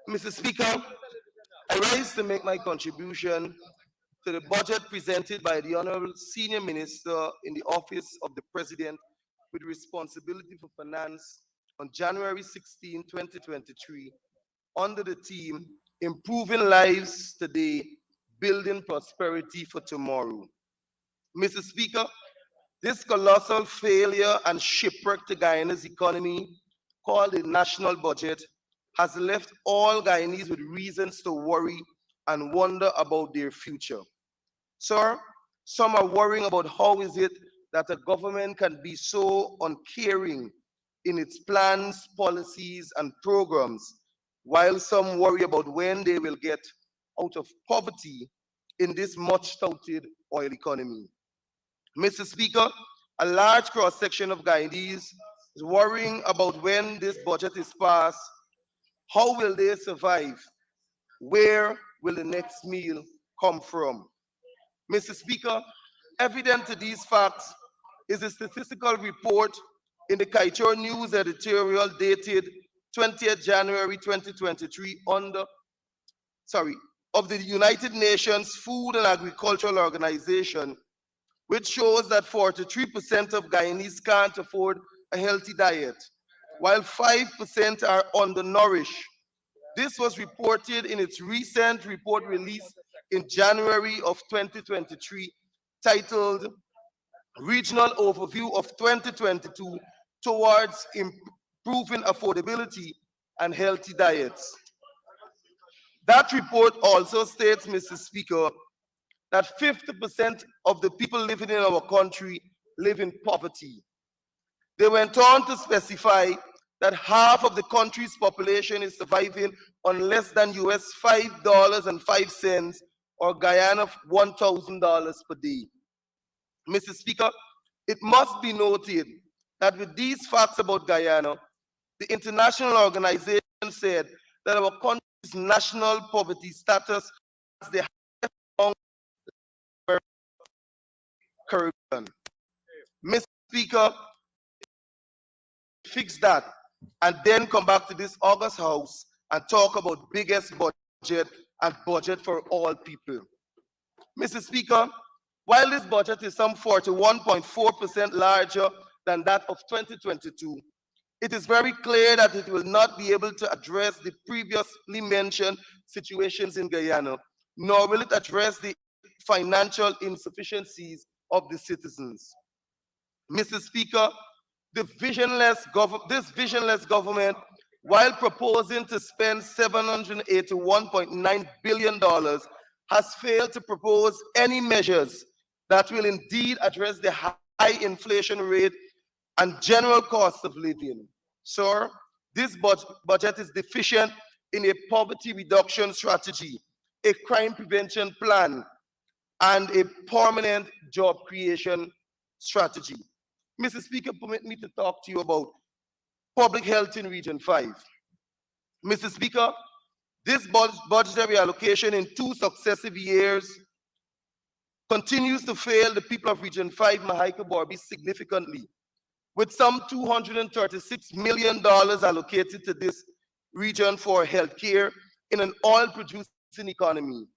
Mr. Speaker, I rise to make my contribution to the budget presented by the Honorable Senior Minister in the Office of the President with responsibility for finance on January 16, 2023, under the theme Improving Lives Today, Building Prosperity for Tomorrow. Mr. Speaker, this colossal failure and shipwreck to Guyana's economy, called the national budget, has left all Guyanese with reasons to worry and wonder about their future. Sir, some are worrying about how is it that a government can be so uncaring in its plans, policies, and programs, while some worry about when they will get out of poverty in this much touted oil economy. Mr. Speaker, a large cross-section of Guyanese is worrying about when this budget is passed, how will they survive? Where will the next meal come from? Mr. Speaker, evident to these facts is a statistical report in the Kaitor News editorial dated 20th January 2023 of the United Nations Food and Agricultural Organization, which shows that 43% of Guyanese can't afford a healthy diet, while 5% are undernourished. This was reported in its recent report released in January of 2023, titled Regional Overview of 2022 Towards Improving Affordability and Healthy Diets. That report also states, Mr. Speaker, that 50% of the people living in our country live in poverty. They went on to specify that half of the country's population is surviving on less than US $5.05 or Guyana $1,000 per day. Mr. Speaker, it must be noted that with these facts about Guyana, the international organization said that our country's national poverty status is the highest among the Caribbean. Mr. Speaker, fix that and then come back to this August House and talk about biggest budget and budget for all people. Mr. Speaker, while this budget is some 41.4% larger than that of 2022, it is very clear that it will not be able to address the previously mentioned situations in Guyana, nor will it address the financial insufficiencies of the citizens. Mr. Speaker, this visionless government, while proposing to spend $781.9 billion, has failed to propose any measures that will indeed address the high inflation rate and general cost of living. Sir, this budget is deficient in a poverty reduction strategy, a crime prevention plan, and a permanent job creation strategy. Mr. Speaker, permit me to talk to you about public health in Region 5. Mr. Speaker, this budgetary allocation in 2 successive years continues to fail the people of Region 5, Mahaica-Borby, significantly, with some $236 million allocated to this region for healthcare in an oil-producing economy,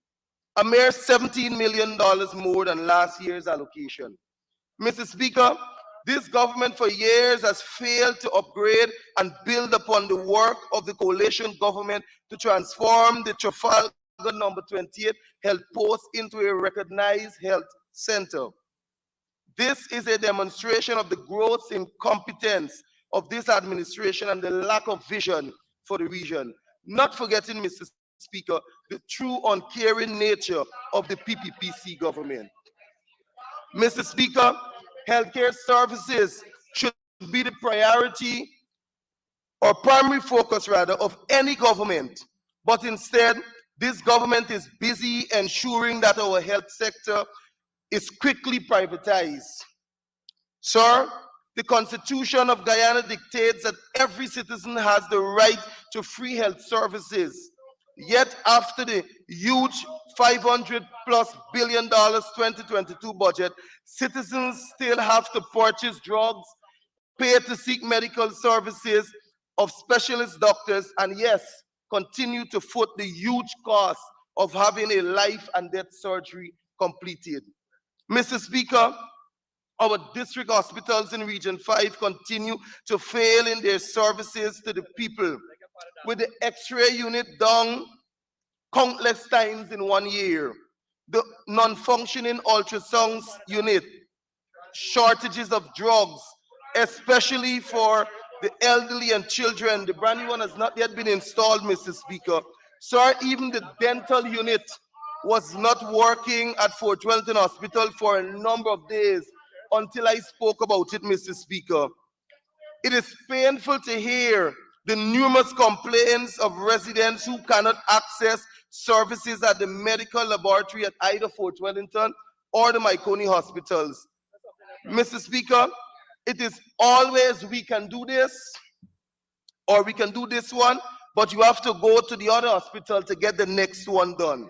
a mere $17 million more than last year's allocation. Mr. Speaker, this government for years has failed to upgrade and build upon the work of the coalition government to transform the Trafalgar number 28 health post into a recognized health center. This is a demonstration of the gross incompetence of this administration and the lack of vision for the region. Not forgetting, Mr. Speaker, the true uncaring nature of the PPPC government. Mr. Speaker, healthcare services should be the priority or primary focus, rather, of any government. But instead, this government is busy ensuring that our health sector is quickly privatized. Sir, the Constitution of Guyana dictates that every citizen has the right to free health services. Yet after the huge $500+ billion 2022 budget, citizens still have to purchase drugs, pay to seek medical services of specialist doctors, and yes, continue to foot the huge cost of having a life and death surgery completed. Mr. Speaker, our district hospitals in Region 5 continue to fail in their services to the people, with the X-ray unit down countless times in 1 year, the non-functioning ultrasound unit, shortages of drugs, especially for the elderly and children. The brand new one has not yet been installed, Mr. Speaker. Sir, even the dental unit was not working at Fort Wellington Hospital for a number of days until I spoke about it, Mr. Speaker. It is painful to hear the numerous complaints of residents who cannot access services at the medical laboratory at either Fort Wellington or the Mahaicony hospitals. Mr. Speaker, it is always we can do this or we can do this one, but you have to go to the other hospital to get the next one done.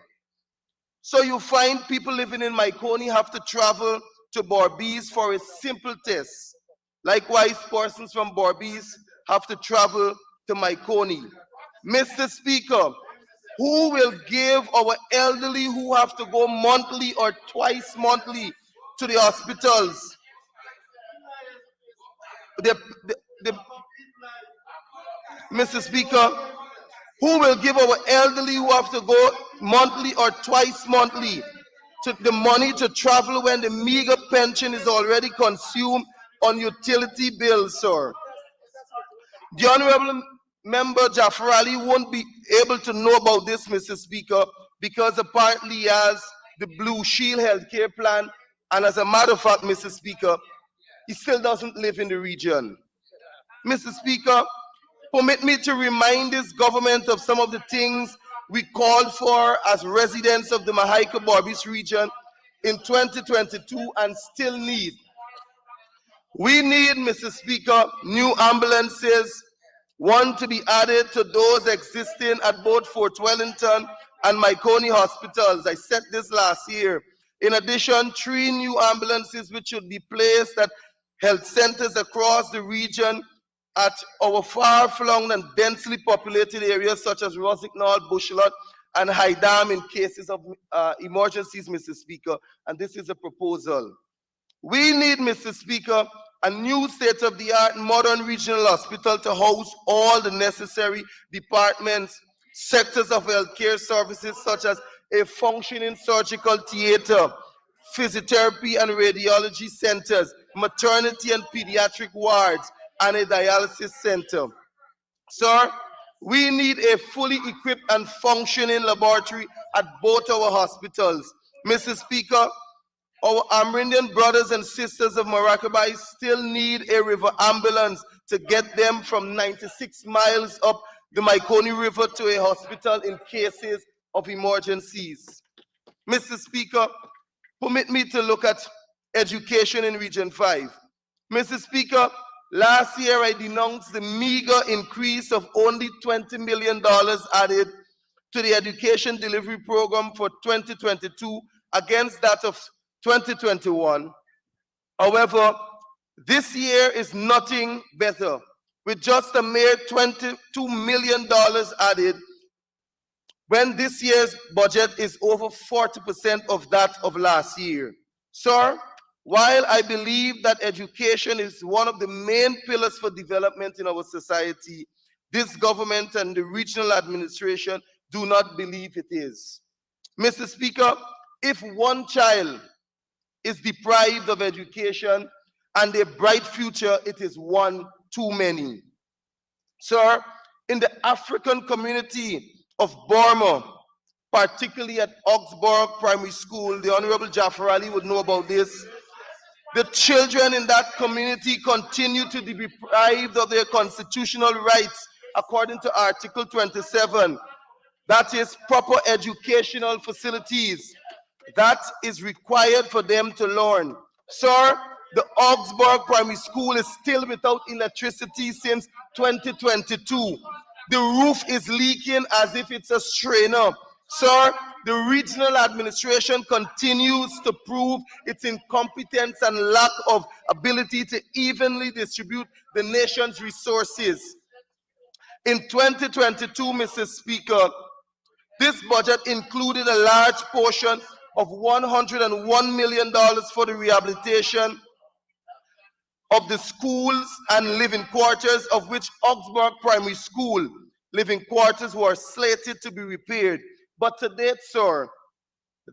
So you find people living in Mahaicony have to travel to Borbies for a simple test. Likewise, persons from Borbies have to travel to Mahaicony. Mr. Speaker, who will give our elderly who have to go monthly or twice monthly to the hospitals Mr. Speaker, who will give our elderly who have to go monthly or twice monthly to the money to travel when the meager pension is already consumed on utility bills, sir? The Honorable Member Jaffer Ali won't be able to know about this, Mr. Speaker, because apparently he has the Blue Shield healthcare plan, and as a matter of fact, Mr. Speaker, he still doesn't live in the region. Mr. Speaker, permit me to remind this government of some of the things we called for as residents of the Mahaica-Borbies region in 2022 and still need. We need, Mr. Speaker, new ambulances, one to be added to those existing at both Fort Wellington and Mahaicony hospitals. I said this last year. In addition, 3 new ambulances which should be placed at health centers across the region at our far-flung and densely populated areas such as Rosignol, Bushlot, and Haidam in cases of emergencies, Mr. Speaker, and this is a proposal. We need, Mr. Speaker, a new state-of-the-art modern regional hospital to house all the necessary departments, sectors of healthcare services such as a functioning surgical theater, physiotherapy and radiology centers, maternity and pediatric wards, and a dialysis center. Sir, we need a fully equipped and functioning laboratory at both our hospitals. Mr. Speaker, our Amerindian brothers and sisters of Maracaibo still need a river ambulance to get them from 96 miles up the Mahaicony River to a hospital in cases of emergencies. Mr. Speaker, permit me to look at education in Region 5. Mr. Speaker, last year I denounced the meager increase of only $20 million added to the education delivery program for 2022 against that of 2021. However, this year is nothing better, with just a mere $22 million added, when this year's budget is over 40% of that of last year. Sir, while I believe that education is one of the main pillars for development in our society, this government and the regional administration do not believe it is. Mr. Speaker, if one child is deprived of education and a bright future, it is one too many. Sir, in the African community of Burma, particularly at Augsburg Primary School, the Honorable Jaffer Ali would know about this. The children in that community continue to be deprived of their constitutional rights according to Article 27. That is proper educational facilities that is required for them to learn. Sir, the Augsburg Primary School is still without electricity since 2022. The roof is leaking as if it's a strainer. Sir, the regional administration continues to prove its incompetence and lack of ability to evenly distribute the nation's resources. In 2022, Mr. Speaker, this budget included a large portion of $101 million for the rehabilitation of the schools and living quarters, of which Augsburg Primary School living quarters were slated to be repaired. But to date, sir,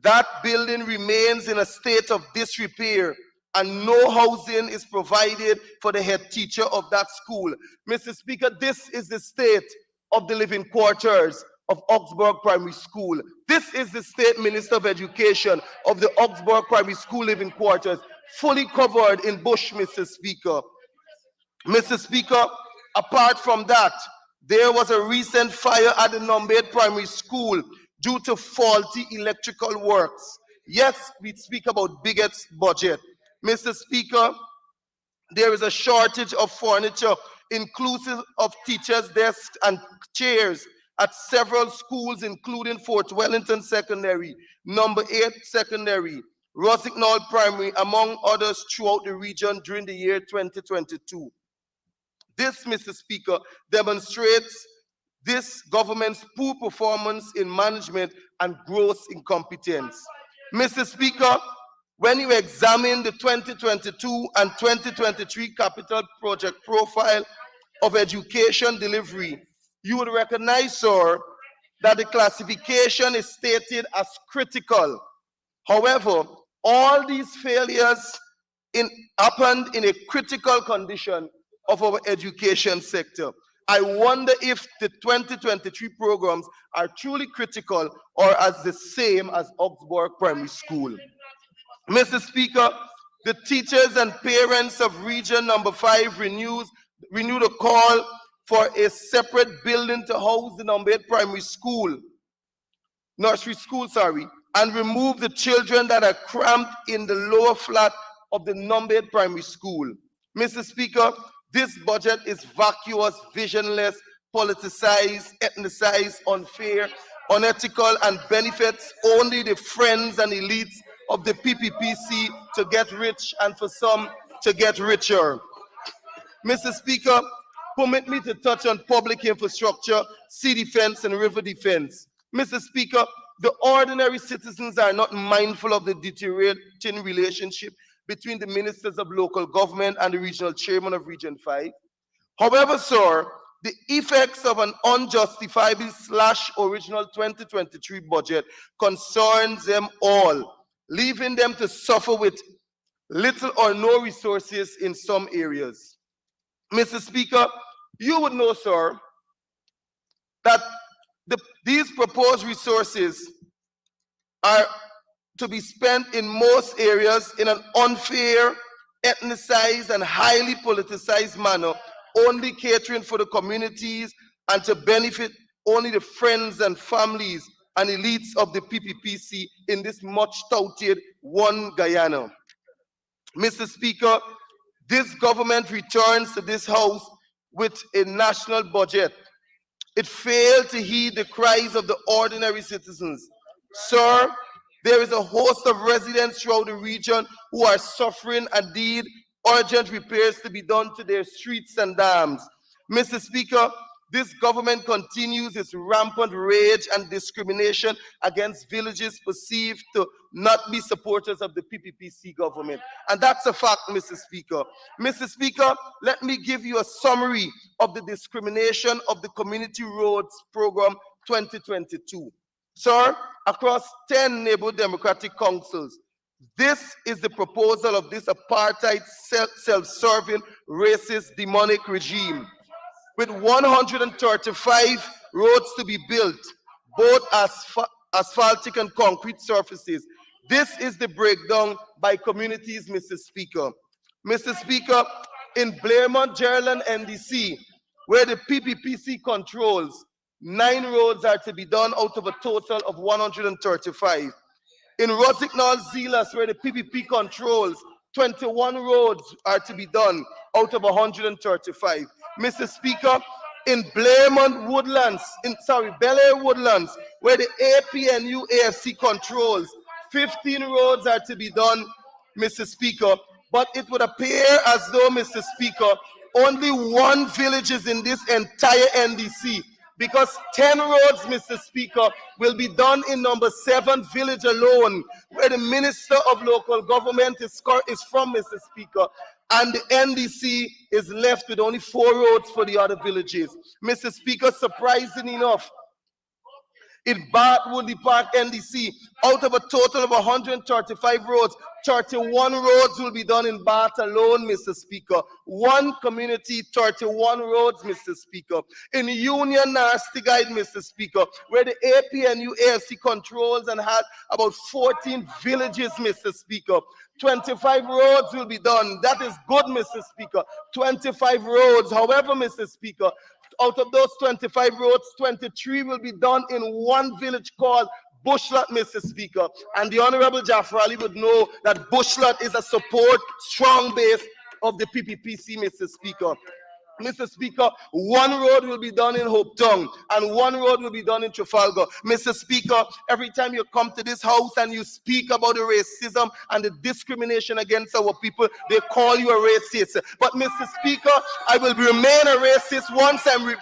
that building remains in a state of disrepair and no housing is provided for the head teacher of that school. Mr. Speaker, this is the state of the living quarters of Augsburg Primary School. This is the State Minister of Education of the Augsburg Primary School living quarters, fully covered in bush, Mr. Speaker. Mr. Speaker, apart from that, there was a recent fire at the Numbed Primary School due to faulty electrical works. Yes, we speak about biggest budget. Mr. Speaker, there is a shortage of furniture, inclusive of teachers' desks and chairs at several schools, including Fort Wellington Secondary, Number 8 Secondary, Rossignol Primary, among others throughout the region during the year 2022. This, Mr. Speaker, demonstrates this government's poor performance in management and gross incompetence. Mr. Speaker, when you examine the 2022 and 2023 capital project profile of education delivery, you would recognize, sir, that the classification is stated as critical. However, all these failures happened in a critical condition of our education sector. I wonder if the 2023 programs are truly critical or as the same as Augsburg Primary School. Mr. Speaker, the teachers and parents of Region Number 5 renewed a call for a separate building to house the Numbed Primary School, nursery school, and remove the children that are cramped in the lower flat of the Numbed Primary School. Mr. Speaker, this budget is vacuous, visionless, politicized, ethnicized, unfair, unethical, and benefits only the friends and elites of the PPPC to get rich and for some to get richer. Mr. Speaker, permit me to touch on public infrastructure, sea defense, and river defense. Mr. Speaker, the ordinary citizens are not mindful of the deteriorating relationship between the ministers of local government and the regional chairman of Region 5. However, sir, the effects of an unjustifiable original 2023 budget concerns them all, leaving them to suffer with little or no resources in some areas. Mr. Speaker, you would know, sir, that these proposed resources are to be spent in most areas in an unfair, ethnicized, and highly politicized manner, only catering for the communities and to benefit only the friends and families and elites of the PPPC in this much touted one Guyana. Mr. Speaker, this government returns to this House with a national budget. It failed to heed the cries of the ordinary citizens. Sir, there is a host of residents throughout the region who are suffering and need urgent repairs to be done to their streets and dams. Mr. Speaker, this government continues its rampant rage and discrimination against villages perceived to not be supporters of the PPPC government. And that's a fact, Mr. Speaker. Mr. Speaker, let me give you a summary of the discrimination of the Community Roads Program 2022. Sir, across 10 neighborhood democratic councils, this is the proposal of this apartheid, self-serving, racist, demonic regime. With 135 roads to be built, both asphaltic and concrete surfaces. This is the breakdown by communities, Mr. Speaker. Mr. Speaker, in Blairmont, Gerland, NDC, where the PPPC controls, 9 roads are to be done out of a total of 135. In Rossignol, Zeelas, where the PPP controls, 21 roads are to be done out of 135. Mr. Speaker, in Blairmont Woodlands, Bel Air Woodlands, where the APNU AFC controls, 15 roads are to be done, Mr. Speaker. But it would appear as though, Mr. Speaker, only one village is in this entire NDC, because 10 roads, Mr. Speaker, will be done in number 7 village alone, where the Minister of Local Government is from, Mr. Speaker, and the NDC is left with only 4 roads for the other villages. Mr. Speaker, surprising enough, in Bath Woodley Park NDC, out of a total of 135 roads, 31 roads will be done in Bath alone, Mr. Speaker. One community, 31 roads, Mr. Speaker. In Union Nasty Guide, Mr. Speaker, where the APNU AFC controls and has about 14 villages, Mr. Speaker. 25 roads will be done. That is good, Mr. Speaker. 25 roads. However, Mr. Speaker, out of those 25 roads, 23 will be done in one village called Bushlot, Mr. Speaker. And the Honorable Jaffer Ali would know that Bushlot is a support strong base of the PPPC, Mr. Speaker. Mr. Speaker, one road will be done in Hope Town and one road will be done in Trafalgar. Mr. Speaker, every time you come to this house and you speak about the racism and the discrimination against our people, they call you a racist. But Mr. Speaker, I will remain a racist once I'm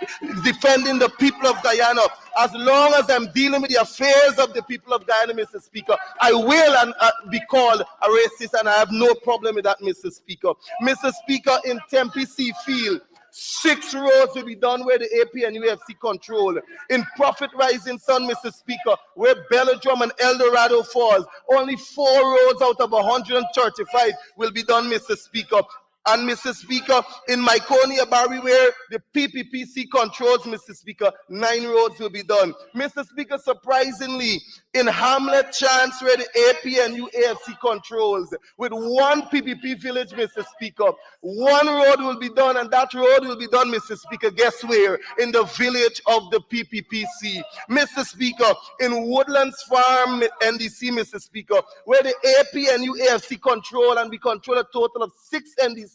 defending the people of Guyana. As long as I'm dealing with the affairs of the people of Guyana, Mr. Speaker, I will be called a racist, and I have no problem with that, Mr. Speaker. Mr. Speaker, in Tempe Seafield, 6 roads will be done where the AP and UFC control. In Prophet Rising Sun, Mr. Speaker, where Belladrum and El Dorado falls, only 4 roads out of 135 will be done, Mr. Speaker. And Mr. Speaker, in Myconia Barry, where the PPPC controls, Mr. Speaker, 9 roads will be done. Mr. Speaker, surprisingly, in Hamlet Chance, where the APNU AFC controls, with 1 PPP village, Mr. Speaker, 1 road will be done, and that road will be done, Mr. Speaker, guess where? In the village of the PPPC. Mr. Speaker, in Woodlands Farm, NDC, Mr. Speaker, where the APNU AFC control, and we control a total of 6 NDCs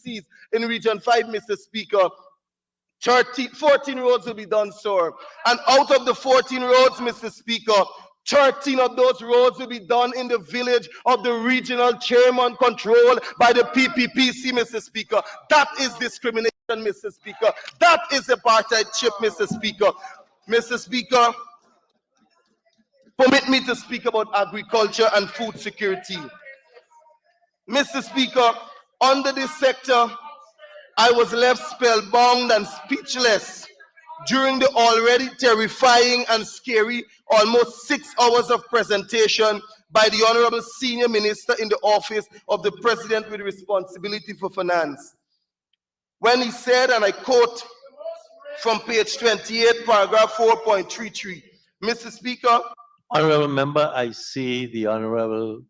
in Region 5, Mr. Speaker. 14 roads will be done, sir. And out of the 14 roads, Mr. Speaker, 13 of those roads will be done in the village of the regional chairman controlled by the PPPC, Mr. Speaker. That is discrimination, Mr. Speaker. That is apartheidship, Mr. Speaker. Mr. Speaker, permit me to speak about agriculture and food security. Mr. Speaker, under this sector, I was left spellbound and speechless during the already terrifying and scary almost 6 hours of presentation by the Honorable Senior Minister in the office of the President with responsibility for finance. When he said, and I quote from page 28, paragraph 4.33, Mr. Speaker. Honorable Member, I see the Honorable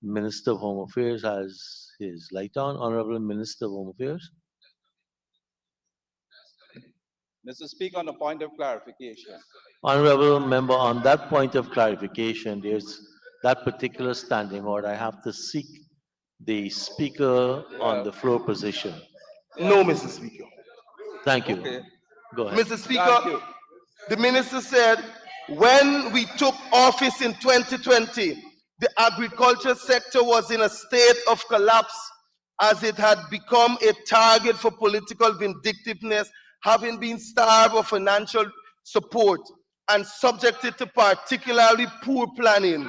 Minister of Home Affairs has his light on. Honorable Minister of Home Affairs. Mr. Speaker, on a point of clarification. Honorable Member, on that point of clarification, there's that particular standing order. I have to seek the Speaker on the floor position. No, Mr. Speaker. Thank you. Okay. Go ahead. Mr. Speaker, the Minister said, when we took office in 2020, the agriculture sector was in a state of collapse as it had become a target for political vindictiveness, having been starved of financial support and subjected to particularly poor planning.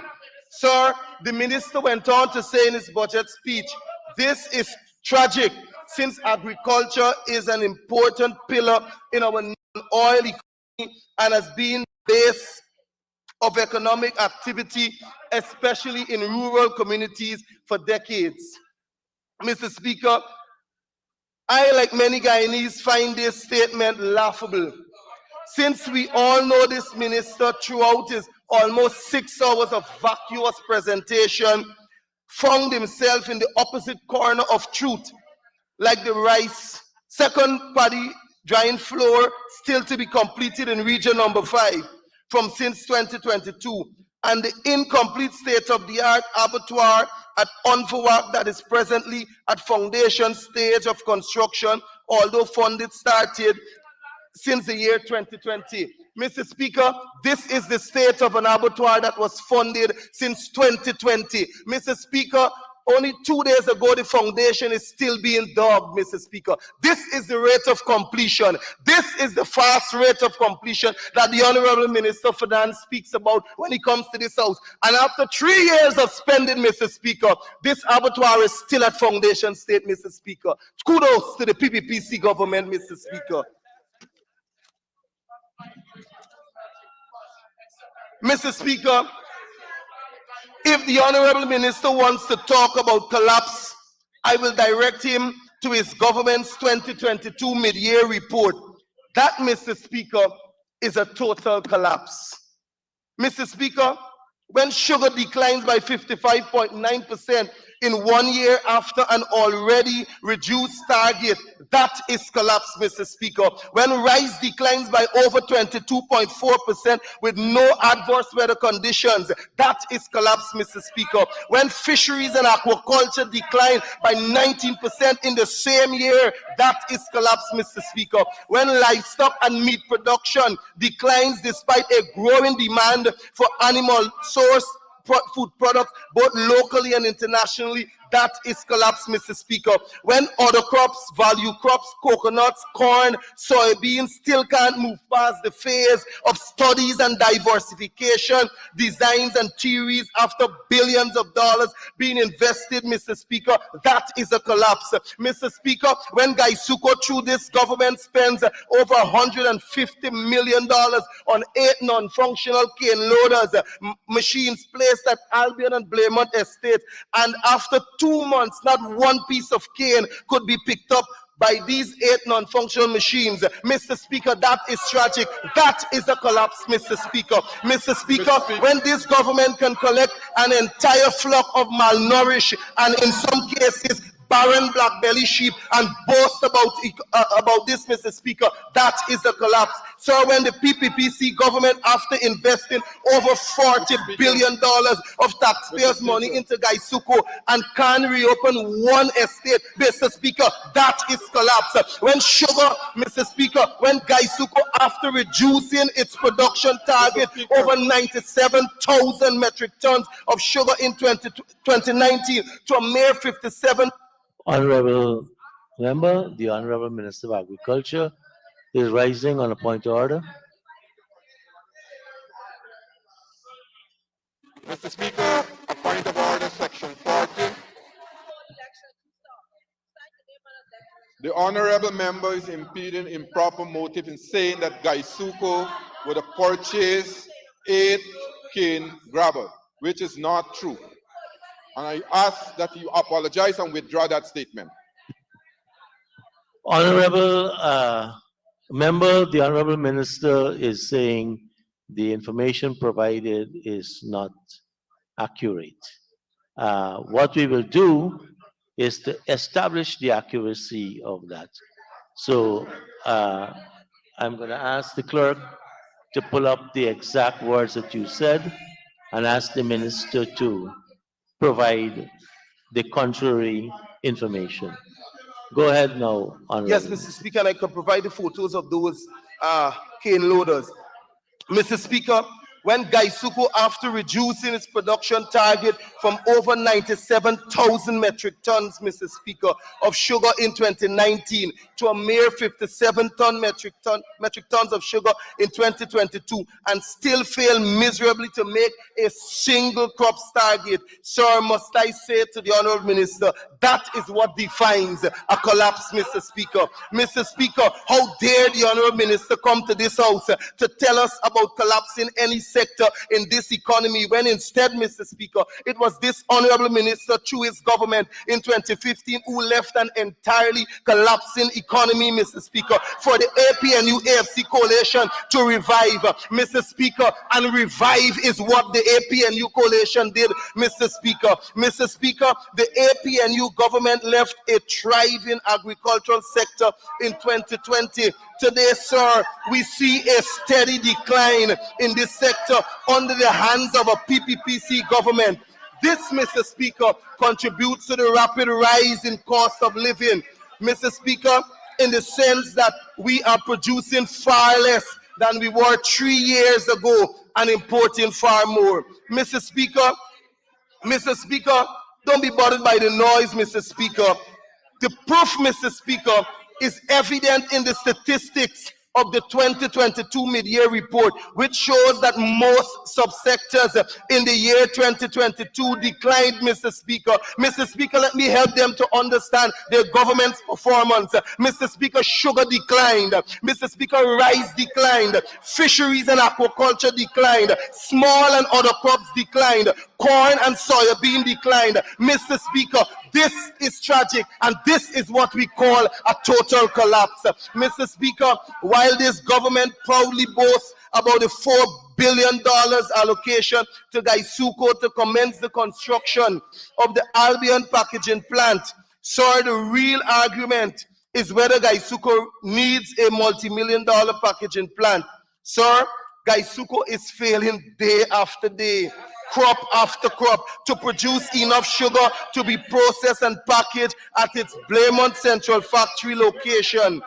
Sir, the minister went on to say in his budget speech, this is tragic since agriculture is an important pillar in our oil economy and has been the base of economic activity, especially in rural communities for decades. Mr. Speaker, I, like many Guyanese, find this statement laughable. Since we all know this minister throughout his almost 6 hours of vacuous presentation found himself in the opposite corner of truth, like the rice, second paddy drying floor still to be completed in region number 5 from since 2022, and the incomplete state-of-the-art abattoir at Unfawak that is presently at foundation stage of construction, although funded started since the year 2020. Mr. Speaker, this is the state of an abattoir that was funded since 2020. Mr. Speaker, Only 2 days ago, the foundation is still being dug, Mr. Speaker. This is the rate of completion. This is the fast rate of completion that the Honorable Minister for Finance speaks about when he comes to this house. And after 3 years of spending, Mr. Speaker, this abattoir is still at foundation state, Mr. Speaker. Kudos to the PPPC government, Mr. Speaker. Mr. Speaker, if the Honorable Minister wants to talk about collapse, I will direct him to his government's 2022 mid-year report. That, Mr. Speaker, is a total collapse. Mr. Speaker, when sugar declines by 55.9% in 1 year after an already reduced target, that is collapse, Mr. Speaker. When rice declines by over 22.4% with no adverse weather conditions, that is collapse, Mr. Speaker. When fisheries and aquaculture decline by 19% in the same year, that is collapse, Mr. Speaker. When livestock and meat production declines despite a growing demand for animal source food products, both locally and internationally, that is collapse, Mr. Speaker. When other crops, value crops, coconuts, corn, soybeans still can't move past the phase of studies and diversification, designs and theories after billions of dollars being invested, Mr. Speaker, that is a collapse. Mr. Speaker, when Gaisuko through this government spends over $150 million on 8 non-functional cane loaders, machines placed at Albion and Blaymont Estates, and after 2 months, not one piece of cane could be picked up by these 8 non-functional machines. Mr. Speaker, that is tragic. That is a collapse, Mr. Speaker. Mr. Speaker, when this government can collect an entire flock of malnourished and in some cases barren black belly sheep and boast about this, Mr. Speaker, that is a collapse. So when the PPPC government, after investing over $40 billion of taxpayers' money into Gaisuko and can reopen one estate, Mr. Speaker, that is collapse. When sugar, Mr. Speaker, when Gaisuko, after reducing its production target over 97,000 metric tons of sugar in 2019 to a mere 57. Honorable Member, the Honorable Minister of Agriculture is rising on a point of order. Mr. Speaker, a point of order, section 40. The honorable member is impeding improper motive in saying that Gaisuko would have purchased 8 cane grabber, which is not true. And I ask that you apologize and withdraw that statement. Honorable Member, the Honorable Minister is saying the information provided is not accurate. What we will do is to establish the accuracy of that. So I'm going to ask the clerk to pull up the exact words that you said and ask the minister to provide the contrary information. Go ahead now, Honorable. Yes, Mr. Speaker, and I can provide the photos of those cane loaders. Mr. Speaker, when Gaisuko, after reducing its production target from over 97,000 metric tons, Mr. Speaker, of sugar in 2019 to a mere 57 metric tons of sugar in 2022, and still fail miserably to make a single crops target, sir, must I say to the Honorable Minister, that is what defines a collapse, Mr. Speaker. Mr. Speaker, how dare the Honorable Minister come to this house to tell us about collapsing any sector in this economy, when instead, Mr. Speaker, it was this Honorable Minister through his government in 2015 who left an entirely collapsing economy, Mr. Speaker, for the APNU AFC coalition to revive, Mr. Speaker, and revive is what the APNU coalition did, Mr. Speaker. Mr. Speaker, the APNU government left a thriving agricultural sector in 2020. Today, sir, we see a steady decline in this sector under the hands of a PPPC government. This, Mr. Speaker, contributes to the rapid rise in cost of living, Mr. Speaker, in the sense that we are producing far less than we were 3 years ago and importing far more. Mr. Speaker, Don't be bothered by the noise, Mr. Speaker. The proof, Mr. Speaker, is evident in the statistics of the 2022 mid-year report, which shows that most subsectors in the year 2022 declined, Mr. Speaker. Mr. Speaker, let me help them to understand their government's performance. Mr. Speaker, sugar declined. Mr. Speaker, rice declined. Fisheries and aquaculture declined. Small and other crops declined. Corn and soybean declined. Mr. Speaker, this is tragic, and this is what we call a total collapse. Mr. Speaker, while this government proudly boasts about the $4 billion allocation to Gaisuco to commence the construction of the Albion packaging plant, sir, the real argument is whether Gaisuco needs a multi-million-dollar packaging plant. Sir, Gaisuco is failing day after day, crop after crop, to produce enough sugar to be processed and packaged at its Blairmont Central factory location.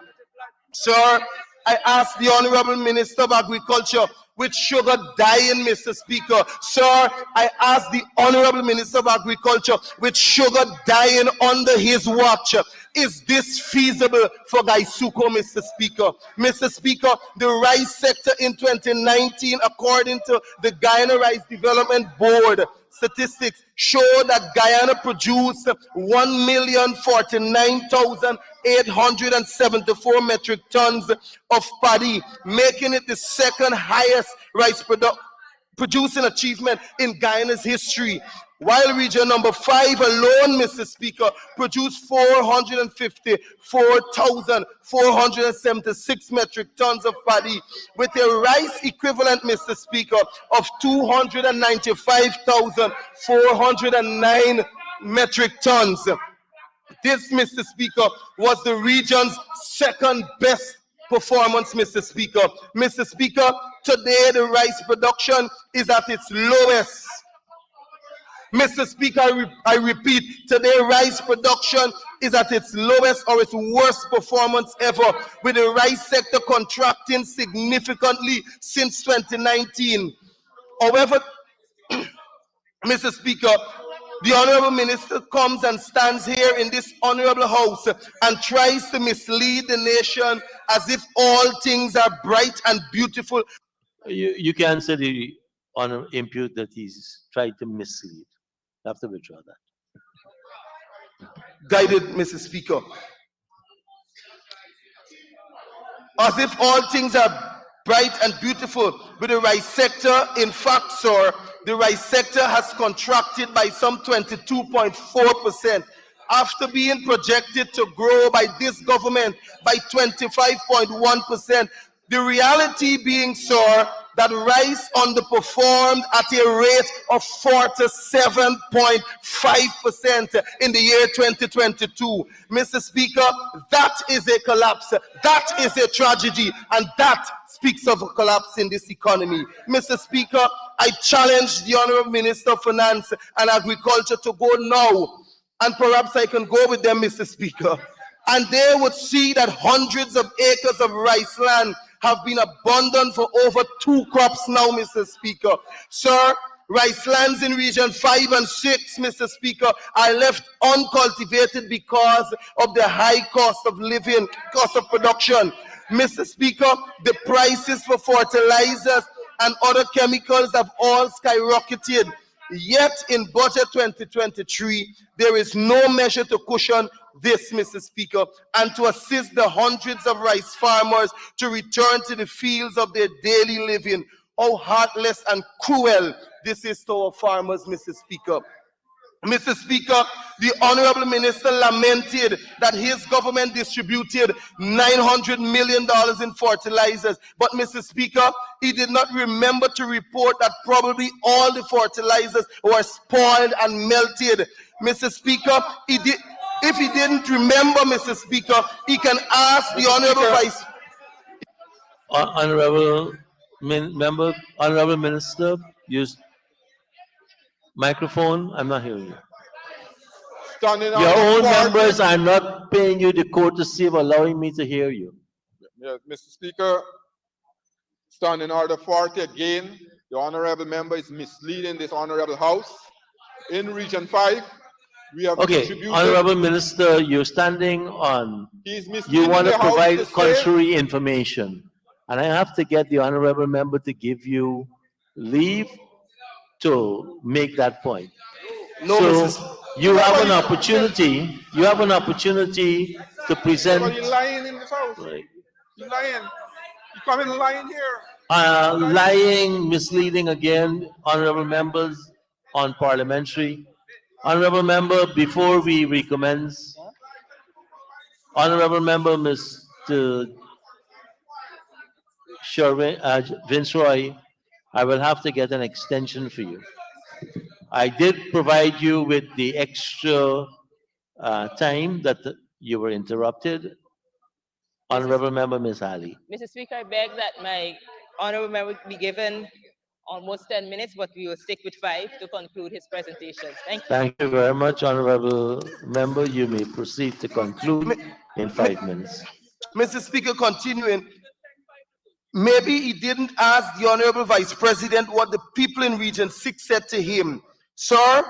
Sir, I ask the Honorable Minister of Agriculture, with sugar dying, Mr. Speaker. Sir, I ask the Honorable Minister of Agriculture, with sugar dying under his watch, is this feasible for Gaisuco, Mr. Speaker? Mr. Speaker, the rice sector in 2019, according to the Guyana Rice Development Board statistics, show that Guyana produced 1,049,874 metric tons of paddy, making it the second highest rice producing achievement in Guyana's history. While region number 5 alone, Mr. Speaker, produced 454,476 metric tons of paddy, with a rice equivalent, Mr. Speaker, of 295,409 metric tons. This, Mr. Speaker, was the region's second best performance, Mr. Speaker. Mr. Speaker, today the rice production is at its lowest. Mr. Speaker, I repeat, today rice production is at its lowest or its worst performance ever, with the rice sector contracting significantly since 2019. However, Mr. Speaker, the Honorable Minister comes and stands here in this Honorable House and tries to mislead the nation as if all things are bright and beautiful. You can say the honor impute that he's tried to mislead. You have to withdraw that. Guided, Mr. Speaker. As if all things are bright and beautiful with the rice sector. In fact, sir, the rice sector has contracted by some 22.4% after being projected to grow by this government by 25.1%. The reality being, sir, that rice underperformed at a rate of 47.5% in the year 2022. Mr. Speaker, that is a collapse. That is a tragedy, and that speaks of a collapse in this economy. Mr. Speaker, I challenge the Honorable Minister of Finance and Agriculture to go now, and perhaps I can go with them, Mr. Speaker, and they would see that hundreds of acres of rice land have been abandoned for over 2 crops now, Mr. Speaker. Sir, rice lands in region 5 and 6, Mr. Speaker, are left uncultivated because of the high cost of living, cost of production. Mr. Speaker, the prices for fertilizers and other chemicals have all skyrocketed. Yet in budget 2023, there is no measure to cushion this, Mr. Speaker, and to assist the hundreds of rice farmers to return to the fields of their daily living. How heartless and cruel this is to our farmers, Mr. Speaker. Mr. Speaker, the Honorable Minister lamented that his government distributed $900 million in fertilizers. But, Mr. Speaker, he did not remember to report that probably all the fertilizers were spoiled and melted. Mr. Speaker, if he didn't remember, Mr. Speaker, he can ask the Honorable Vice. Honorable Minister, use microphone. I'm not hearing you. Your own members are not paying you the courtesy of allowing me to hear you. Yes, Mr. Speaker, standing order 40 again, the honorable member is misleading this honorable house. In Region 5, We have Okay, distributed. Honorable Minister, you're standing on, He is you misleading want the to House provide to say contrary information. And I have to get the honorable member to give you leave to make that point. No, So Mrs. you have an opportunity, to present. But you're lying in this house. Right. You're lying. You come in lying here. Lying, misleading again, honorable members on parliamentary. Honorable member, before we recommence, honorable member Mr. Sherwin, Viceroy, I will have to get an extension for you. I did provide you with the extra time that you were interrupted. Honorable member Ms. Ali. Mr. Speaker, I beg that my honorable member be given almost 10 minutes, but we will stick with 5 to conclude his presentation. Thank you. Thank you very much, honorable member. You may proceed to conclude in 5 minutes. Mr. Speaker, continuing, maybe he didn't ask the Honorable Vice President what the people in Region 6 said to him, sir,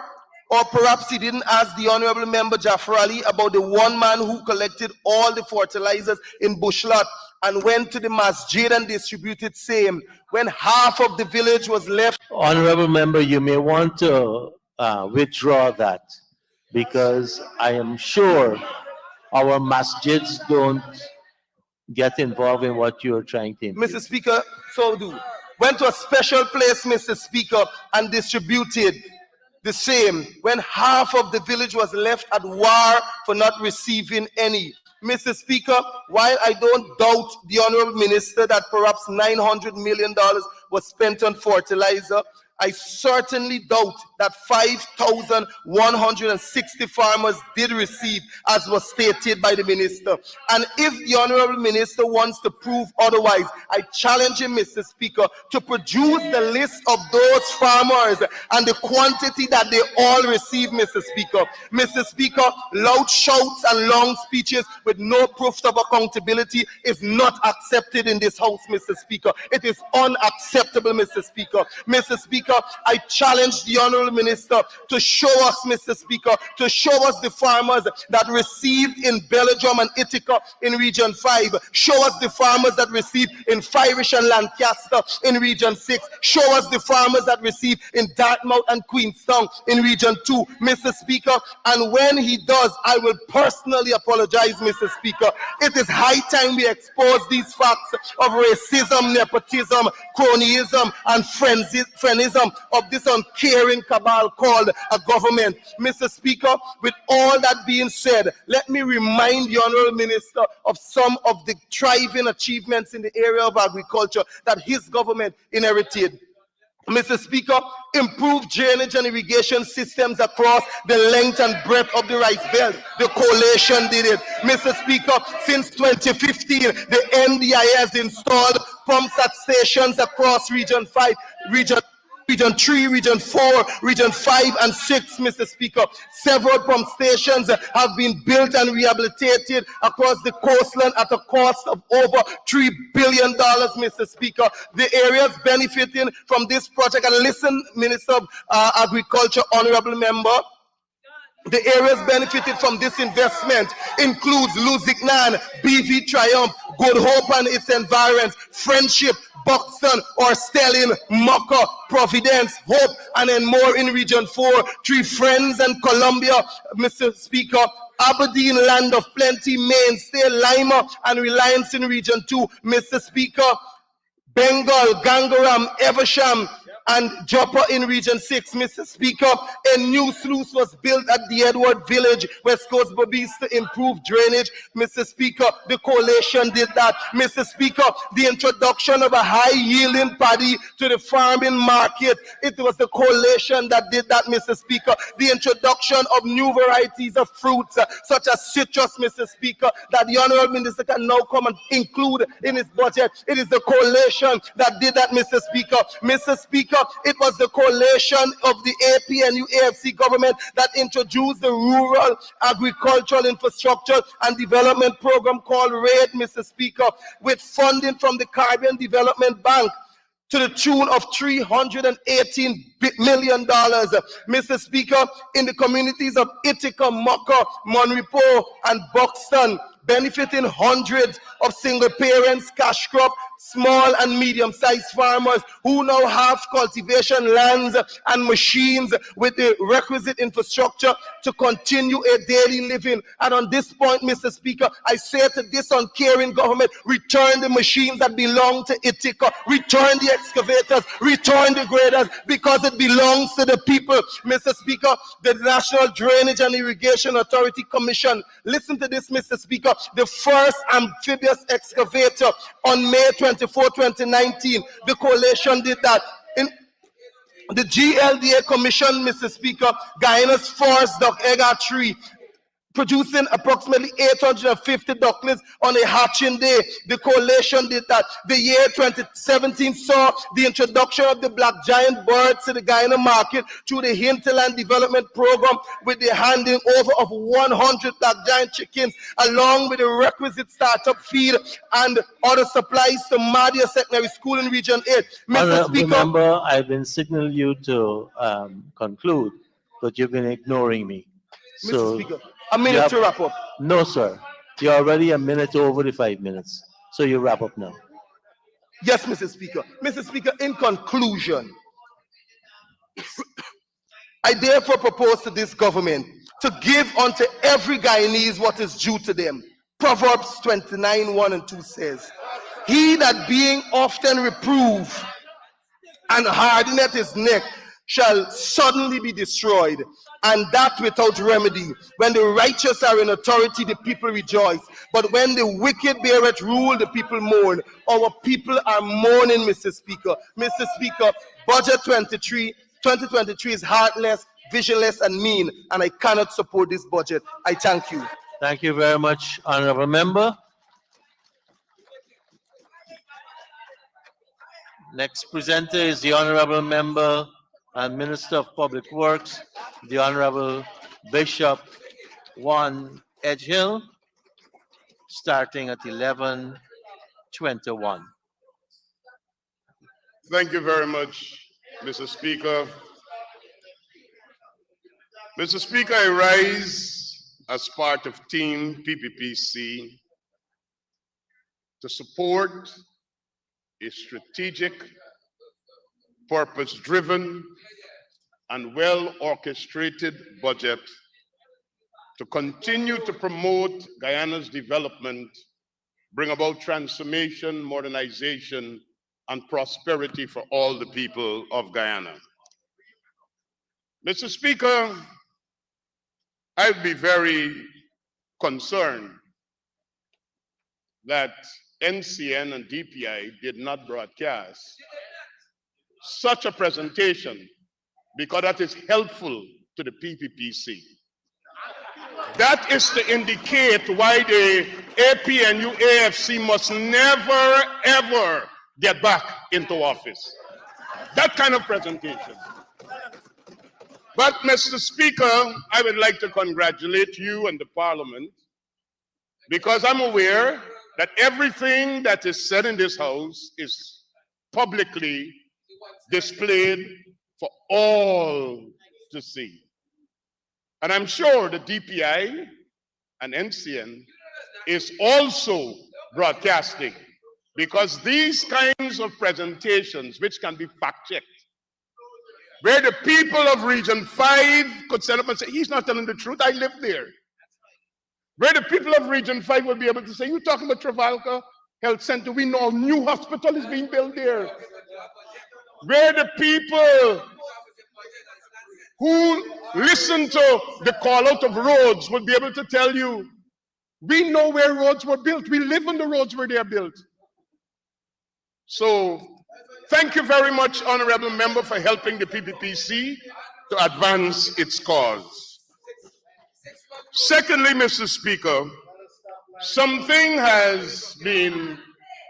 or perhaps he didn't ask the Honorable Member Jafar Ali about the one man who collected all the fertilizers in Bushlot and went to the masjid and distributed same when half of the village was left. Honorable member, you may want to withdraw that because I am sure our masjids don't get involved in what you're trying to impede. Mr. Speaker, so do. Went to a special place, Mr. Speaker, and distributed the same when half of the village was left at war for not receiving any. Mr. Speaker, while I don't doubt the Honorable Minister that perhaps $900 million was spent on fertilizer, I certainly doubt that 5,160 farmers did receive, as was stated by the minister. And if the Honorable Minister wants to prove otherwise, I challenge him, Mr. Speaker, to produce the list of those farmers and the quantity that they all received, Mr. Speaker. Mr. Speaker, loud shouts and long speeches with no proof of accountability is not accepted in this House, Mr. Speaker. It is unacceptable, Mr. Speaker. Mr. Speaker, I challenge the Honorable Minister to show us, Mr. Speaker, to show us the farmers that received in Belgium and Ithaca in Region 5. Show us the farmers that received in Firish and Lancaster in Region 6. Show us the farmers that received in Dartmouth and Queenstown in Region 2, Mr. Speaker. And when he does, I will personally apologize, Mr. Speaker. It is high time we expose these facts of racism, nepotism, cronyism, and friendism of this uncaring cabal called a government. Mr. Speaker, with all that being said, let me remind the Honorable Minister of some of the thriving achievements in the area of agriculture that his government inherited. Mr. Speaker, improved drainage and irrigation systems across the length and breadth of the rice belt. The coalition did it. Mr. Speaker, since 2015, the NDIS installed pumps at stations across Region 5, Region 3, Region 4, Region 5, and 6, Mr. Speaker. Several pump stations have been built and rehabilitated across the coastline at a cost of over $3 billion, Mr. Speaker. The areas benefiting from this project, and listen, Minister of Agriculture, Honorable Member, the areas benefited from this investment includes Lusignan, BV Triumph, Good Hope and its environs, Friendship, Buxton, or Stelling, Mocha, Providence, Hope, and then more in Region 4, Three Friends and Columbia, Mr. Speaker, Aberdeen, Land of Plenty, Mainstay, Lima, and Reliance in Region 2, Mr. Speaker, Bengal, Gangaram, Eversham, and Joppa in Region 6, Mr. Speaker. A new sluice was built at the Edward Village, West Coast Bobbies, to improve drainage. Mr. Speaker, the coalition did that. Mr. Speaker, the introduction of a high-yielding paddy to the farming market, it was the coalition that did that, Mr. Speaker. The introduction of new varieties of fruits, such as citrus, Mr. Speaker, that the Honorable Minister can now come and include in his budget. It is the coalition that did that, Mr. Speaker. Mr. Speaker, it was the coalition of the APNU AFC government that introduced the Rural Agricultural Infrastructure and Development Program called RAID, Mr. Speaker, with funding from the Caribbean Development Bank to the tune of $318 million. Mr. Speaker, in the communities of Ithaca, Mocha, Monrepo, and Buxton, benefiting hundreds of single parents, cash crop, small and medium-sized farmers who now have cultivation lands and machines with the requisite infrastructure to continue a daily living. And on this point, Mr. Speaker, I say to this uncaring government, return the machines that belong to Ithaca, return the excavators, return the graders, because it belongs to the people. Mr. Speaker, the National Drainage and Irrigation Authority Commission, listen to this, Mr. Speaker, the first amphibious excavator on May 24, 2019, the coalition did that. In the GLDA Commission, Mr. Speaker, Guyana's Forest Duck Egg Tree, producing approximately 850 ducklings on a hatching day. The coalition did that. The year 2017 saw the introduction of the black giant birds to the Guyana market through the Hinterland Development Program, with the handing over of 100 black giant chickens, along with the requisite startup feed and other supplies to Madia Secondary School in Region 8. Mr. Honourable Speaker, member, I've been signaling you to conclude, but you've been ignoring me. Mr. So Speaker, a minute to wrap up. no, sir. You're already a minute over the 5 minutes. So you wrap up now. Yes, Mr. Speaker. Mr. Speaker, in conclusion, I therefore propose to this government to give unto every Guyanese what is due to them. Proverbs 29, 1 and 2 says, he that being often reproved and hardeneth his neck shall suddenly be destroyed, and that without remedy. When the righteous are in authority, the people rejoice. But when the wicked beareth rule, the people mourn. Our people are mourning, Mr. Speaker. Mr. Speaker, Budget 2023 is heartless, visionless, and mean, and I cannot support this budget. I thank you. Thank you very much, honourable member. Next presenter is the honourable member and Minister of Public Works, the Honourable Bishop Juan Edgehill, starting at 11:21. Thank you very much, Mr. Speaker. Mr. Speaker, I rise as part of Team PPPC to support a strategic, purpose-driven, and well-orchestrated budget to continue to promote Guyana's development, bring about transformation, modernization, and prosperity for all the people of Guyana. Mr. Speaker, I'd be very concerned that NCN and DPI did not broadcast such a presentation, because that is helpful to the PPPC. That is to indicate why the APNU AFC must never, ever get back into office. That kind of presentation. But, Mr. Speaker, I would like to congratulate you and the Parliament, because I'm aware that everything that is said in this House is publicly displayed for all to see. And I'm sure the DPI and NCN is also broadcasting, because these kinds of presentations, which can be fact-checked, where the people of Region 5 could stand up and say, he's not telling the truth, I live there. Where the people of Region 5 will be able to say, you're talking about Travalca Health Center, we know a new hospital is being built there. Where the people who listen to the call out of roads will be able to tell you, we know where roads were built. We live on the roads where they are built. So thank you very much, Honorable Member, for helping the PPPC to advance its cause. Secondly, Mr. Speaker, something has been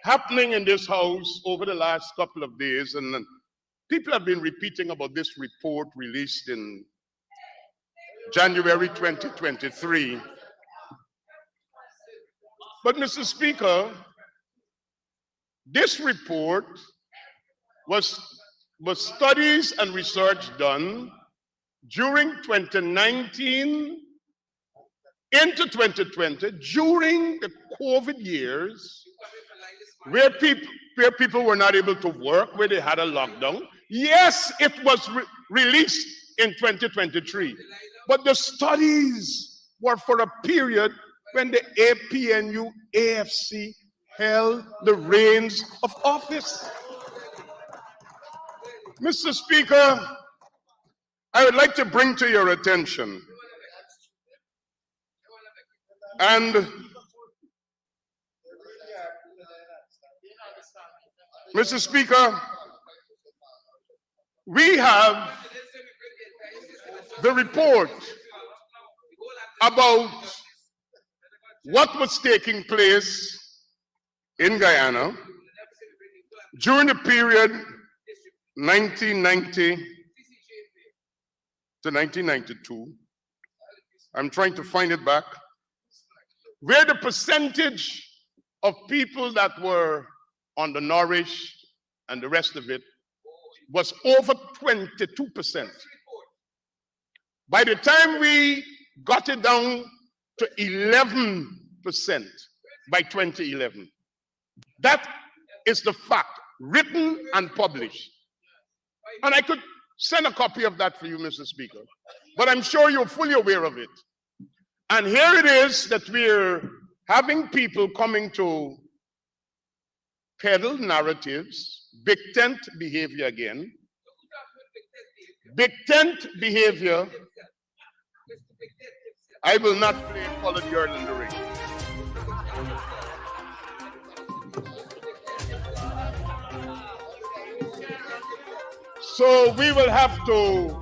happening in this House over the last couple of days, and people have been repeating about this report released in January 2023. But, Mr. Speaker, this report was studies and research done during 2019 into 2020, during the COVID years, where people were not able to work, where they had a lockdown. Yes, it was released in 2023, but the studies were for a period when the APNU AFC held the reins of office. Mr. Speaker, I would like to bring to your attention, and Mr. Speaker, we have the report about what was taking place in Guyana during the period 1990 to 1992. I'm trying to find it back, where the percentage of people that were undernourished and the rest of it was over 22%. By the time we got it down to 11% by 2011. That is the fact, written and published. And I could send a copy of that for you, Mr. Speaker, but I'm sure you're fully aware of it. And here it is that we're having people coming to peddle narratives, big tent behavior again. Big tent behavior. I will not play Colored Girl in the Rain. So we will have to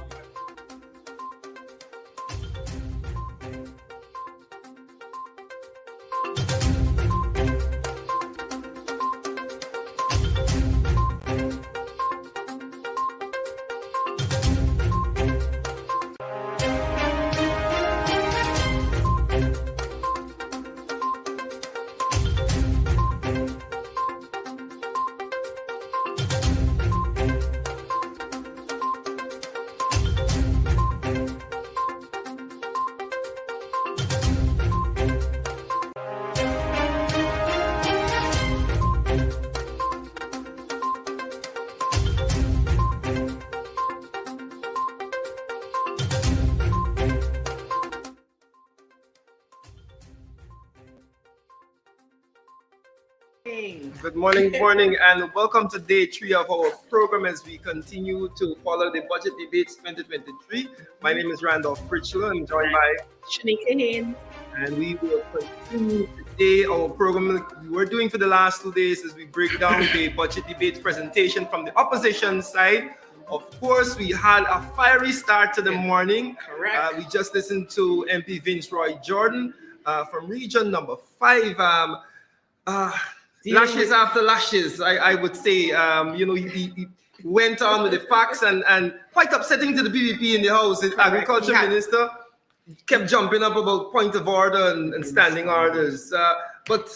Good morning, and welcome to day 3 of our program as we continue to follow the budget debates 2023. My name is Randolph Pritchlow. I'm joined by Shanika Haynes. And we will continue today our program we're doing for the last 2 days as we break down the budget debates presentation from the opposition side. Of course, we had a fiery start to the morning. Correct. We just listened to MP Vince Roy Jordan from region number 5. Lashes after lashes, I would say. He went on with the facts and quite upsetting to the PPP in the House. The Agriculture Minister kept jumping up about point of order and standing orders. But,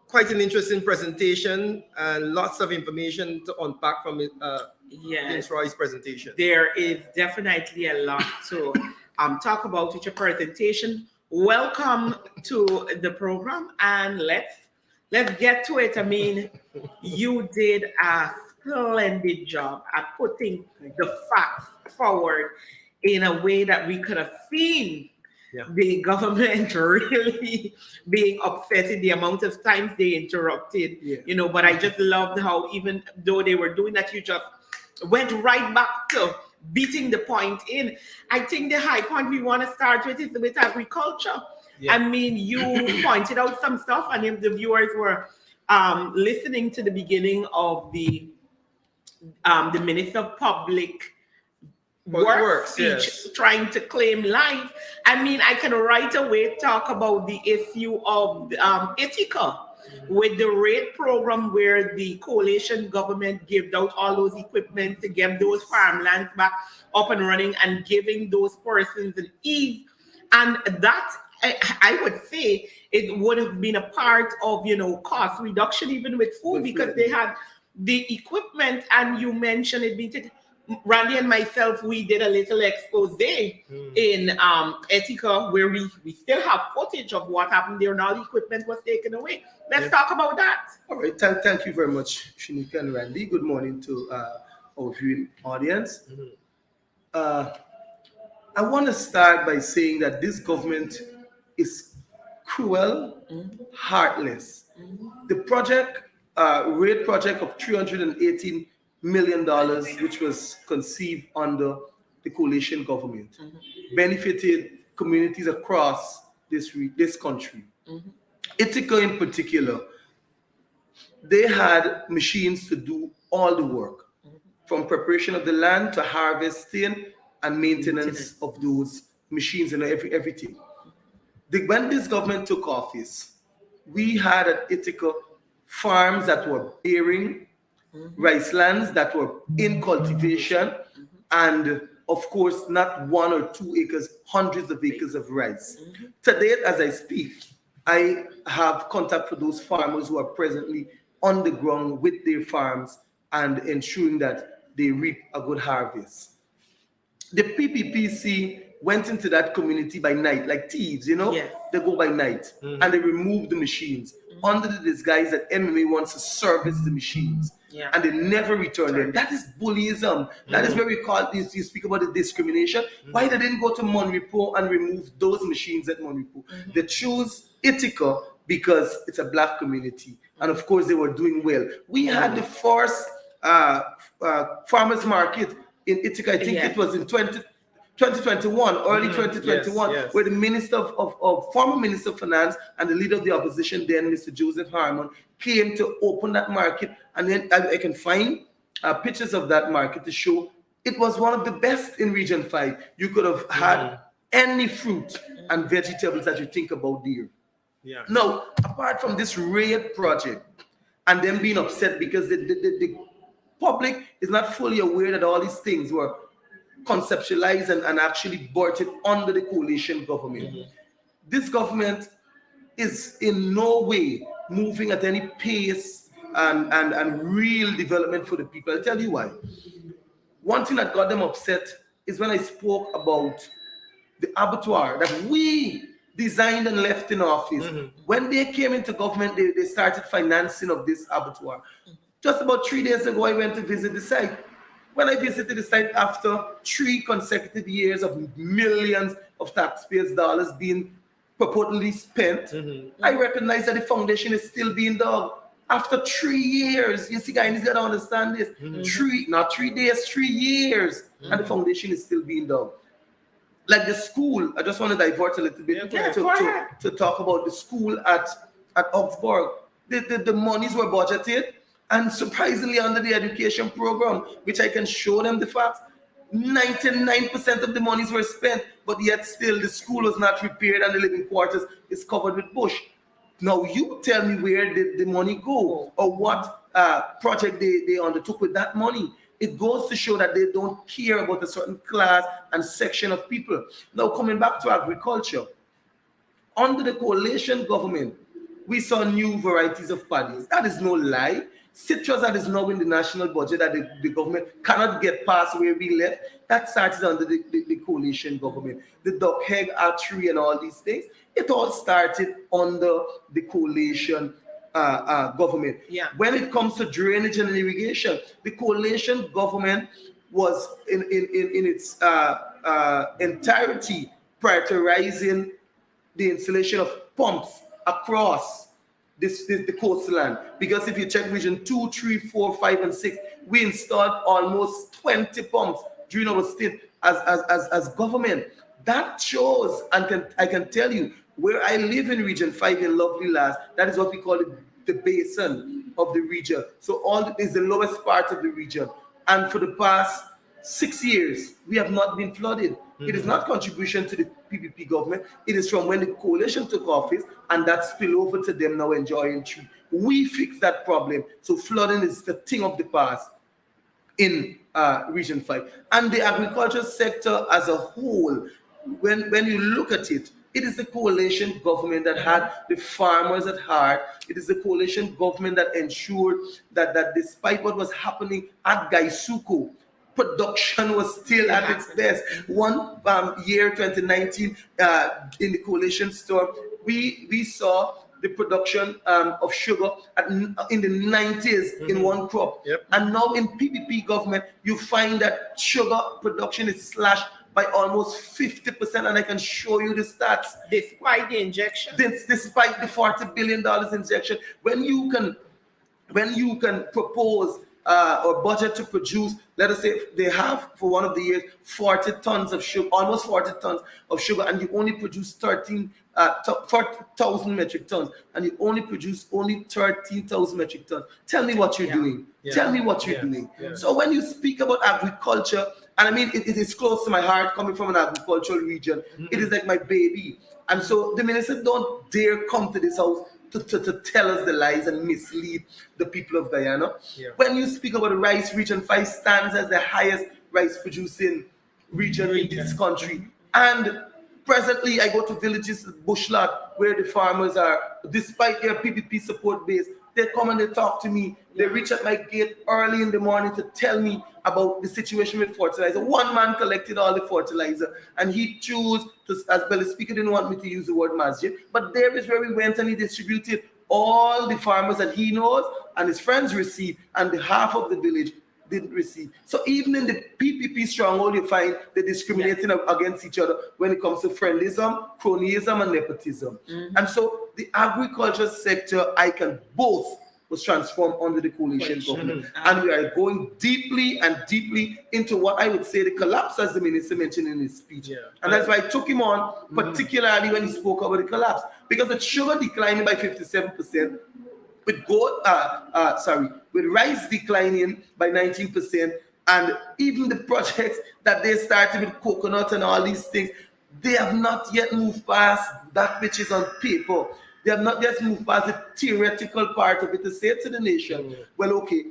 quite an interesting presentation and lots of information to unpack from Vince Roy's presentation. There is definitely a lot to talk about with your presentation. Welcome to the program, and let's get to it. I mean, you did a splendid job at putting the facts forward in a way that we could have seen the government really being upset in the amount of times they interrupted, but I just loved how even though they were doing that, you just went right back to beating the point in. I think the high point we want to start with is with agriculture. I mean, you pointed out some stuff, and if the viewers were listening to the beginning of the Minister of Public Works speech, trying to claim life. I mean, I can right away talk about the issue of Ithaca with the rate program, where the coalition government gave out all those equipment to get those farmlands back up and running and giving those persons an ease. And that, I would say, it would have been a part of, cost reduction, even with food, because they had the equipment, and you mentioned it being Randy and myself, we did a little expose in Etika where we still have footage of what happened there and all the equipment was taken away. Let's talk about that. All right, thank you very much, Shanika and Randy. Good morning to our viewing audience. I want to start by saying that this government is cruel, heartless. The project, raid project of $318 million, which was conceived under the coalition government, benefited communities across this country. Ithaca in particular, they had machines to do all the work, from preparation of the land to harvesting and maintenance of those machines and everything. When this government took office, we had at Ithaca farms that were bearing, rice lands that were in cultivation, and of course, not 1 or 2 acres, hundreds of acres of rice. Today, as I speak, I have contact for those farmers who are presently on the ground with their farms and ensuring that they reap a good harvest. The PPPC went into that community by night, like thieves, you know? Yes. They go by night and they remove the machines under the disguise that MMA wants to service the machines. And they never return them. That is bullyism. That is where we call this. You speak about the discrimination. Why they didn't go to Monrepo and remove those machines at Monrepo? They chose Ithaca because it's a black community. And of course, they were doing well. We had the first farmers market in Ithaca. I think it was in 2021, early 2021, where the Minister of former Minister of Finance and the leader of the opposition then, Mr. Joseph Harmon, came to open that market. And then I can find pictures of that market to show it was one of the best in Region 5. You could have had any fruit and vegetables that you think about there. Now, apart from this raid project and them being upset because the public is not fully aware that all these things were conceptualized and actually birthed under the coalition government. This government is in no way moving at any pace and real development for the people. I'll tell you why. One thing that got them upset is when I spoke about the abattoir that we designed and left in office. When they came into government, they started financing of this abattoir. Just about 3 days ago, I went to visit the site. When I visited the site after 3 consecutive years of millions of taxpayers' dollars being purportedly spent, I recognize that the foundation is still being dug. After 3 years, you see, guys, you gotta understand this. Not 3 days, 3 years, and the foundation is still being dug. Like the school, I just want to divert a little bit to talk about the school at Augsburg. The monies were budgeted, and surprisingly, under the education program, which I can show them the facts, 99% of the monies were spent, but yet still the school was not repaired and the living quarters is covered with bush. Now you tell me, where did the money go, or what project they undertook with that money? It goes to show that they don't care about a certain class and section of people. Now, coming back to agriculture, under the coalition government, we saw new varieties of paddies. That is no lie. Citrus that is now in the national budget that the government cannot get past where we left, that started under the coalition government. The duck egg archery and all these things, it all started under the coalition government. When it comes to drainage and irrigation, the coalition government was in its entirety prioritizing the installation of pumps across the coastline. Because if you check region 2, 3, 4, 5, and 6, we installed almost 20 pumps during our state as government. That shows, and I can tell you, where I live in region 5 in Lovely Lass, that is what we call the basin of the region. So all is the lowest part of the region. And for the past 6 years, we have not been flooded. It is not contribution to the PPP government. It is from when the coalition took office, and that spill over to them now enjoying tree. We fixed that problem. So flooding is the thing of the past in region 5. And the agriculture sector as a whole, when you look at it, It is the coalition government that had the farmers at heart. It is the coalition government that ensured that despite what was happening at Gaisuko, production was still at its best. One year, 2019, in the coalition store, we saw the production of sugar in the 90s in one crop. And now in PPP government, you find that sugar production is slashed by almost 50%, and I can show you the stats. Despite the injection? Despite the $40 billion injection, when you can propose or budget to produce, let us say they have for one of the years 40 tons of sugar, almost 40 tons of sugar, and you only produce 4,000 metric tons, and you only produce 13,000 metric tons. Tell me what you're doing. Tell me what you're doing. So when you speak about agriculture, and I mean, it is close to my heart coming from an agricultural region. It is like my baby. And so the minister don't dare come to this house to tell us the lies and mislead the people of Guyana. When you speak about the rice region, 5 stands as the highest rice producing region in this country. And presently I go to villages, bushland, where the farmers are, despite their PPP support base, they come and they talk to me. They reach at my gate early in the morning to tell me about the situation with fertilizer. One man collected all the fertilizer and he chose to, as well as speaker didn't want me to use the word masjid, but there is where we went and he distributed all the farmers that he knows and his friends received, and the half of the village didn't receive. So even in the PPP stronghold, you find they're discriminating against each other when it comes to friendlyism, cronyism, and nepotism. And so the agriculture sector, I can boast, was transformed under the coalition government. And we are going deeply and deeply into what I would say the collapse, as the minister mentioned in his speech. And that's why I took him on, particularly when he spoke about the collapse, because the sugar declining by 57%, with with rice declining by 19%, and even the projects that they started with coconut and all these things, they have not yet moved past that which is on paper. They have not yet moved past the theoretical part of it to say to the nation, well, okay,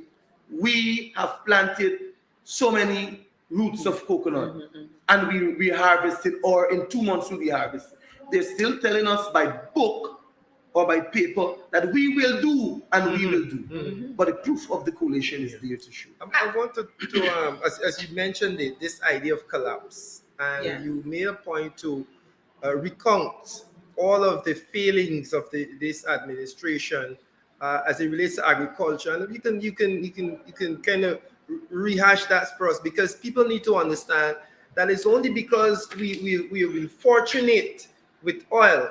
we have planted so many roots of coconut and we harvested, or in 2 months we'll be harvested. They're still telling us by book or by paper that we will do and we will do. But the proof of the coalition is there to show. I wanted to, as you mentioned this idea of collapse, and you made a point to recount all of the failings of this administration as it relates to agriculture, and you can kind of rehash that for us, because people need to understand that it's only because we have been fortunate with oil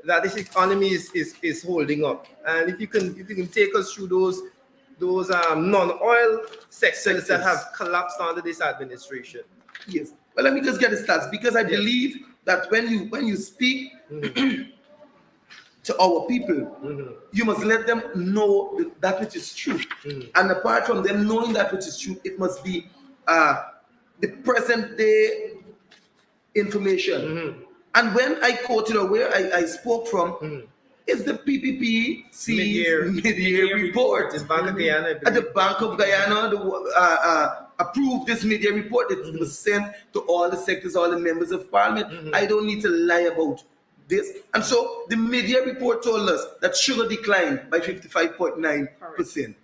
that this economy is holding up. And if you can take us through those non-oil sectors that have collapsed under this administration. Yes. Well, let me just get the stats, because I believe that when you speak to our people, you must let them know that which is true. And apart from them knowing that which is true, it must be the present day information. And when I quoted or where I spoke from, is the PPPC mid-year report. The Bank of Guyana. The Bank of Guyana approved this mid-year report. It was sent to all the sectors, all the members of parliament. I don't need to lie about this. And so the mid-year report told us that sugar declined by 55.9%.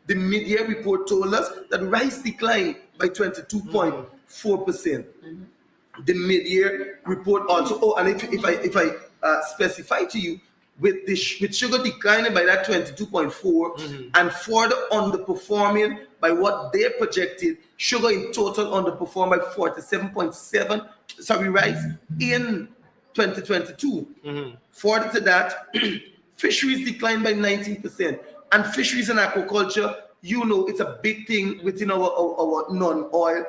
The mid-year report told us that rice declined by 22.4%. The mid-year report also, and if I specify to you, with sugar declining by that 22.4, and for the underperforming by what they projected, sugar in total underperformed by 47.7, rice in 2022. Further to that, fisheries declined by 19%, and fisheries and aquaculture, it's a big thing within our non-oil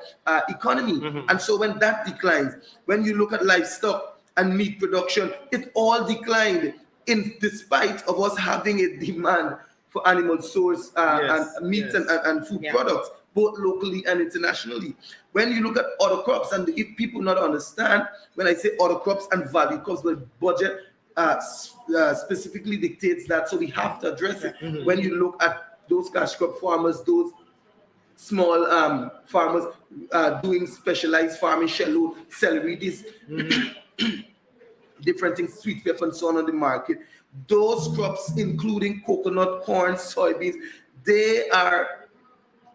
economy. And so when that declines, when you look at livestock and meat production, it all declined in despite of us having a demand for animal source and meat and food products, both locally and internationally. When you look at other crops, and if people not understand, when I say other crops and value crops, the budget specifically dictates that, so we have to address it. When you look at those cash crop farmers, those small farmers doing specialized farming, shallow celery, different things, sweet pepper and so on the market. Those crops, including coconut, corn, soybeans, they are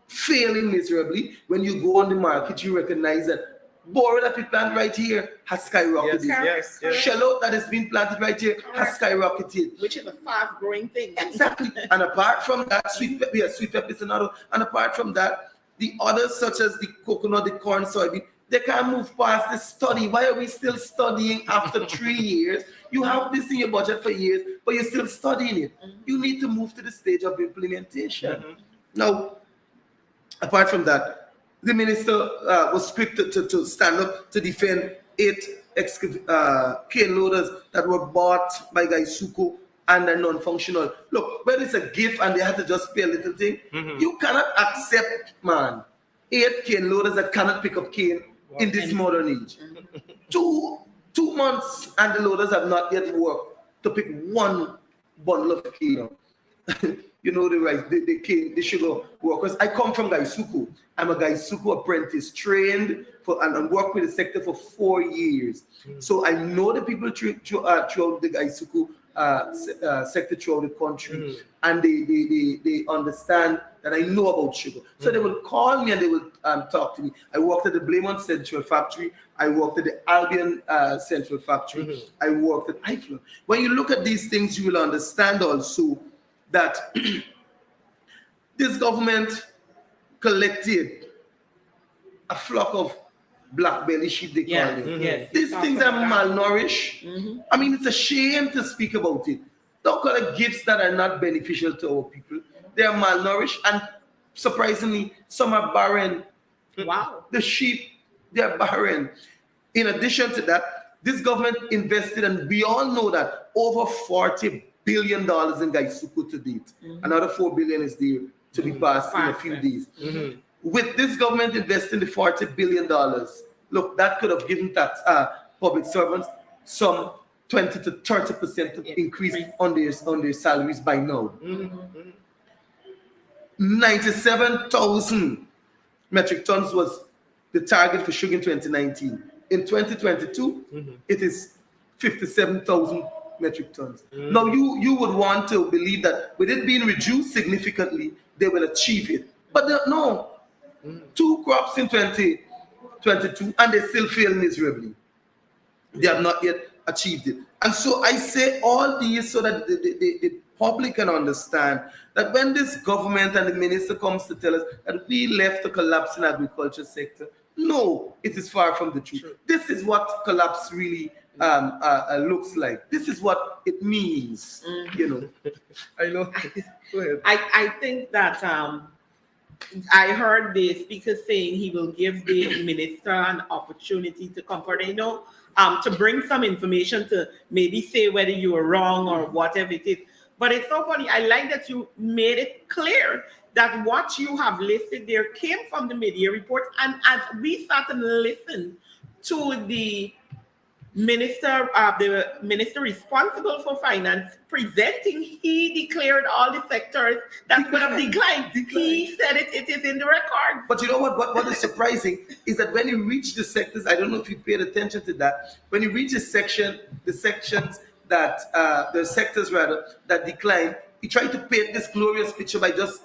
failing miserably. When you go on the market, you recognize that borrow that we plant right here has skyrocketed. Yes. Shallot that has been planted right here has skyrocketed. Which is a fast-growing thing. Exactly. And apart from that, sweet pepper is another. And apart from that, the others such as the coconut, the corn, soybean, they can't move past the study. Why are we still studying after 3 years? You have this in your budget for years, but you're still studying it. You need to move to the stage of implementation. Now, apart from that, the minister was quick to stand up to defend 8 cane loaders that were bought by Gaisuku and are non-functional. Look, when it's a gift and they have to just pay a little thing, you cannot accept, man, 8 cane loaders that cannot pick up cane in this modern age. 2 months and the loaders have not yet worked to pick one bundle of cane. You know, the sugar workers. I come from Gaisuku. I'm a Gaisuku apprentice, trained and worked with the sector for 4 years. So I know the people throughout the Gaisuku sector throughout the country, and they understand that I know about sugar. So they will call me and they will talk to me. I worked at the Blaymont Central Factory. I worked at the Albion Central Factory. I worked at IFLA. When you look at these things, you will understand also that this government collected a flock of black belly sheep, they call them. These things are malnourished. I mean, it's a shame to speak about it. Don't call it gifts that are not beneficial to our people. They are malnourished, and surprisingly, some are barren. Wow. The sheep, they are barren. In addition to that, this government invested, and we all know that, over $40 billion in Gaisuku to date. Another $4 billion is there to be passed in a few days. With this government investing the $40 billion, look, that could have given public servants some 20 to 30% increase on their salaries by now. 97,000 metric tons was the target for sugar in 2019. In 2022, it is 57,000 metric tons. Now, you would want to believe that with it being reduced significantly, they will achieve it. But no, 2 crops in 2022, and they still fail miserably. They have not yet achieved it. And so I say all these so that the public can understand that when this government and the minister comes to tell us that we left a collapse in agriculture sector, no, it is far from the truth. This is what collapse really looks like. This is what it means, you know. I know. Go ahead. I think that I heard the speaker saying he will give the minister an opportunity to comfort, you know, to bring some information to maybe say whether you were wrong or whatever it is. But it's so funny. I like that you made it clear that what you have listed there came from the media report. And as we sat and listened to the minister responsible for finance presenting, he declared all the sectors that would have declined. He said it is in the record. But you know what is surprising is that when you reach the sectors, I don't know if you paid attention to that, when you reach the sections that the sectors rather that decline, he tried to paint this glorious picture by just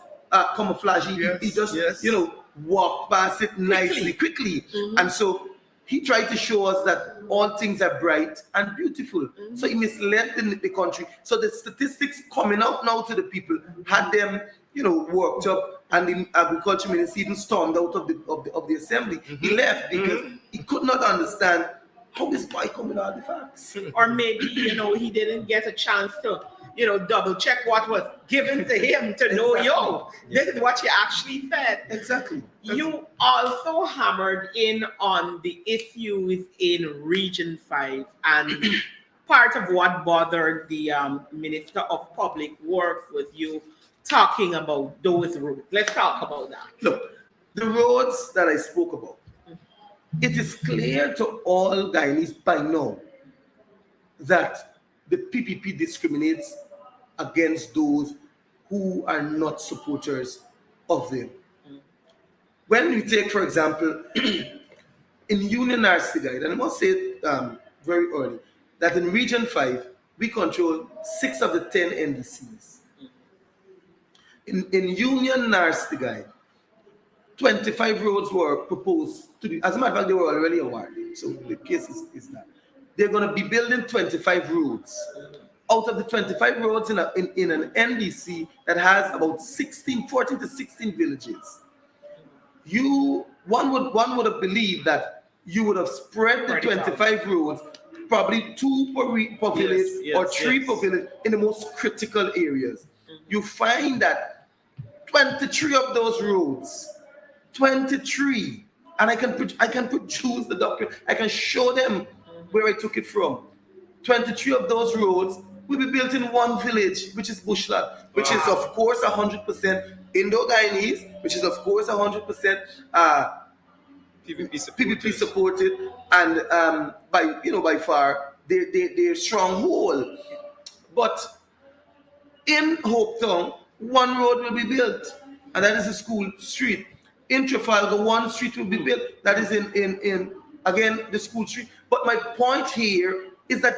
camouflaging. He just you know, walked past it nicely, quickly. And so he tried to show us that all things are bright and beautiful. So he misled the country. So the statistics coming out now to the people had them, you know, worked up, and the agriculture minister even stormed out of the assembly. He left because he could not understand how this boy coming out the facts. Or maybe, you know, he didn't get a chance to, you know, double check what was given to him to know, yo, this is what you actually said. Exactly. You also hammered in on the issues in Region 5, and part of what bothered the Minister of Public Works was you talking about those roads. Let's talk about that. Look, the roads that I spoke about, it is clear to all Guyanese by now that the PPP discriminates against those who are not supporters of them. When we take, for example, in Union RC Guide, and I must say it very early, that in Region 5, we control 6 of the 10 NDCs. In Union Narstigai, 25 roads were proposed to be, as a matter of fact, they were already awarded. So the case is that they're going to be building 25 roads. Out of the 25 roads in an NDC that has about 14 to 16 villages, one would have believed that you would have spread the 25 roads, probably 2 per village or 3 per village in the most critical areas. You find that 23 of those roads, 23, and I can produce the document. I can show them where I took it from. 23 of those roads will be built in one village, which is Bushland, which is of course 100% Indo-Guyanese, which is of course 100% PPP supported, and by far they're stronghold. But in Hopetown, one road will be built, and that is the School Street. In Trafalgar, one street will be built, that is in again the School Street. But my point here is that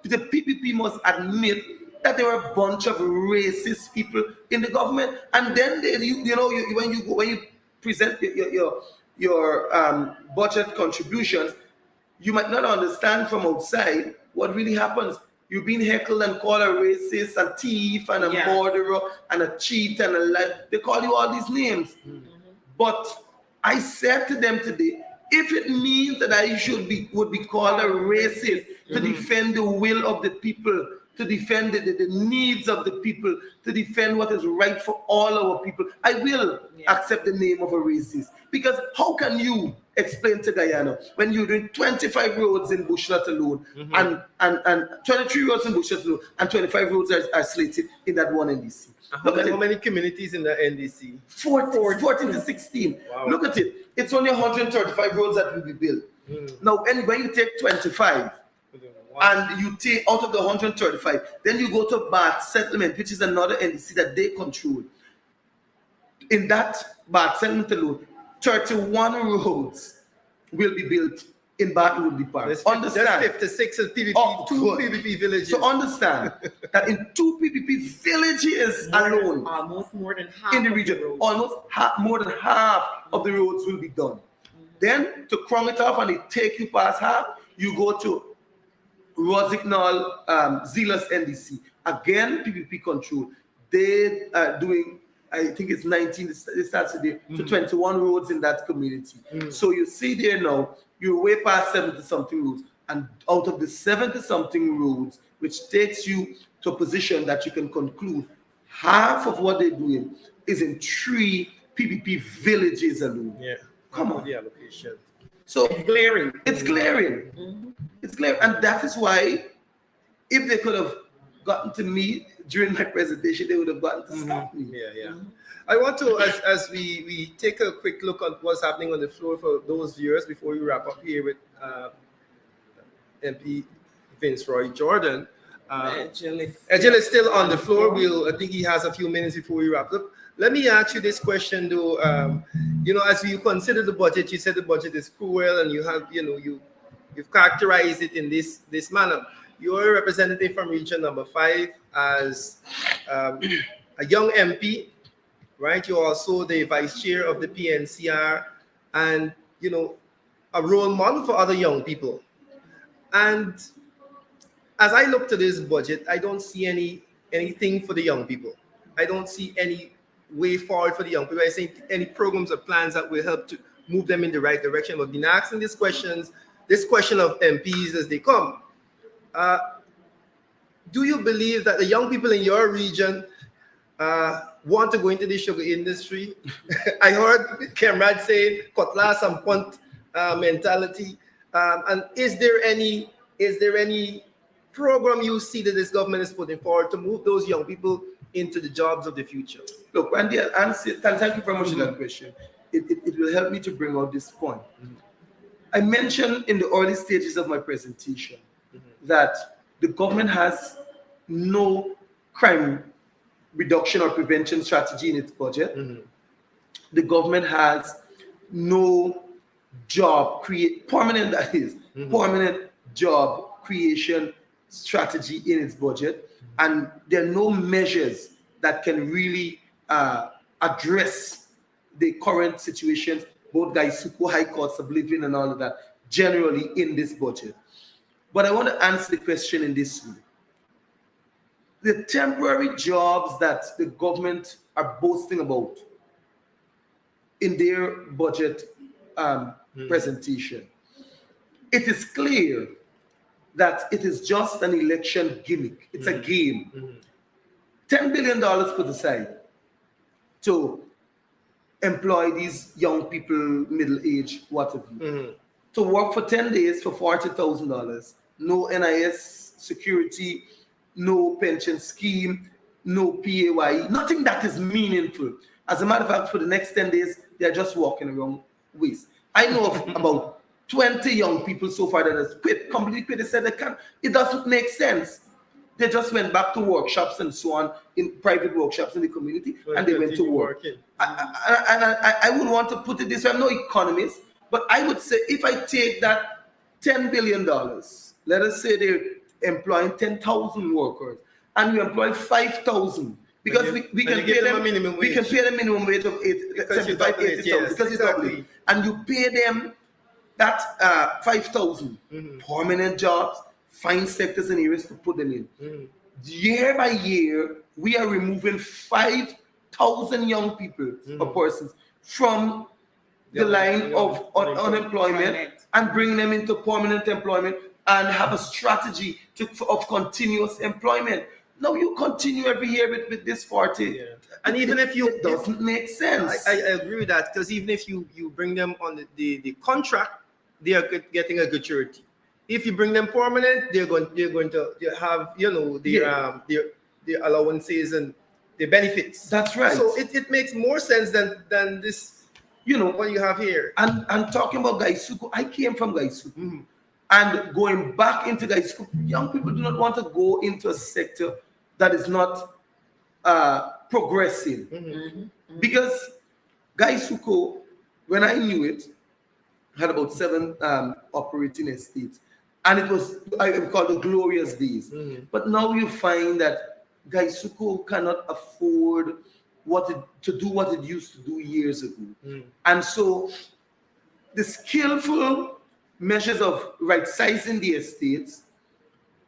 the PPP must admit that there are a bunch of racist people in the government, and then when you present your budget contributions, you might not understand from outside what really happens. You're being heckled and called a racist, a thief, and a murderer, and a cheat, and a lie. They call you all these names. But I said to them today, if it means that I would be called a racist to defend the will of the people, to defend the needs of the people, to defend what is right for all our people, I will accept the name of a racist. Because how can you explain to Guyana when you're doing 25 roads in Bushlat alone, and 23 roads in Bushlat alone, and 25 roads are slated in that one NDC? How many communities in the NDC? 14 to 16. Wow. Look at it. It's only 135 roads that will be built. Now, when you take 25, and you take out of the 135, then you go to Bath Settlement, which is another NDC that they control. In that Bath Settlement alone, 31 roads will be built in Bath Woodley Park. Understand? 56 is PPP, 2 PPP villages. So understand that in 2 PPP villages alone, almost more than half in the region, more than half of the roads will be done. Then to crown it off and they take you past half, you go to Rosignol, Zealous NDC. Again, PPP control. They are doing, I think it's 19, it starts today, to 21 roads in that community. So you see there now, you're way past 70-something roads. And out of the 70-something roads, which takes you to a position that you can conclude half of what they're doing is in 3 PPP villages alone. Yeah. Come on. The allocation. So it's glaring. It's glaring. It's glaring. And that is why, if they could have gotten to me during my presentation, they would have gotten to stop me. Yeah. I want to, as we take a quick look at what's happening on the floor for those viewers before we wrap up here with MP Vince Roy Jordan. Ejil is still on the floor. I think he has a few minutes before we wrap up. Let me ask you this question, though. As you consider the budget, you said the budget is cruel, and you have, you've characterized it in this manner. You're a representative from Region Number 5 as a young MP, right? You're also the vice chair of the PNCR, and a role model for other young people. And as I look to this budget, I don't see anything for the young people. I don't see any way forward for the young people. I see any programs or plans that will help to move them in the right direction. I've been asking this question of MPs as they come. Do you believe that the young people in your region want to go into the sugar industry? I heard Kemrad say cutlass and punt mentality. And is there any program you see that this government is putting forward to move those young people into the jobs of the future? Look, Randy, thank you very much for that question. It will help me to bring out this point. I mentioned in the early stages of my presentation that the government has no crime reduction or prevention strategy in its budget. The government has no permanent job creation strategy in its budget, and there are no measures that can really address the current situations, both Gaisuku, high cost of living and all of that, generally in this budget. But I want to answer the question in this way. The temporary jobs that the government are boasting about in their budget presentation, it is clear that it is just an election gimmick. It's a game. $10 billion put aside to employ these young people, middle age, what have you, to work for 10 days for $40,000, no NIS security, no pension scheme, no PAYE, nothing that is meaningful. As a matter of fact, for the next 10 days, they're just walking around waste. I know of about 20 young people so far that has quit, completely quit. They said they can't, it doesn't make sense. They just went back to workshops and so on, in private workshops in the community, and they went to work. I would want to put it this way, I'm no economist, but I would say if I take that $10 billion, let us say they're employing 10,000 workers, and we employ 5,000, because we can pay them minimum wage. We can pay them minimum wage of 75, 80,000, because it's ugly. And you pay them that 5,000 permanent jobs, find sectors and areas to put them in. Year by year, we are removing 5,000 young people or persons from the line of unemployment and bringing them into permanent employment and have a strategy of continuous employment. Now you continue every year with this 40. And even if you it doesn't make sense. I agree with that, because even if you bring them on the contract, they are getting a gratuity. If you bring them permanent, they're going to have their allowances and the benefits. That's right. So it makes more sense than this, what you have here. And talking about Gaisuku, I came from Gaisuku. And going back into Gaisuku, young people do not want to go into a sector that is not progressing. Because Gaisuku, when I knew it, had about 7 operating estates. And it was, I would call it the glorious days. But now you find that Gaisuku cannot afford to do what it used to do years ago. And so the skillful measures of right-sizing the estates,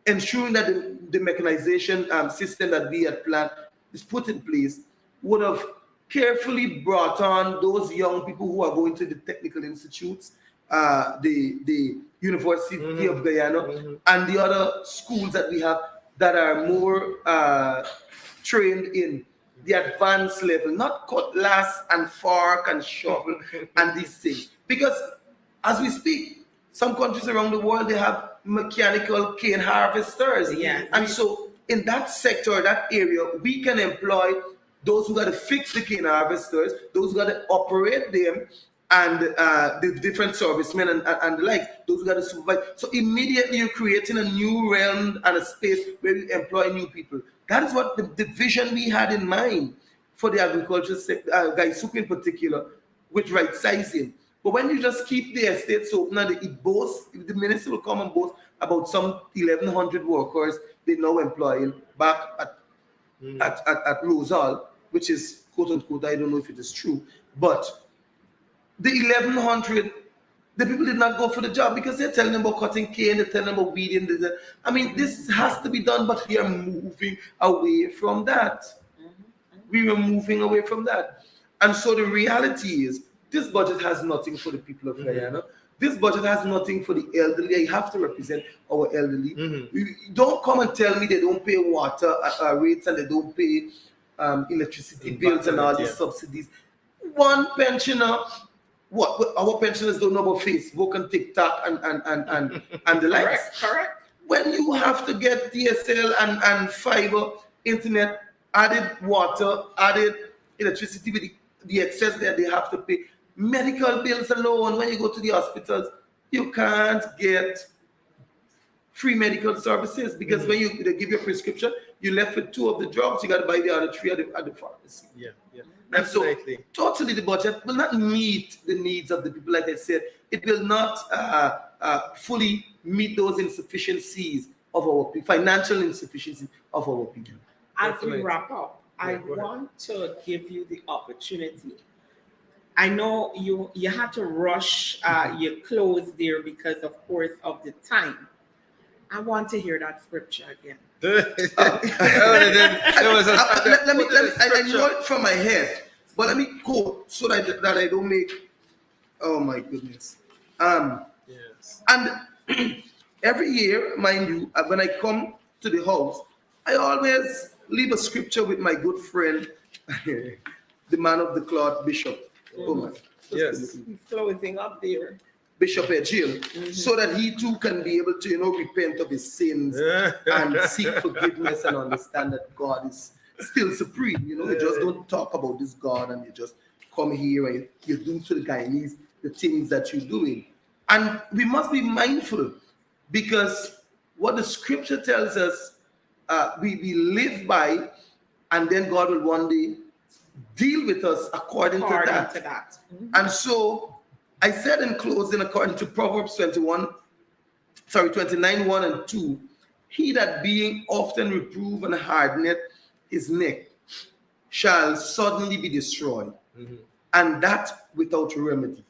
ensuring that the mechanization system that we had planned is put in place, would have carefully brought on those young people who are going to the technical institutes, the University of Guyana, and the other schools that we have that are more trained in the advanced level, not cutlass and fork and shovel and these things. Because as we speak, some countries around the world, they have mechanical cane harvesters. And so in that sector, that area, we can employ those who got to fix the cane harvesters, those who got to operate them, and the different servicemen and the like, those who got to supervise. So immediately you're creating a new realm and a space where you employ new people. That is what the vision we had in mind for the agriculture sector, Gaisuku in particular, with right sizing. But when you just keep the estates open and it boasts, the minister will come and boast about some 1,100 workers they now employ back at Rosal, which is quote unquote, I don't know if it is true, but the 1,100, the people did not go for the job because they're telling them about cutting cane, they're telling them about weeding. I mean, this has to be done, but we are moving away from that. We are moving away from that. And so the reality is, this budget has nothing for the people of Guyana. This budget has nothing for the elderly. I have to represent our elderly. Don't come and tell me they don't pay water rates and they don't pay electricity bills and all these subsidies. One pensioner, what our pensioners don't know about Facebook and TikTok and the likes. Correct. When you have to get DSL and fiber internet, added water, added electricity with the excess that they have to pay. Medical bills alone, when you go to the hospitals, you can't get free medical services because when they give you a prescription, you're left with 2 of the drugs, you got to buy the other 3 at the pharmacy. And so totally the budget will not meet the needs of the people, like I said. It will not fully meet those insufficiencies of our people, financial insufficiency of our people. As we Definitely. wrap up, I Yeah, go ahead. want to give you the opportunity. I know you had to rush your close there because, of course, of the time. I want to hear that scripture again. There was a Let me, I know it from my head, but let me quote so that I don't make, oh my goodness. Yes. And every year, mind you, when I come to the house, I always leave a scripture with my good friend, the man of the cloth, Bishop. Oh my. Yes. He's closing up there. Bishop Ejil, so that he too can be able to, repent of his sins and seek forgiveness and understand that God is still supreme. You just don't talk about this God and you just come here and you do to the Guyanese the things that you're doing. And we must be mindful because what the scripture tells us, we live by, and then God will one day deal with us according to that. And so I said in closing, according to Proverbs 29, 1 and 2, he that being often reproved and hardened his neck shall suddenly be destroyed, and that without remedy.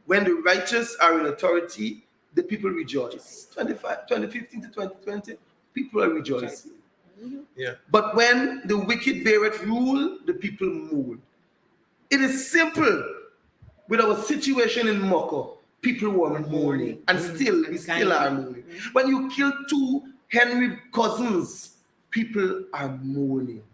When the righteous are in authority, the people rejoice. 2015 to 2020, people are rejoicing. Yeah. But when the wicked beareth rule, the people mourn. It is simple. With our situation in Moko, people were mourning, and we still are mourning. When you kill 2 Henry cousins, people are mourning.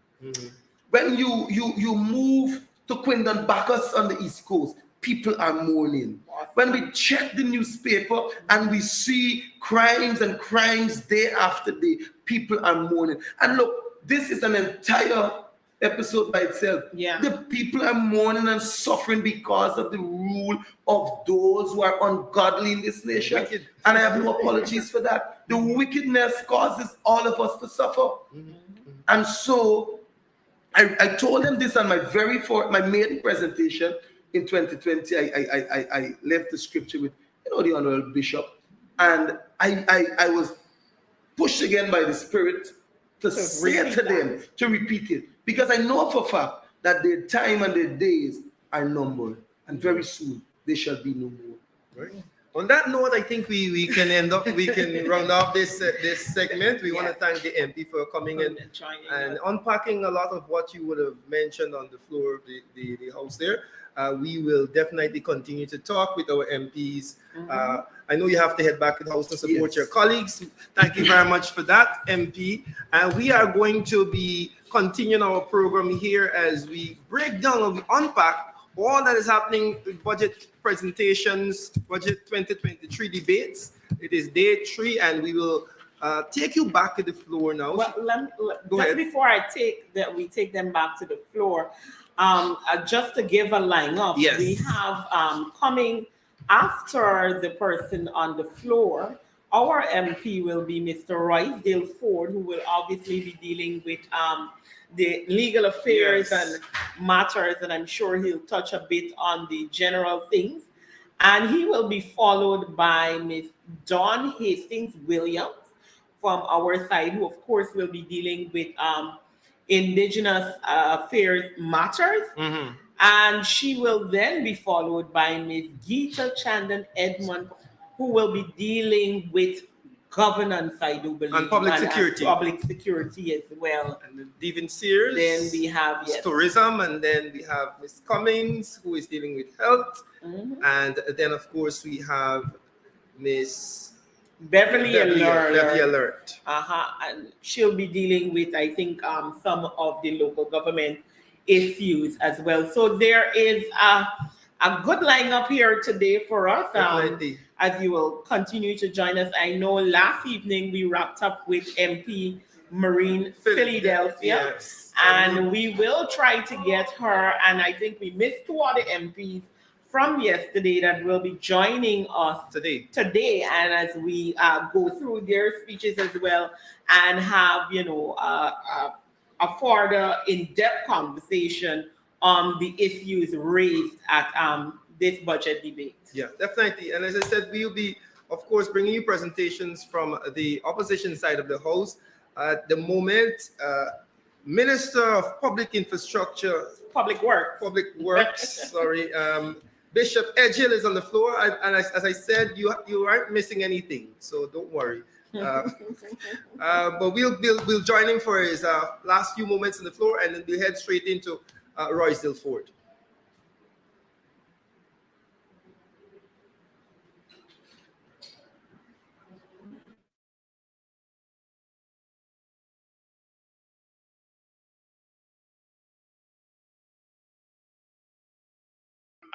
When you move to Quindon Bacchus on the East Coast, people are mourning. When we check the newspaper and we see crimes and crimes day after day, people are mourning. And look, this is an entire episode by itself. Yeah. The people are mourning and suffering because of the rule of those who are ungodly in this nation. Wicked. And I have no apologies for that. The wickedness causes all of us to suffer. And so I told them this on my maiden presentation in 2020. I left the scripture with the Honorable Bishop, and I was pushed again by the Spirit to say to them to repeat it, because I know for a fact that their time and their days are numbered, and very soon they shall be no more. Right. On that note, I think we can round off this segment. We want to thank the MP for coming in and unpacking a lot of what you would have mentioned on the floor of the house there. We will definitely continue to talk with our MPs. I know you have to head back to the house to support your colleagues. Thank you very much for that, MP. And we are going to be continuing our program here as we break down and we unpack all that is happening with budget presentations, budget 2023 debates. It is day 3, and we will take you back to the floor now. Well, Go just ahead. before we take them back to the floor, just to give a lineup, Yes. we have coming after the person on the floor, our MP will be Mr. Roysdale Ford, who will obviously be dealing with the legal affairs and matters, and I'm sure he'll touch a bit on the general things. And he will be followed by Ms. Dawn Hastings Williams from our side, who of course will be dealing with Indigenous affairs matters. And she will then be followed by Ms. Geeta Chandan Edmond, who will be dealing with governance, I do believe. And public security. Public security as well. And Devin Sears. Then we have, tourism, and then we have Ms. Cummings, who is dealing with health. And then, of course, we have Ms. Beverly Alert. Alert. And she'll be dealing with, I think, some of the local government issues as well. So there is a good lineup here today for us. As you will continue to join us. I know last evening we wrapped up with MP Marine Philadelphia. Yes. And we will try to get her, and I think we missed 2 other MPs from yesterday that will be joining us today. And as we go through their speeches as well and have, a further in-depth conversation on the issues raised at this budget debate. Yeah, definitely. And as I said, we'll be of course, bringing you presentations from the opposition side of the House. At the moment, Minister of Public Infrastructure, Public Works, sorry, Bishop Edgehill is on the floor. And as I said, you aren't missing anything, so don't worry. But we'll join him for his last few moments on the floor, and then we'll head straight into Roysdale Ford.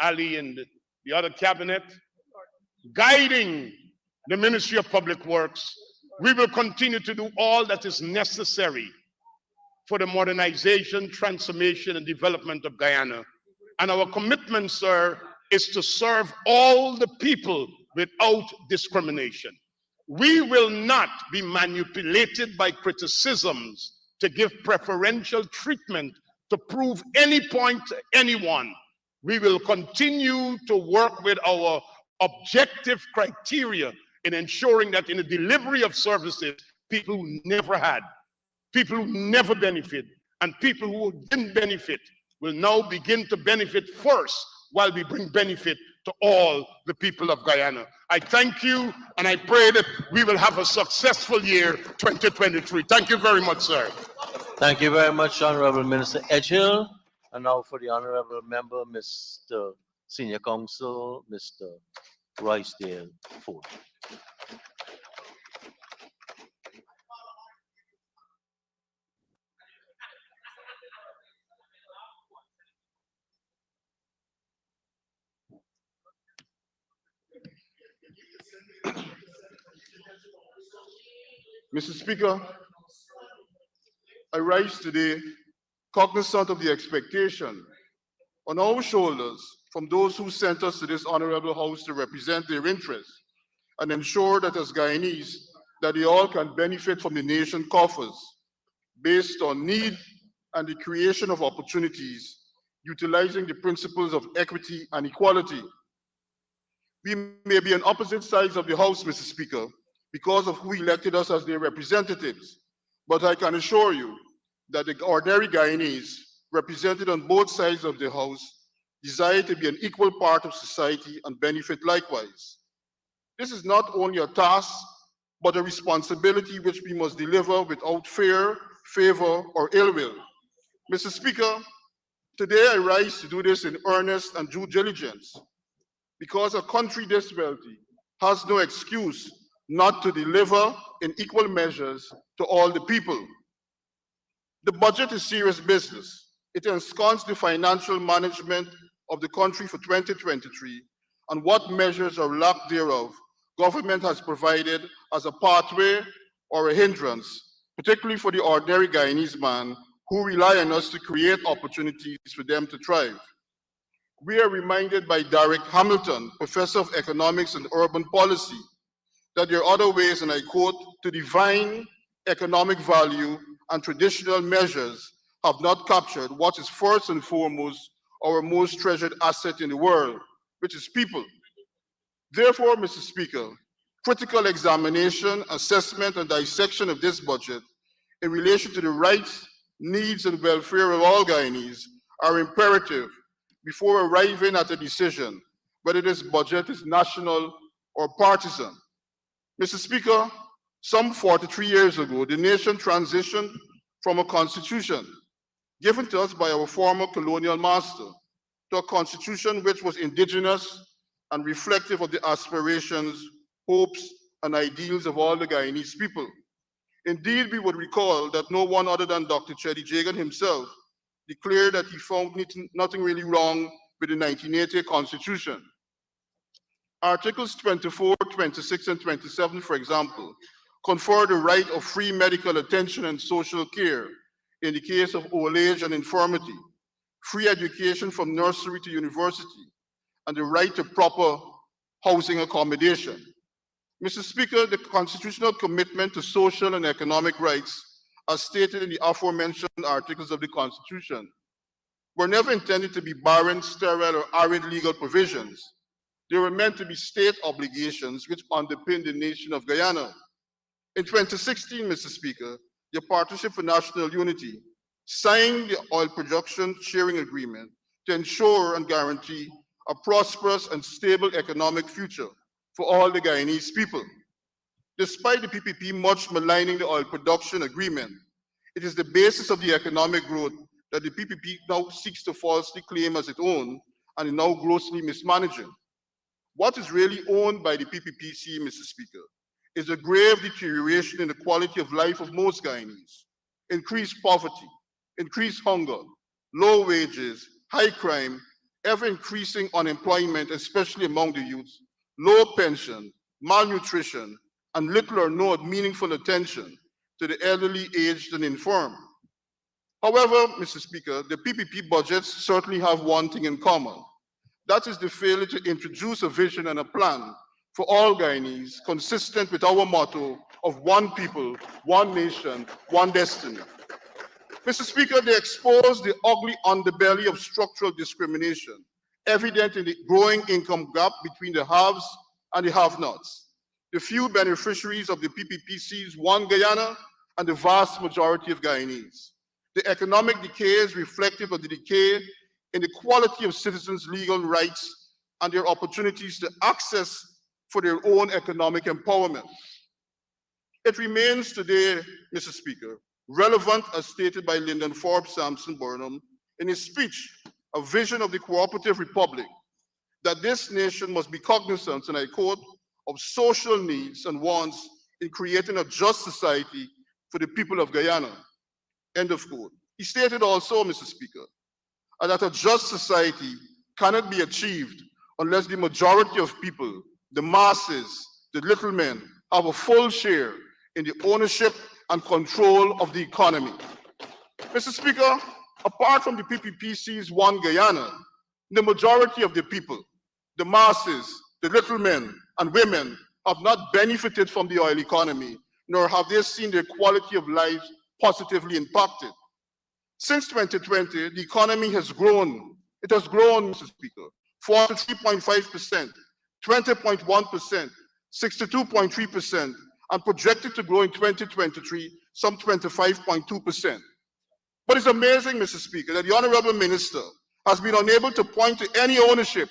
Ali and the other cabinet, guiding the Ministry of Public Works, we will continue to do all that is necessary for the modernization, transformation, and development of Guyana. And our commitment, sir, is to serve all the people without discrimination. We will not be manipulated by criticisms to give preferential treatment to prove any point to anyone. We will continue to work with our objective criteria in ensuring that in the delivery of services, people who never had, people who never benefit, and people who didn't benefit will now begin to benefit first while we bring benefit to all the people of Guyana. I thank you, and I pray that we will have a successful year 2023. Thank you very much, sir. Thank you very much, Honorable Minister Edgehill. And now for the Honorable Member, Mr. Senior Counsel, Mr. Roysdale Ford. Mr. Speaker, I rise today cognizant of the expectation on our shoulders from those who sent us to this honorable house to represent their interests and ensure that as Guyanese, that they all can benefit from the nation coffers based on need and the creation of opportunities, utilizing the principles of equity and equality. We may be on opposite sides of the house, Mr. Speaker, because of who elected us as their representatives, but I can assure you that the ordinary Guyanese represented on both sides of the house desire to be an equal part of society and benefit likewise. This is not only a task, but a responsibility which we must deliver without fear, favor, or ill will. Mr. Speaker, today I rise to do this in earnest and due diligence, because a country this wealthy has no excuse not to deliver in equal measures to all the people. The budget is serious business. It ensconces the financial management of the country for 2023 and what measures or lack thereof government has provided as a pathway or a hindrance, particularly for the ordinary Guyanese man who rely on us to create opportunities for them to thrive. We are reminded by Derek Hamilton, Professor of Economics and Urban Policy, that there are other ways, and I quote, to define economic value and traditional measures have not captured what is first and foremost our most treasured asset in the world, which is people. Therefore, Mr. Speaker, critical examination, assessment, and dissection of this budget in relation to the rights, needs, and welfare of all Guyanese are imperative before arriving at a decision whether this budget is national or partisan. Mr. Speaker, some 43 years ago, the nation transitioned from a constitution given to us by our former colonial master to a constitution which was indigenous and reflective of the aspirations, hopes, and ideals of all the Guyanese people. Indeed, we would recall that no one other than Dr. Cheddi Jagan himself declared that he found nothing really wrong with the 1980 Constitution. Articles 24, 26, and 27, for example, confer the right of free medical attention and social care in the case of old age and infirmity, free education from nursery to university, and the right to proper housing accommodation. Mr. Speaker, the constitutional commitment to social and economic rights, as stated in the aforementioned articles of the Constitution, were never intended to be barren, sterile, or arid legal provisions. They were meant to be state obligations which underpin the nation of Guyana. In 2016, Mr. Speaker, the Partnership for National Unity signed the oil production sharing agreement to ensure and guarantee a prosperous and stable economic future for all the Guyanese people. Despite the PPP much maligning the oil production agreement, it is the basis of the economic growth that the PPP now seeks to falsely claim as its own and is now grossly mismanaging. What is really owned by the PPPC, Mr. Speaker, is a grave deterioration in the quality of life of most Guyanese, increased poverty, increased hunger, low wages, high crime, ever-increasing unemployment, especially among the youth, low pension, malnutrition, and little or no meaningful attention to the elderly, aged, and infirm. However, Mr. Speaker, the PPP budgets certainly have one thing in common. That is the failure to introduce a vision and a plan for all Guyanese, consistent with our motto of one people, one nation, one destiny. Mr. Speaker, they expose the ugly underbelly of structural discrimination, evident in the growing income gap between the haves and the have-nots, the few beneficiaries of the PPPC's One Guyana and the vast majority of Guyanese. The economic decay is reflective of the decay in the quality of citizens' legal rights and their opportunities to access for their own economic empowerment. It remains today, Mr. Speaker, relevant as stated by Lyndon Forbes Sampson Burnham in his speech, A Vision of the Cooperative Republic, that this nation must be cognizant, and I quote, of social needs and wants in creating a just society for the people of Guyana, end of quote. He stated also, Mr. Speaker, that a just society cannot be achieved unless the majority of people, the masses, the little men, have a full share in the ownership and control of the economy. Mr. Speaker, apart from the PPPC's One Guyana, the majority of the people, the masses, the little men and women have not benefited from the oil economy, nor have they seen their quality of life positively impacted. Since 2020, the economy has grown. It has grown, Mr. Speaker, 43.5%, 20.1%, 62.3%, and projected to grow in 2023, some 25.2%. But it's amazing, Mr. Speaker, that the Honorable Minister has been unable to point to any ownership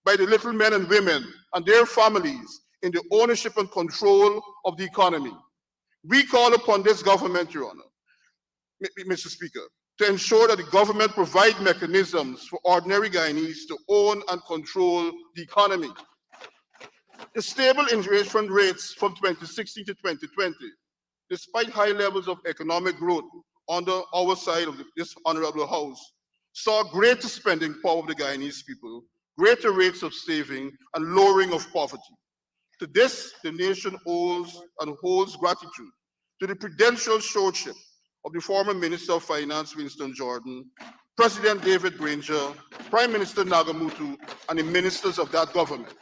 by the little men and women and their families in the ownership and control of the economy. We call upon this government, Your Honor, Mr. Speaker, to ensure that the government provide mechanisms for ordinary Guyanese to own and control the economy. The stable inflation rates from 2016 to 2020, despite high levels of economic growth under our side of this Honorable House, saw greater spending power of the Guyanese people, greater rates of saving, and lowering of poverty. To this, the nation owes and holds gratitude to the prudential stewardship of the former Minister of Finance, Winston Jordan, President David Granger, Prime Minister Nagamutu, and the ministers of that government.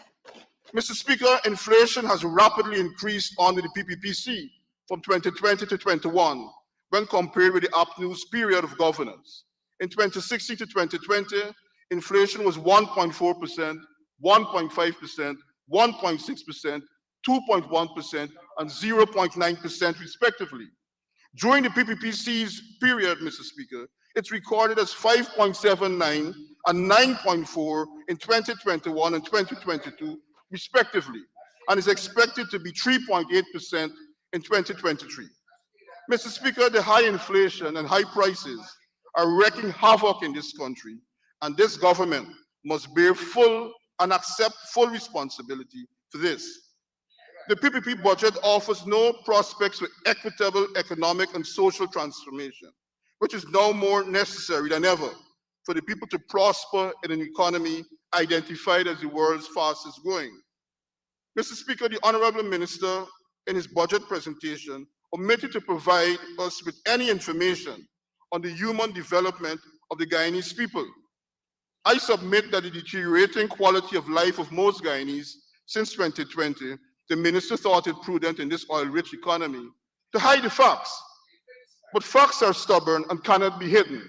Mr. Speaker, inflation has rapidly increased under the PPPC from 2020 to 21 when compared with the APNU's period of governance. In 2016 to 2020, inflation was 1.4%, 1.5%, 1.6%, 2.1%, and 0.9% respectively. During the PPPC's period, Mr. Speaker, it's recorded as 5.79 and 9.4 in 2021 and 2022, respectively, and is expected to be 3.8% in 2023. Mr. Speaker, the high inflation and high prices are wreaking havoc in this country, and this government must bear full and accept full responsibility for this. The PPP budget offers no prospects for equitable economic and social transformation, which is now more necessary than ever for the people to prosper in an economy identified as the world's fastest growing. Mr. Speaker, the Honorable Minister, in his budget presentation, omitted to provide us with any information on the human development of the Guyanese people. I submit that the deteriorating quality of life of most Guyanese since 2020, the minister thought it prudent in this oil-rich economy to hide the facts. But facts are stubborn and cannot be hidden.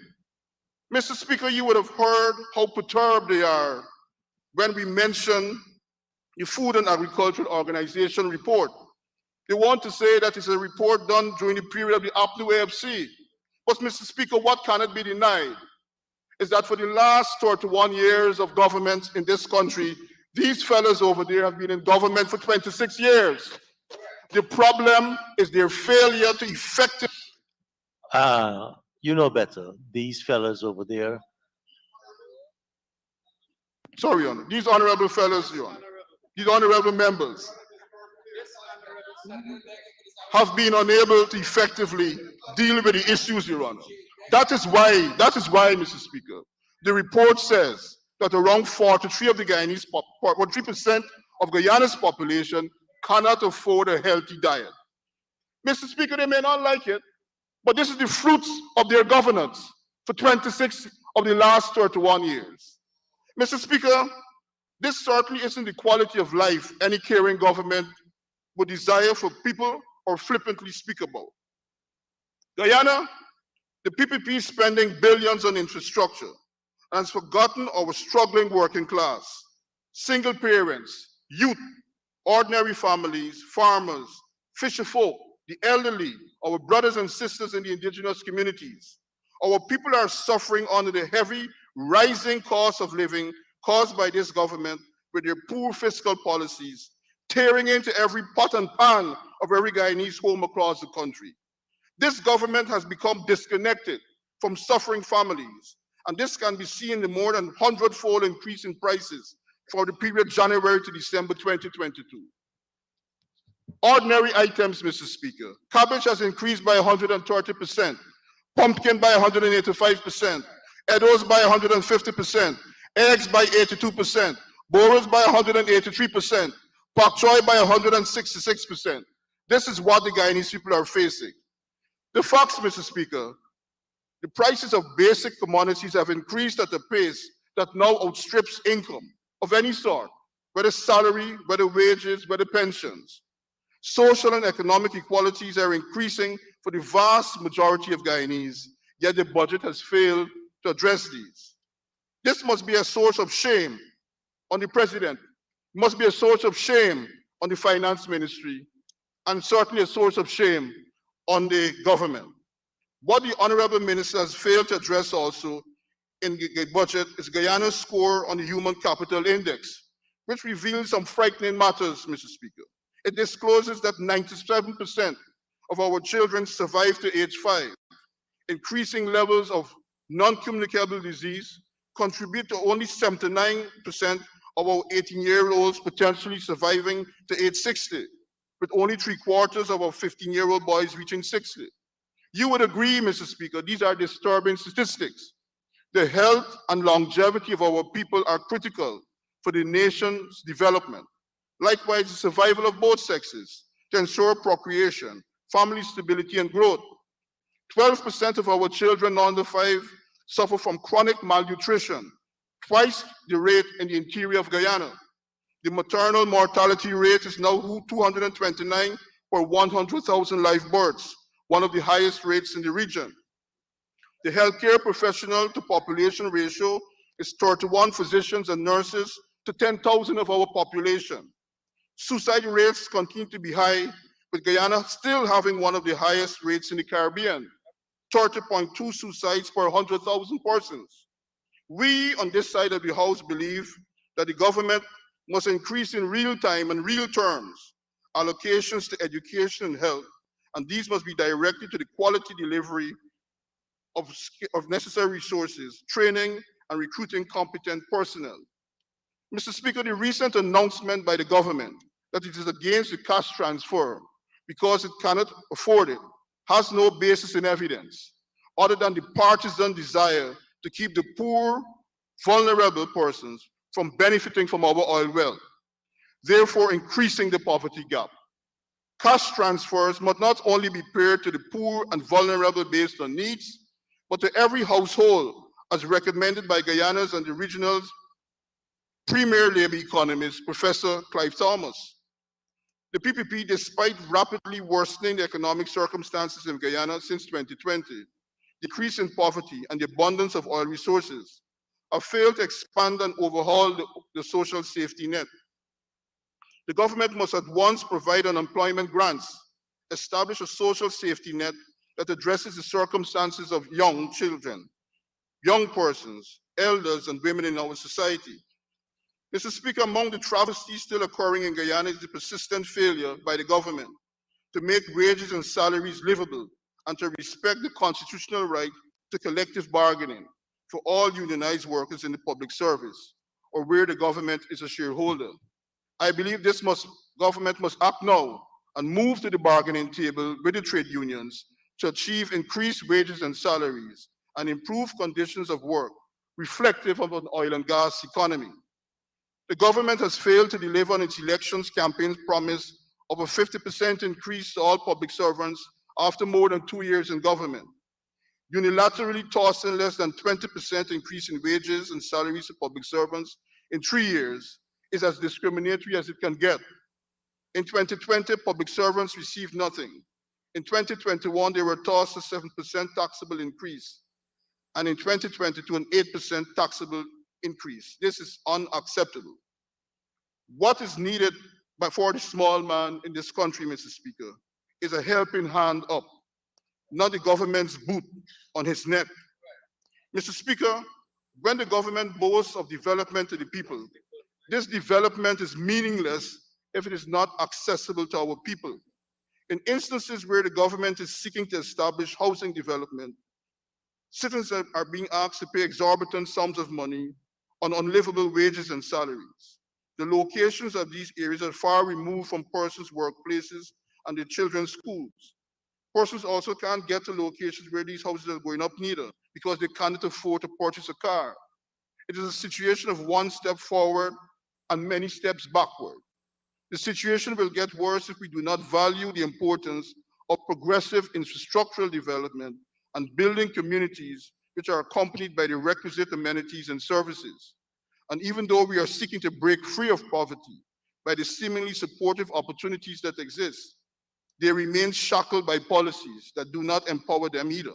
Mr. Speaker, you would have heard how perturbed they are when we mention the Food and Agricultural Organization report. They want to say that it's a report done during the period of the APNU AFC. But Mr. Speaker, what cannot be denied is that for the last 31 years of government in this country, these fellas over there have been in government for 26 years. The problem is their failure to effectively. You know better. These fellas over there. Sorry, Your Honor. These honorable fellows, Your Honor, these honorable members have been unable to effectively deal with the issues, Your Honor. That is why, Mr. Speaker, the report says that around 43% of the Guyanese, 43% of Guyana's population cannot afford a healthy diet. Mr. Speaker, they may not like it, but this is the fruits of their governance for 26 of the last 31 years. Mr. Speaker, this certainly isn't the quality of life any caring government would desire for people or flippantly speak about. Guyana, the PPP is spending billions on infrastructure and has forgotten our struggling working class, single parents, youth, ordinary families, farmers, fisher folk, the elderly, our brothers and sisters in the indigenous communities. Our people are suffering under the heavy rising cost of living caused by this government with their poor fiscal policies, tearing into every pot and pan of every Guyanese home across the country. This government has become disconnected from suffering families, and this can be seen in the more than 100-fold increase in prices for the period January to December 2022. Ordinary items, Mr. Speaker. Cabbage has increased by 130%, pumpkin by 185%, Edos by 150%, eggs by 82%, borers by 183%, pak choy by 166%. This is what the Guyanese people are facing. The facts, Mr. Speaker, the prices of basic commodities have increased at a pace that now outstrips income of any sort, whether salary, whether wages, whether pensions. Social and economic equalities are increasing for the vast majority of Guyanese, yet the budget has failed to address these. This must be a source of shame on the president, it must be a source of shame on the finance ministry, and certainly a source of shame on the government. What the honorable minister has failed to address also in the budget is Guyana's score on the Human Capital Index, which reveals some frightening matters, Mr. Speaker. It discloses that 97% of our children survive to age 5. Increasing levels of non-communicable disease contribute to only 79% of our 18-year-olds potentially surviving to age 60, with only 3/4 of our 15-year-old boys reaching 60. You would agree, Mr. Speaker, these are disturbing statistics. The health and longevity of our people are critical for the nation's development. Likewise, the survival of both sexes to ensure procreation, family stability, and growth. 12% of our children under 5 suffer from chronic malnutrition, twice the rate in the interior of Guyana. The maternal mortality rate is now 229 per 100,000 live births, one of the highest rates in the region. The healthcare professional to population ratio is 31 physicians and nurses to 10,000 of our population. Suicide rates continue to be high, with Guyana still having one of the highest rates in the Caribbean, 30.2 suicides per 100,000 persons. We on this side of the House believe that the government must increase in real time and real terms allocations to education and health, and these must be directed to the quality delivery of necessary resources, training, and recruiting competent personnel. Mr. Speaker, the recent announcement by the government that it is against the cash transfer because it cannot afford it has no basis in evidence other than the partisan desire to keep the poor, vulnerable persons from benefiting from our oil wealth, therefore increasing the poverty gap. Cash transfers must not only be paid to the poor and vulnerable based on needs, but to every household as recommended by Guyana's and the regional's premier labor economist, Professor Clive Thomas. The PPP, despite rapidly worsening the economic circumstances in Guyana since 2020, decrease in poverty and the abundance of oil resources, have failed to expand and overhaul the social safety net. The government must at once provide unemployment grants, establish a social safety net that addresses the circumstances of young children, young persons, elders, and women in our society. Mr. Speaker, among the travesties still occurring in Guyana is the persistent failure by the government to make wages and salaries livable and to respect the constitutional right to collective bargaining for all unionized workers in the public service or where the government is a shareholder. I believe this government must act now and move to the bargaining table with the trade unions to achieve increased wages and salaries and improve conditions of work reflective of an oil and gas economy. The government has failed to deliver on its elections campaign promise of a 50% increase to all public servants after more than 2 years in government. Unilaterally tossing less than 20% increase in wages and salaries to public servants in 3 years is as discriminatory as it can get. In 2020, public servants received nothing. In 2021, they were tossed a 7% taxable increase. And in 2022, an 8% taxable increase. This is unacceptable. What is needed for the small man in this country, Mr. Speaker, is a helping hand up, not the government's boot on his neck. Mr. Speaker, when the government boasts of development to the people, this development is meaningless if it is not accessible to our people. In instances where the government is seeking to establish housing development, citizens are being asked to pay exorbitant sums of money on unlivable wages and salaries. The locations of these areas are far removed from persons' workplaces and their children's schools. Persons also can't get to locations where these houses are going up neither because they cannot afford to purchase a car. It is a situation of one step forward and many steps backward. The situation will get worse if we do not value the importance of progressive infrastructural development and building communities which are accompanied by the requisite amenities and services. And even though we are seeking to break free of poverty by the seemingly supportive opportunities that exist, they remain shackled by policies that do not empower them either.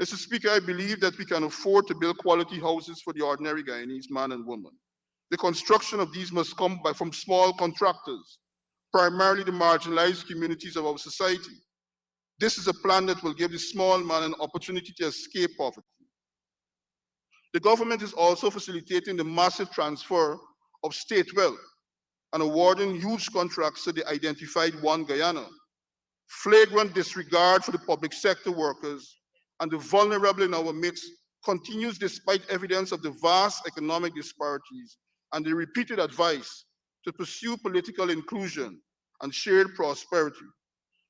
Mr. Speaker, I believe that we can afford to build quality houses for the ordinary Guyanese man and woman. The construction of these must come from small contractors, primarily the marginalized communities of our society. This is a plan that will give the small man an opportunity to escape poverty. The government is also facilitating the massive transfer of state wealth and awarding huge contracts to the identified One Guyana. Flagrant disregard for the public sector workers and the vulnerable in our midst continues despite evidence of the vast economic disparities and the repeated advice to pursue political inclusion and shared prosperity.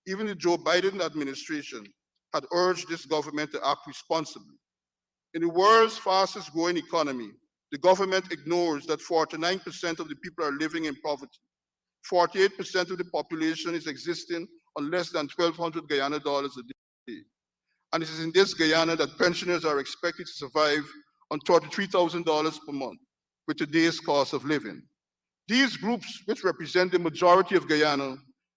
Even the Joe Biden administration had urged this government to act responsibly. In the world's fastest growing economy, the government ignores that 49% of the people are living in poverty. 48% of the population is existing on less than 1,200 Guyana dollars a day. And it is in this Guyana that pensioners are expected to survive on $33,000 per month with today's cost of living. These groups, which represent the majority of Guyana,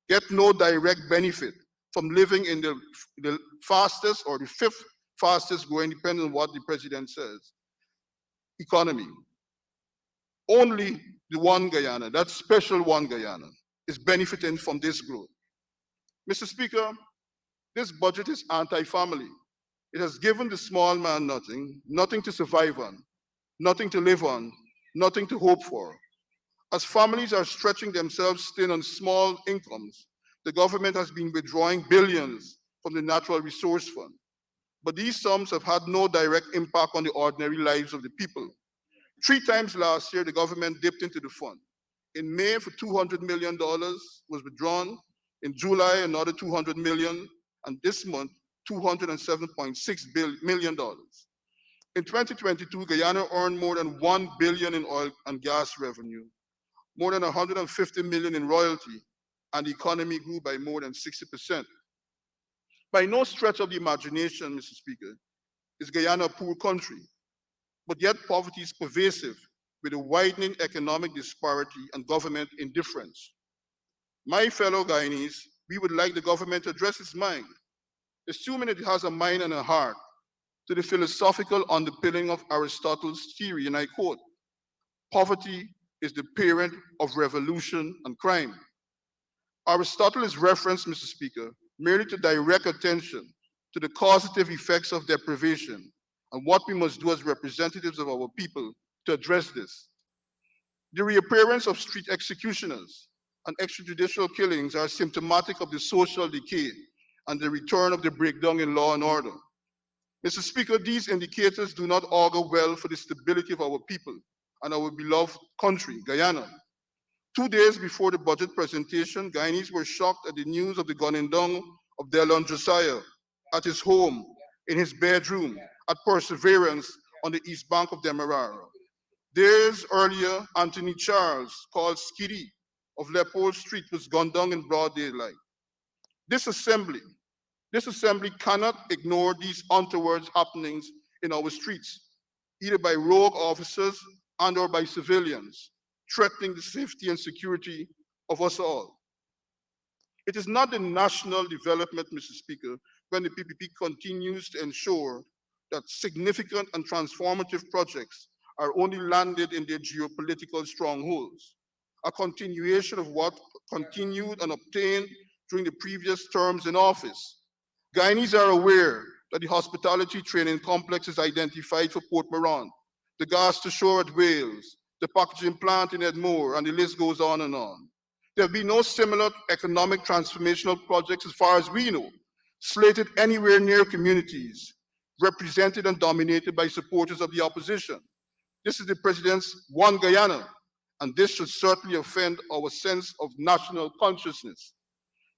get no direct benefit from living in the fastest or the fifth fastest growing, depending on what the president says, economy. Only the One Guyana, that special One Guyana, is benefiting from this growth. Mr. Speaker, this budget is anti-family. It has given the small man nothing, nothing to survive on, nothing to live on, nothing to hope for. As families are stretching themselves thin on small incomes, the government has been withdrawing billions from the Natural Resource Fund. But these sums have had no direct impact on the ordinary lives of the people. 3 times last year, the government dipped into the fund. In May, for $200 million was withdrawn. In July, another $200 million. And this month, $207.6 million. In 2022, Guyana earned more than $1 billion in oil and gas revenue, more than $150 million in royalty, and the economy grew by more than 60%. By no stretch of the imagination, Mr. Speaker, is Guyana a poor country, but yet poverty is pervasive with a widening economic disparity and government indifference. My fellow Guyanese, we would like the government to address its mind, assuming it has a mind and a heart, to the philosophical underpinning of Aristotle's theory, and I quote, "Poverty is the parent of revolution and crime. Aristotle is referenced, Mr. Speaker, merely to direct attention to the causative effects of deprivation and what we must do as representatives of our people to address this. The reappearance of street executioners and extrajudicial killings are symptomatic of the social decay and the return of the breakdown in law and order. Mr. Speaker, these indicators do not augur well for the stability of our people and our beloved country, Guyana. 2 days before the budget presentation, Guyanese were shocked at the news of the gunning down of Delon Josiah at his home, in his bedroom, at Perseverance on the east bank of Demerara. Days earlier, Anthony Charles, called Skiddy, of Leopold Street, was gunned down in broad daylight. This assembly cannot ignore these untoward happenings in our streets, either by rogue officers and or by civilians, threatening the safety and security of us all. It is not the national development, Mr. Speaker, when the PPP continues to ensure that significant and transformative projects are only landed in their geopolitical strongholds, a continuation of what continued and obtained during the previous terms in office. Guyanese are aware that the hospitality training complex is identified for Port Moran, the gas to shore at Wales, the packaging plant in Edmore, and the list goes on and on. There will be no similar economic transformational projects, as far as we know, slated anywhere near communities represented and dominated by supporters of the opposition. This is the president's One Guyana, and this should certainly offend our sense of national consciousness.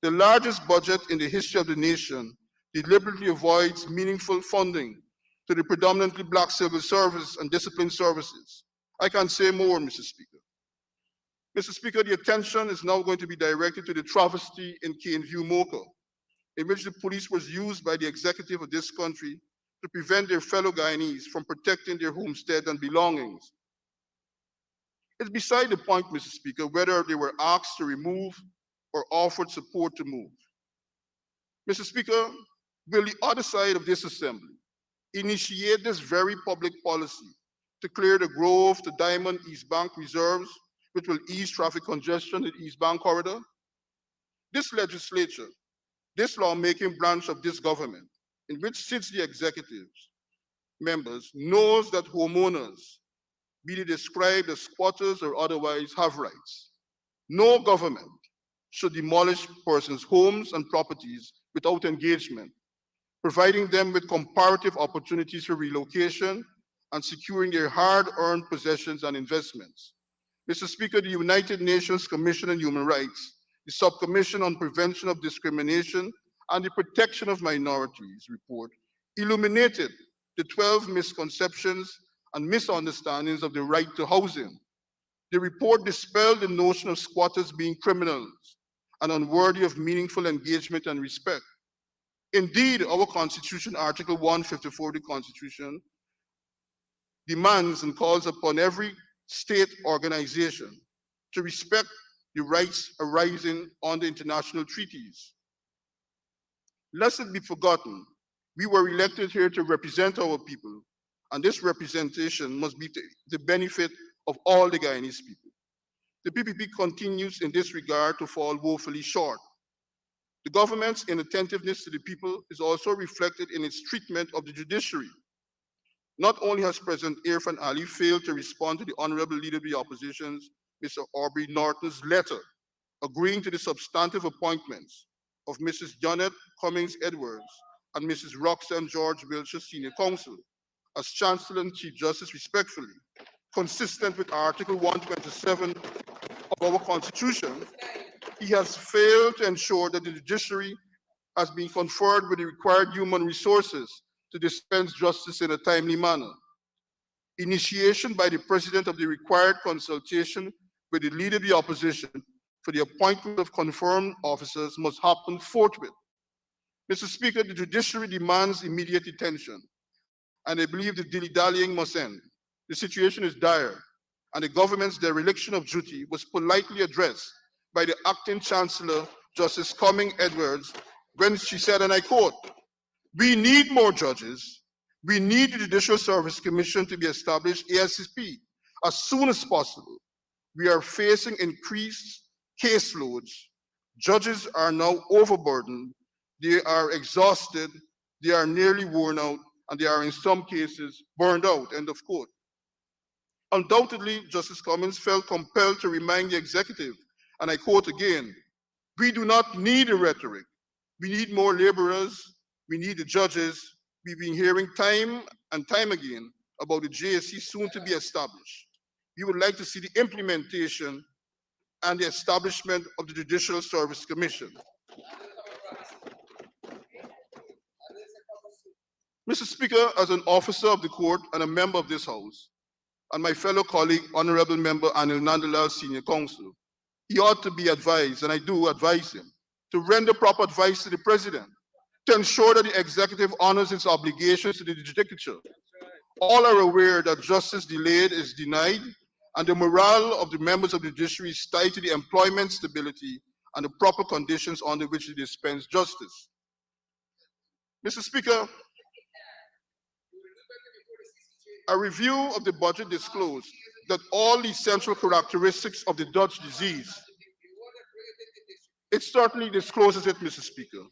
The largest budget in the history of the nation deliberately avoids meaningful funding to the predominantly Black civil service and discipline services. I can say more, Mr. Speaker. Mr. Speaker, the attention is now going to be directed to the travesty in Caneview, Mocha, in which the police was used by the executive of this country to prevent their fellow Guyanese from protecting their homestead and belongings. It's beside the point, Mr. Speaker, whether they were asked to remove or offered support to move. Mr. Speaker, will the other side of this assembly initiate this very public policy to clear the Grove to Diamond East Bank reserves, which will ease traffic congestion in the East Bank corridor? This legislature, this lawmaking branch of this government, in which sits the executives, members, knows that homeowners, be they described as squatters or otherwise, have rights. No government should demolish persons' homes and properties without engagement, providing them with comparative opportunities for relocation and securing their hard-earned possessions and investments. Mr. Speaker, the United Nations Commission on Human Rights, the Subcommission on Prevention of Discrimination and the Protection of Minorities report illuminated the 12 misconceptions and misunderstandings of the right to housing. The report dispelled the notion of squatters being criminals and unworthy of meaningful engagement and respect. Indeed, our Constitution, Article 154 of the Constitution, demands and calls upon every state organization to respect the rights arising under international treaties. Lest it be forgotten, we were elected here to represent our people, and this representation must be to the benefit of all the Guyanese people. The PPP continues in this regard to fall woefully short. The government's inattentiveness to the people is also reflected in its treatment of the judiciary. Not only has President Irfan Ali failed to respond to the Honorable Leader of the Opposition's, Mr. Aubrey Norton's letter agreeing to the substantive appointments of Mrs. Janet Cummings Edwards and Mrs. Roxanne George Wiltshire Senior Counsel as Chancellor and Chief Justice respectfully, consistent with Article 127 of our Constitution, he has failed to ensure that the judiciary has been conferred with the required human resources to dispense justice in a timely manner. Initiation by the President of the required consultation with the Leader of the Opposition for the appointment of confirmed officers must happen forthwith. Mr. Speaker, the judiciary demands immediate attention, and I believe the dilly-dallying must end. The situation is dire, and the government's dereliction of duty was politely addressed by the acting Chancellor, Justice Cummings Edwards, when she said, and I quote, "We need more judges. We need the Judicial Service Commission to be established ASAP as soon as possible. We are facing increased caseloads. Judges are now overburdened. They are exhausted. They are nearly worn out, and they are in some cases burned out, end of quote. Undoubtedly, Justice Cummings felt compelled to remind the executive, and I quote again, "We do not need the rhetoric. We need more laborers. We need the judges. We've been hearing time and time again about the JSC soon to be established. We would like to see the implementation and the establishment of the Judicial Service Commission." Mr. Speaker, as an officer of the court and a member of this House, and my fellow colleague, Honorable Member Anil Nandalal, Senior Counsel, he ought to be advised, and I do advise him, to render proper advice to the President, to ensure that the executive honors its obligations to the judicature. All are aware that justice delayed is denied, and the morale of the members of the judiciary is tied to the employment stability and the proper conditions under which they dispense justice. Mr. Speaker, a review of the budget disclosed that all the essential characteristics of the Dutch disease, it certainly discloses it, Mr. Speaker.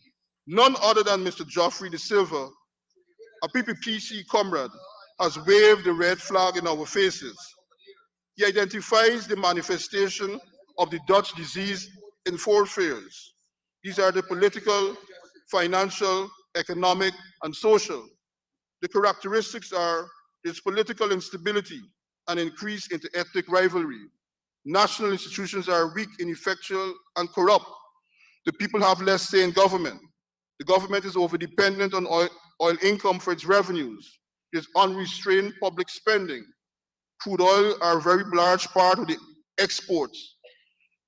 None other than Mr. Geoffrey De Silva, a PPPC comrade, has waved the red flag in our faces. He identifies the manifestation of the Dutch disease in 4 spheres. These are the political, financial, economic, and social. The characteristics are its political instability and increase into ethnic rivalry. National institutions are weak, ineffectual, and corrupt. The people have less say in government. The government is over-dependent on oil income for its revenues. There's unrestrained public spending. Crude oil are a very large part of the exports.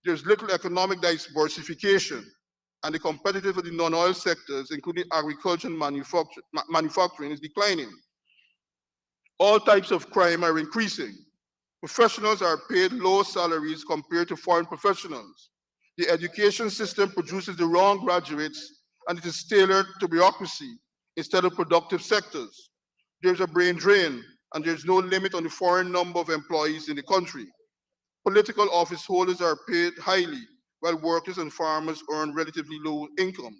There's little economic diversification, and the competitiveness of the non-oil sectors, including agriculture and manufacturing, is declining. All types of crime are increasing. Professionals are paid low salaries compared to foreign professionals. The education system produces the wrong graduates, and it is tailored to bureaucracy instead of productive sectors. There's a brain drain, and there's no limit on the foreign number of employees in the country. Political office holders are paid highly, while workers and farmers earn relatively low income.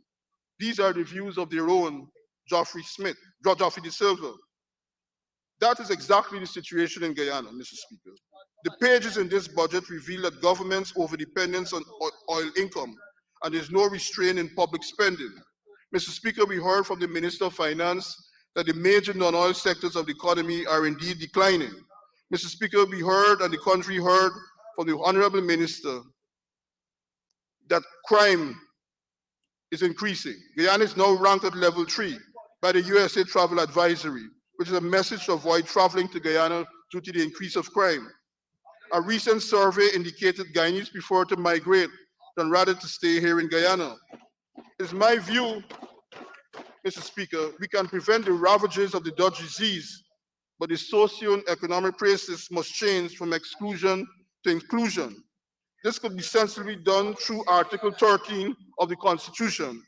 These are the views of their own Geoffrey De Silva. That is exactly the situation in Guyana, Mr. Speaker. The pages in this budget reveal that government's overdependence on oil income, and there's no restraint in public spending. Mr. Speaker, we heard from the Minister of Finance that the major non-oil sectors of the economy are indeed declining. Mr. Speaker, we heard, and the country heard from the Honorable Minister, that crime is increasing. Guyana is now ranked at level 3 by the USA Travel Advisory, which is a message to avoid traveling to Guyana due to the increase of crime. A recent survey indicated Guyanese prefer to migrate than rather to stay here in Guyana. It is my view, Mr. Speaker, we can prevent the ravages of the Dutch disease, but the socio-economic process must change from exclusion to inclusion. This could be sensibly done through Article 13 of the Constitution,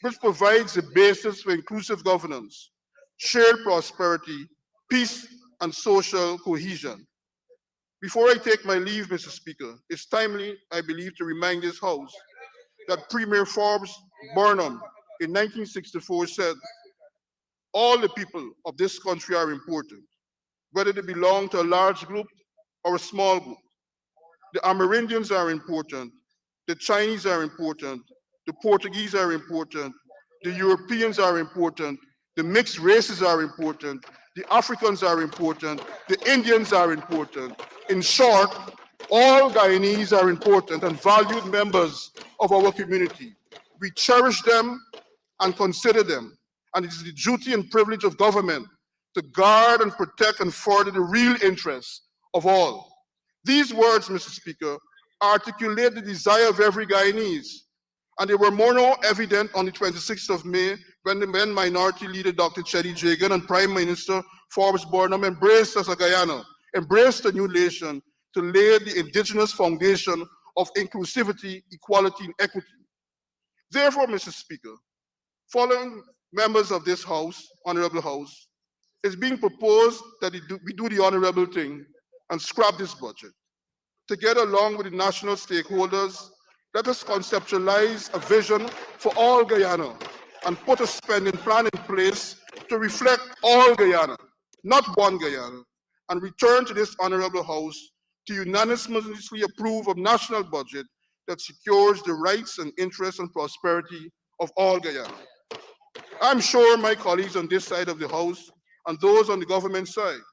which provides the basis for inclusive governance, shared prosperity, peace, and social cohesion. Before I take my leave, Mr. Speaker, it's timely, I believe, to remind this House that Premier Forbes Burnham in 1964 said, "All the people of this country are important, whether they belong to a large group or a small group. The Amerindians are important, the Chinese are important, the Portuguese are important, the Europeans are important, the mixed races are important, the Africans are important, the Indians are important. In short, all Guyanese are important and valued members of our community. We cherish them and consider them, and it is the duty and privilege of government to guard and protect and further the real interests of all." These words, Mr. Speaker, articulate the desire of every Guyanese, and they were more evident on the 26th of May when Minority Leader Dr. Cheddi Jagan and Prime Minister Forbes Burnham embraced as a Guyana, embraced a new nation to lay the indigenous foundation of inclusivity, equality, and equity. Therefore, Mr. Speaker, following members of this House, Honorable House, it's being proposed that we do the honorable thing and scrap this budget. together along with the national stakeholders, let us conceptualize a vision for all Guyana and put a spending plan in place to reflect all Guyana, not one Guyana, and return to this honorable House to unanimously approve a national budget that secures the rights and interests and prosperity of all Guyana. I'm sure my colleagues on this side of the House and those on the government side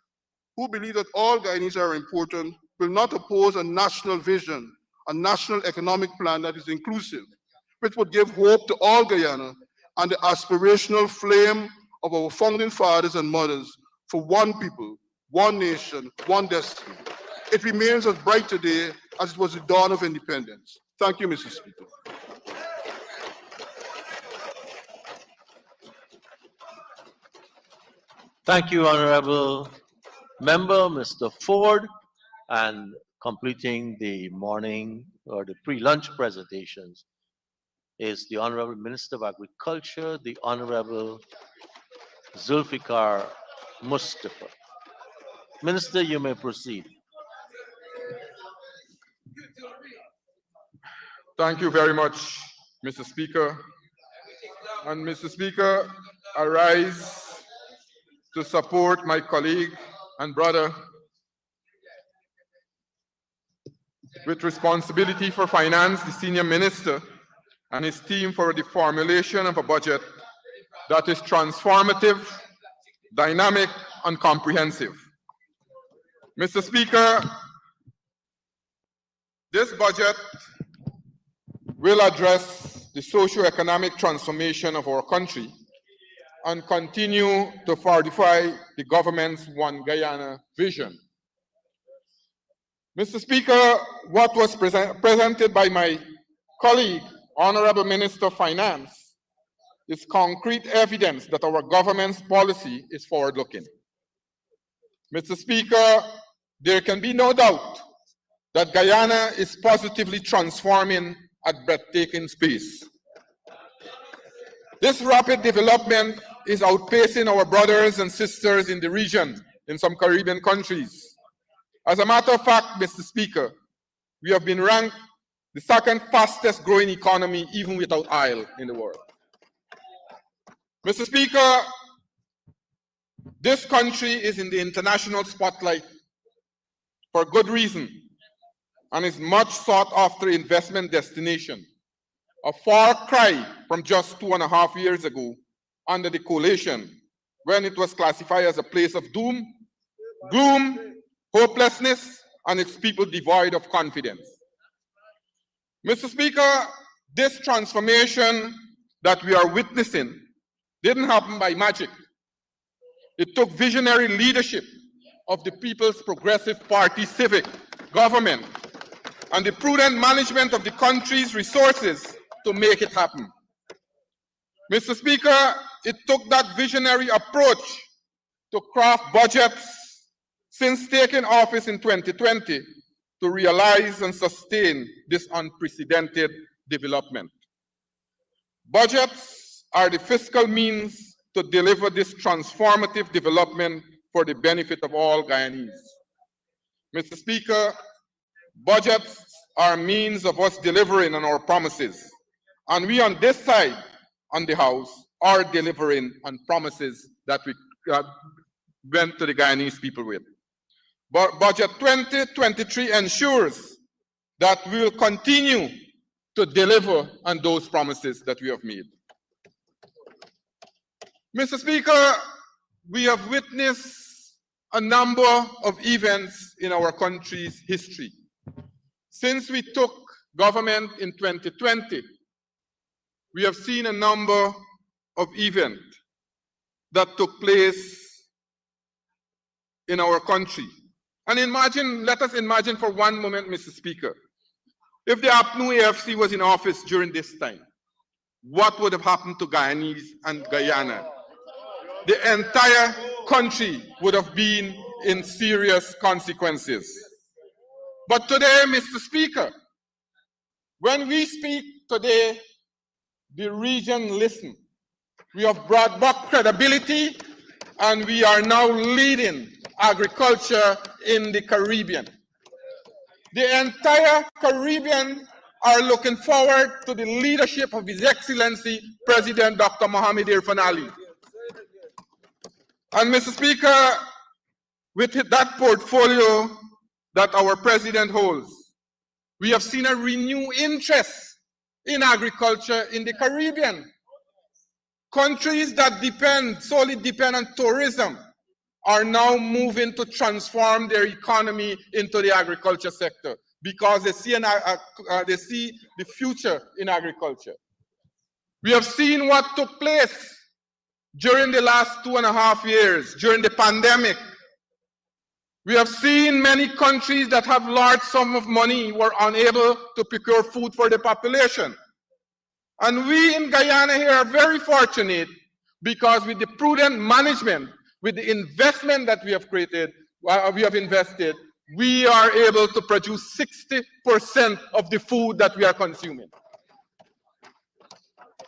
who believe that all Guyanese are important will not oppose a national vision, a national economic plan that is inclusive, which would give hope to all Guyana and the aspirational flame of our founding fathers and mothers for one people, one nation, one destiny. It remains as bright today as it was the dawn of independence. Thank you, Mr. Speaker. Thank you, Honorable Member, Mr. Ford, and completing the morning or the pre-lunch presentations is the Honorable Minister of Agriculture, the Honorable Zulfikar Mustafa. Minister, you may proceed. Thank you very much, Mr. Speaker. And Mr. Speaker, I rise to support my colleague and brother with responsibility for finance, the senior minister, and his team for the formulation of a budget that is transformative, dynamic, and comprehensive. Mr. Speaker, this budget will address the socio-economic transformation of our country and continue to fortify the government's One Guyana vision. Mr. Speaker, what was presented by my colleague, Honorable Minister of Finance, is concrete evidence that our government's policy is forward-looking. Mr. Speaker, there can be no doubt that Guyana is positively transforming at breathtaking pace. This rapid development is outpacing our brothers and sisters in the region in some Caribbean countries. As a matter of fact, Mr. Speaker, we have been ranked the second fastest growing economy even without oil in the world. Mr. Speaker, this country is in the international spotlight for good reason and is much sought after investment destination, a far cry from just 2.5 years ago under the coalition when it was classified as a place of doom, gloom, hopelessness, and its people devoid of confidence. Mr. Speaker, this transformation that we are witnessing didn't happen by magic. It took visionary leadership of the People's Progressive Party civic government and the prudent management of the country's resources to make it happen. Mr. Speaker, it took that visionary approach to craft budgets since taking office in 2020 to realize and sustain this unprecedented development. Budgets are the fiscal means to deliver this transformative development for the benefit of all Guyanese. Mr. Speaker, budgets are a means of us delivering on our promises, and we on this side, on the House, are delivering on promises that we went to the Guyanese people with. But Budget 2023 ensures that we will continue to deliver on those promises that we have made. Mr. Speaker, we have witnessed a number of events in our country's history. Since we took government in 2020, we have seen a number of events that took place in our country. And let us imagine for one moment, Mr. Speaker, if the APNU AFC was in office during this time, what would have happened to Guyanese and Guyana? The entire country would have been in serious consequences. But today, Mr. Speaker, when we speak today, the region listens. We have brought back credibility, and we are now leading agriculture in the Caribbean. The entire Caribbean are looking forward to the leadership of His Excellency President Dr. Mohamed Irfan Ali. And Mr. Speaker, with that portfolio that our president holds, we have seen a renewed interest in agriculture in the Caribbean. Countries that solely depend on tourism are now moving to transform their economy into the agriculture sector because they see the future in agriculture. We have seen what took place during the last 2.5 years, during the pandemic. We have seen many countries that have large sums of money were unable to procure food for the population. And we in Guyana here are very fortunate because with the prudent management, with the investment that we have created, invested, we are able to produce 60% of the food that we are consuming.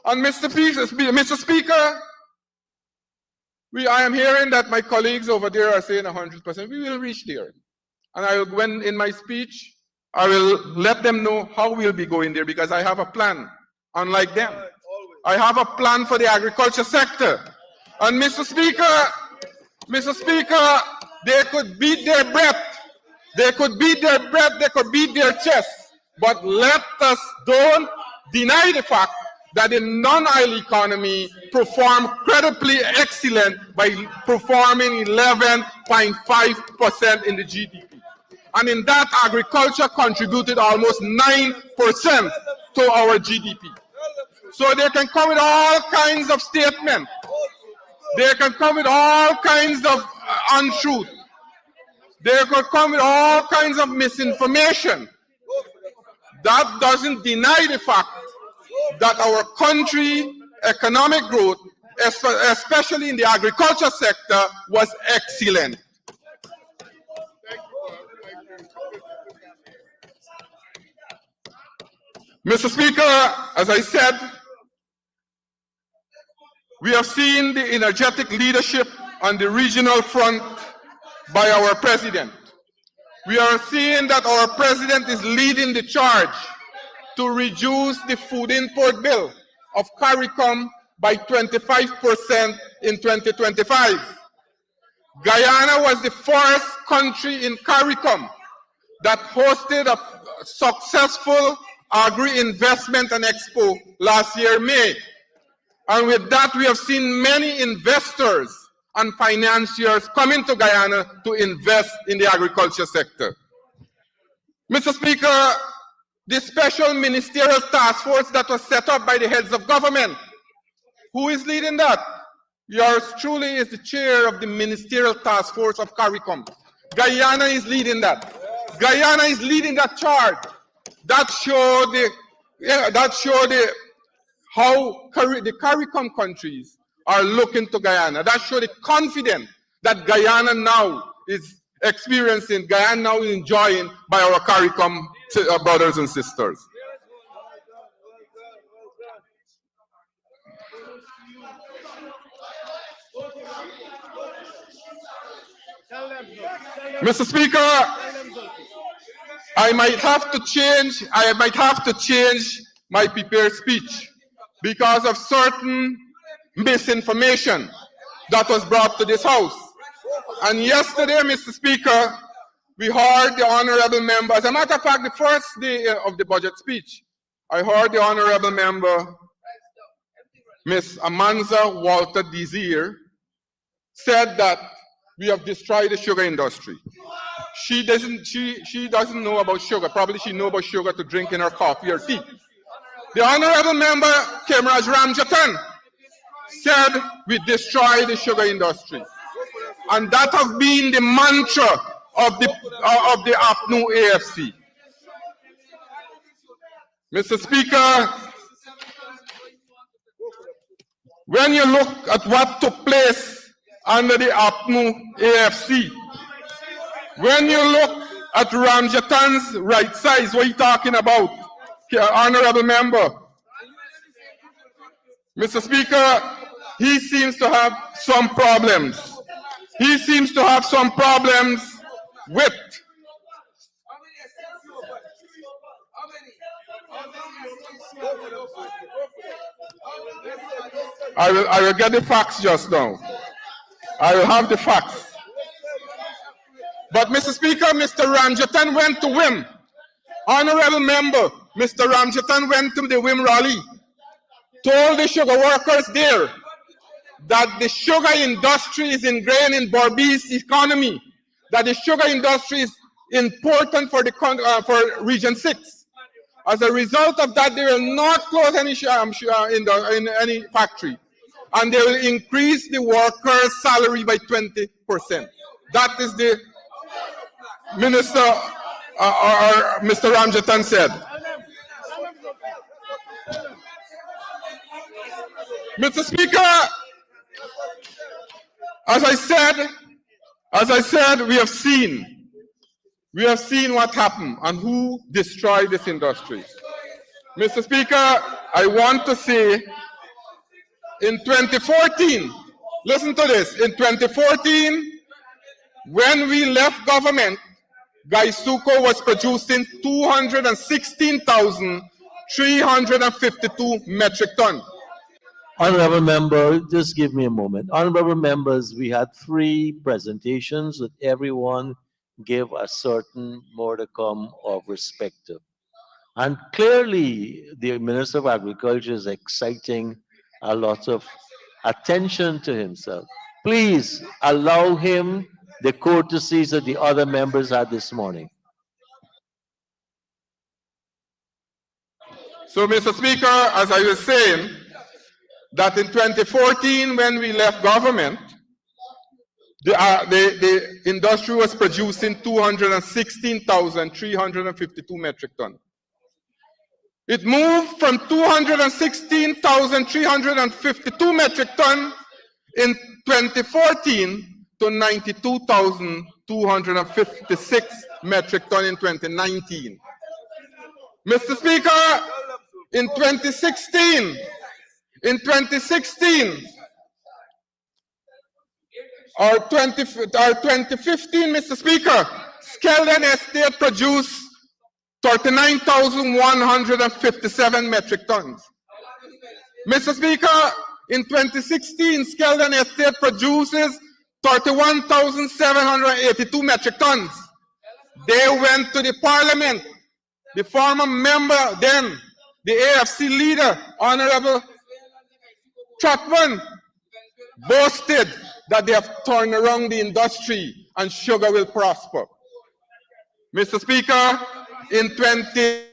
And Mr. Speaker, I am hearing that my colleagues over there are saying 100%. We will reach there. And when in my speech, I will let them know how we'll be going there because I have a plan, unlike them. I have a plan for the agriculture sector. And Mr. Speaker, they could beat their breath. They could beat their breath, they could beat their chest. But let us don't deny the fact that the non-oil economy performed credibly excellent by performing 11.5% in the GDP. And in that, agriculture contributed almost 9% to our GDP. So they can come with all kinds of statements. They can come with all kinds of untruth. They could come with all kinds of misinformation. That doesn't deny the fact that our country economic growth, especially in the agriculture sector, was excellent. Mr. Speaker, as I said, we have seen the energetic leadership on the regional front by our president. We are seeing that our president is leading the charge to reduce the food import bill of CARICOM by 25% in 2025. Guyana was the first country in CARICOM that hosted a successful agri-investment and expo last year, May. And with that, we have seen many investors and financiers coming to Guyana to invest in the agriculture sector. Mr. Speaker, the special ministerial task force that was set up by the heads of government, who is leading that? Yours truly is the chair of the ministerial task force of CARICOM. Guyana is leading that. Guyana is leading that charge. That showed how the CARICOM countries are looking to Guyana. That showed the confidence that Guyana now is experiencing, Guyana now is enjoying by our CARICOM brothers and sisters. Mr. Speaker, I might have to change my prepared speech because of certain misinformation that was brought to this House. And yesterday, Mr. Speaker, we heard the honorable member, as a matter of fact, the first day of the budget speech, I heard the honorable member, Ms. Amanza Walter Desir, said that we have destroyed the sugar industry. She doesn't know about sugar. Probably she knows about sugar to drink in her coffee or tea. The honorable member, Kemraj Ramjatan, said we destroy the sugar industry. And that has been the mantra of the APNU AFC. Mr. Speaker, when you look at what took place under the APNU AFC, when you look at Ramjatan's right size, what are you talking about, honorable member? Mr. Speaker, he seems to have some problems. He seems to have some problems with I will get the facts just now. I will have the facts. But Mr. Speaker, Mr. Ramjatan went to WIM. Honorable member, Mr. Ramjatan went to the WIM rally, told the sugar workers there that the sugar industry is ingrained in Berbice economy, that the sugar industry is important for the for Region 6. As a result of that, they will not close any in any factory, and they will increase the workers' salary by 20%. That is the minister or Mr. Ramjatan said. Mr. Speaker, as I said, we have seen what happened and who destroyed this industry. Mr. Speaker, I want to say in 2014, listen to this, in 2014, when we left government, Gaisuco was producing 216,352 metric tons. Honorable member, just give me a moment. Honorable members, we had 3 presentations that everyone gave a certain modicum of perspective. And clearly, the Minister of Agriculture is exciting a lot of attention to himself. Please allow him the courtesies that the other members had this morning. So, Mr. Speaker, as I was saying, that in 2014, when we left government, the industry was producing 216,352 metric tons. It moved from 216,352 metric tons in 2014 to 92,256 metric tons in 2019. Mr. Speaker, in 2016, or 2015, Mr. Speaker, Skeldon Estate produced 39,157 metric tons. Mr. Speaker, in 2016, Skeldon Estate produces 31,782 metric tons. They went to the parliament. The former member then, the AFC leader, Honorable Chapman, boasted that they have turned around the industry and sugar will prosper. Mr. Speaker, in 20...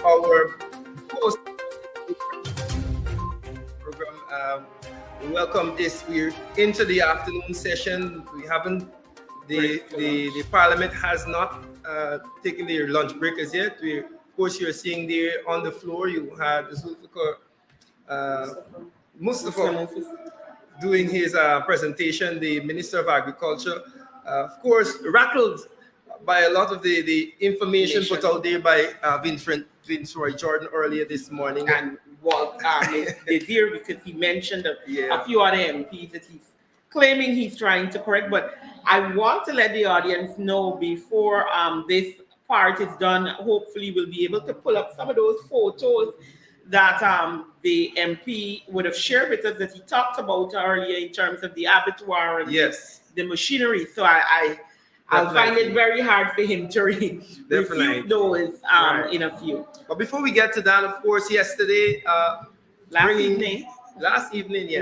Our post program. Welcome this. We're into the afternoon session. We haven't the parliament has not taken their lunch break as yet. Of course, you're seeing there on the floor. You had Mustafa doing his presentation. The Minister of Agriculture, of course, rattled by a lot of the information put out there by Vince Roy Jordan earlier this morning. And Walt is here because he mentioned a few other MPs that he's claiming he's trying to correct. But I want to let the audience know before this part is done, hopefully we'll be able to pull up some of those photos that the MP would have shared with us that he talked about earlier in terms of the abattoir and the machinery. So I'll find it very hard for him to refute those in a few. But before we get to that, of course, yesterday, last evening,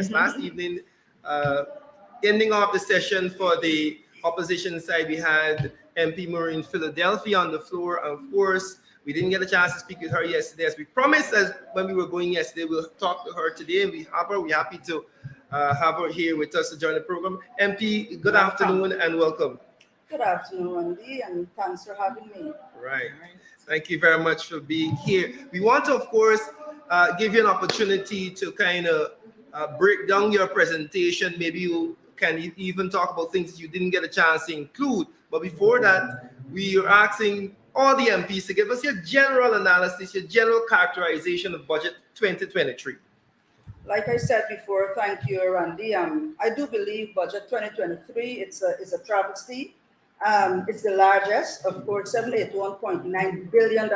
ending off the session for the opposition side, we had MP Maureen Philadelphia on the floor. Of course, we didn't get a chance to speak with her yesterday, as we promised. As when we were going yesterday, we'll talk to her today, and we have her. We're happy to have her here with us to join the program. MP, good afternoon and welcome. Good afternoon, Wendy, and thanks for having me. Right. Thank you very much for being here. We want to, of course, give you an opportunity to kind of break down your presentation. Maybe you can even talk about things you didn't get a chance to include. But before that, we are asking all the MPs to give us your general analysis, your general characterization of budget 2023. Like I said before, thank you, Randy. I do believe budget 2023 is a travesty. It's the largest, of course, $71.9 billion.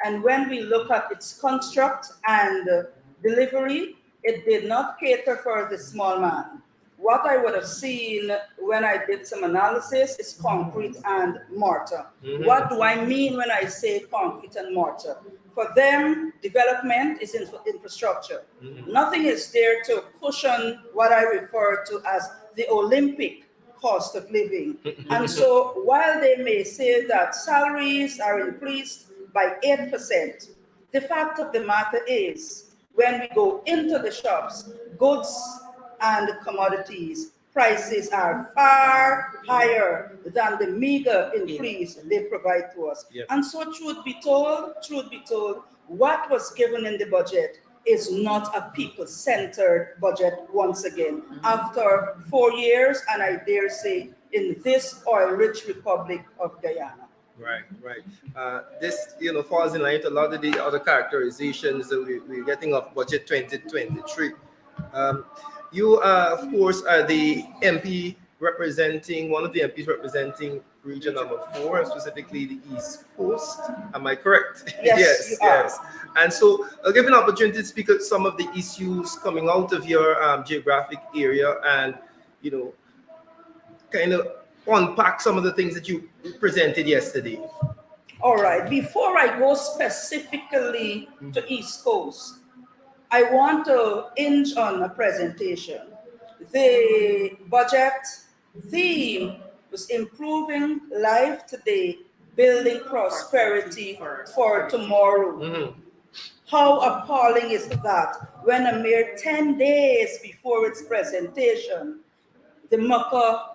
And when we look at its construct and delivery, it did not cater for the small man. What I would have seen when I did some analysis is concrete and mortar. What do I mean when I say concrete and mortar? For them, development is infrastructure. Nothing is there to cushion what I refer to as the Olympic cost of living. And so while they may say that salaries are increased by 8%, the fact of the matter is when we go into the shops, goods and commodities prices are far higher than the meager increase they provide to us. Yep. And so truth be told, what was given in the budget is not a people-centered budget once again. After 4 years, and I dare say, in this oil-rich Republic of Guyana. Right. This, falls in line with a lot of the other characterizations that we're getting of budget 2023. You, of course, are the MP representing, one of the MPs representing region number 4, specifically the East Coast. Am I correct? Yes, yes. And so I'll give an opportunity to speak at some of the issues coming out of your geographic area and, kind of unpack some of the things that you presented yesterday. All right. Before I go specifically to East Coast, I want to hinge on a presentation. The budget theme was improving life today, building prosperity for tomorrow. How appalling is that when a mere 10 days before its presentation, the Mucka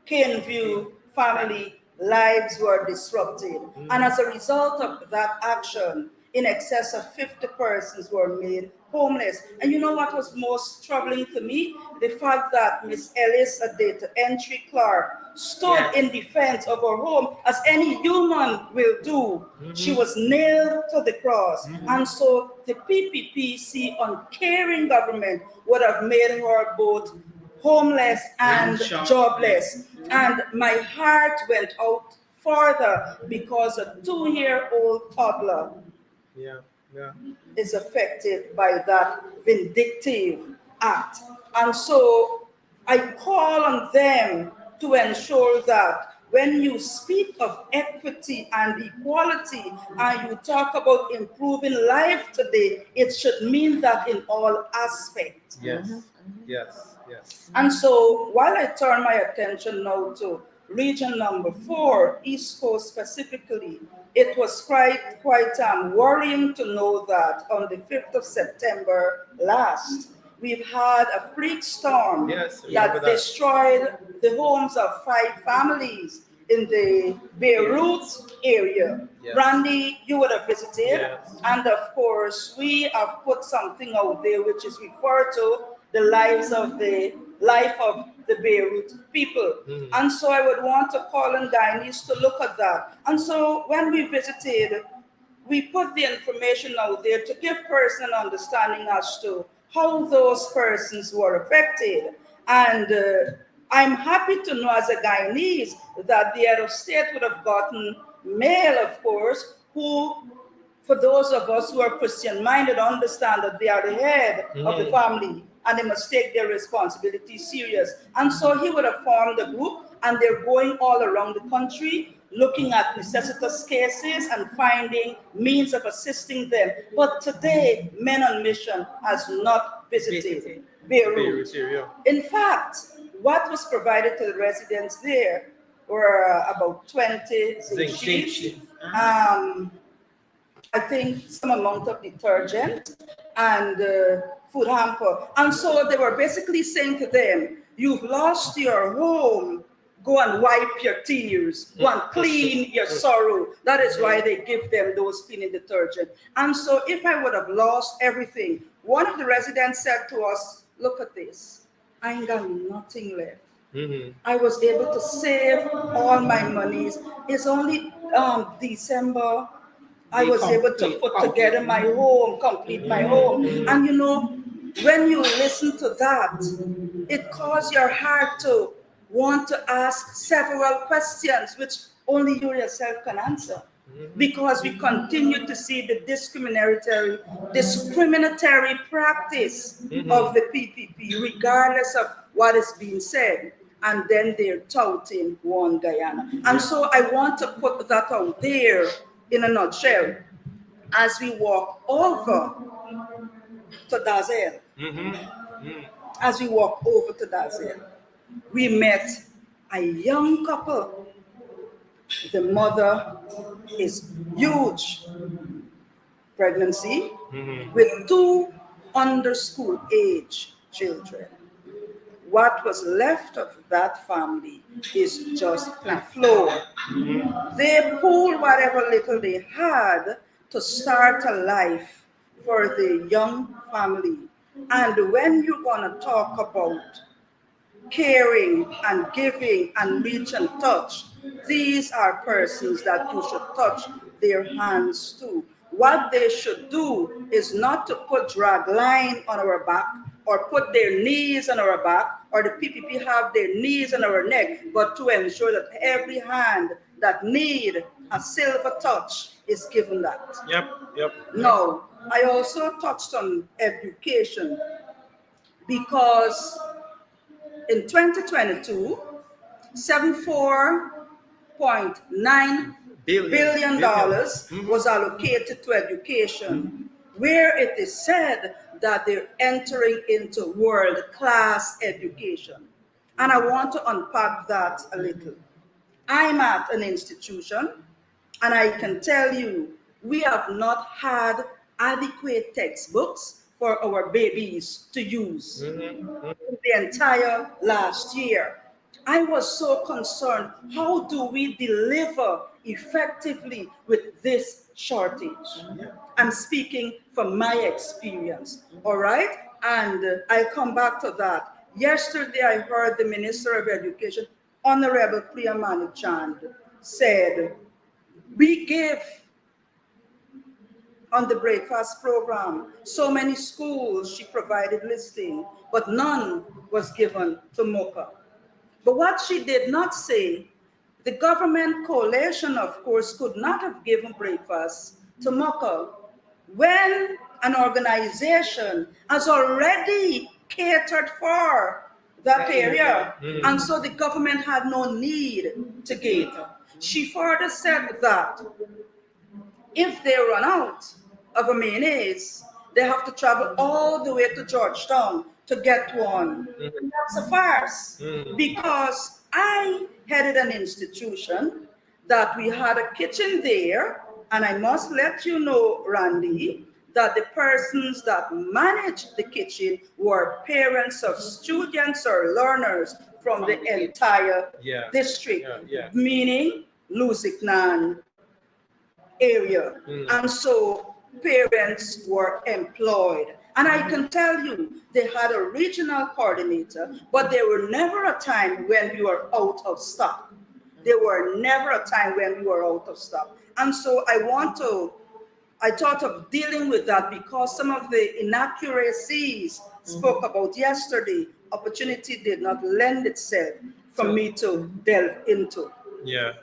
Caneview family lives were disrupted. And as a result of that action, in excess of 50 persons were made homeless. And you know what was most troubling to me? The fact that Miss Ellis Adeta Entry Clark stood in defense of her home as any human will do. She was nailed to the cross. And so the PPPC uncaring government would have made her both homeless and jobless. And my heart went out further because a 2-year-old toddler is affected by that vindictive act. And so I call on them to ensure that when you speak of equity and equality and you talk about improving life today, it should mean that in all aspects. Yes. And so while I turn my attention now to region number 4, East Coast specifically, it was quite worrying to know that on the 5th of September last, we've had a freak storm that destroyed the homes of 5 families in the Beirut area. Randy, you would have visited. And of course, we have put something out there which is referred to the life of the Beirut people. And so I would want to call on Guyanese to look at that. And so when we visited, we put the information out there to give person understanding as to how those persons were affected. And I'm happy to know as a Guyanese that the head of state would have gotten mail, of course, who, for those of us who are Christian-minded, understand that they are the head of the family and they must take their responsibility serious. And so he would have formed a group and they're going all around the country looking at necessitous cases and finding means of assisting them. But today, Men on Mission has not visited Beirut. In fact, what was provided to the residents there were about 20 zinc sheets, I think some amount of detergent and food hamper. And so they were basically saying to them, you've lost your home go and wipe your tears, go and clean your sorrow. That is why they give them those cleaning detergent. And so if I would have lost everything, one of the residents said to us, look at this, I ain't got nothing left. I was able to save all my monies. It's only December. I was able to put together my home, complete my home. And you know, when you listen to that, it caused your heart to want to ask several questions, which only you yourself can answer. Because we continue to see the discriminatory practice of the PPP, regardless of what is being said. And then they're touting One Guyana. And so I want to put that out there in a nutshell. As we walk over to Dazel, as we walk over to Dazel, we met a young couple. The mother is huge pregnancy with 2 under school age children. What was left of that family is just the floor. They pooled whatever little they had to start a life for the young family. And when you're gonna talk about caring and giving and reach and touch, these are persons that you should touch their hands to. What they should do is not to put drag line on our back or put their knees on our back, or the PPP have their knees on our neck, but to ensure that every hand that need a silver touch is given that. Yep. Now, I also touched on education because in 2022, $74.9 billion was allocated to education, where it is said that they're entering into world-class education. And I want to unpack that a little. I'm at an institution, and I can tell you, we have not had adequate textbooks for our babies to use the entire last year. I was so concerned, how do we deliver effectively with this shortage? I'm speaking from my experience, all right? And I'll come back to that. Yesterday, I heard the Minister of Education, Honorable Priya Manichand, said, we give on the breakfast program so many schools, she provided listing, but none was given to Mocha. But what she did not say, the government coalition, of course, could not have given breakfast to Mocha when an organization has already catered for that area. And so the government had no need to give. She further said that if they run out of a mayonnaise, they have to travel all the way to Georgetown to get one. That's a farce, because I headed an institution that we had a kitchen there, and I must let you know, Randy, that the persons that managed the kitchen were parents of students or learners from the entire district, meaning Lusignan area. And so parents were employed. And I can tell you, they had a regional coordinator, but there were never a time when we were out of stock. There were never a time when we were out of stock. And so I thought of dealing with that, because some of the inaccuracies spoke about yesterday, opportunity did not lend itself for me to delve into.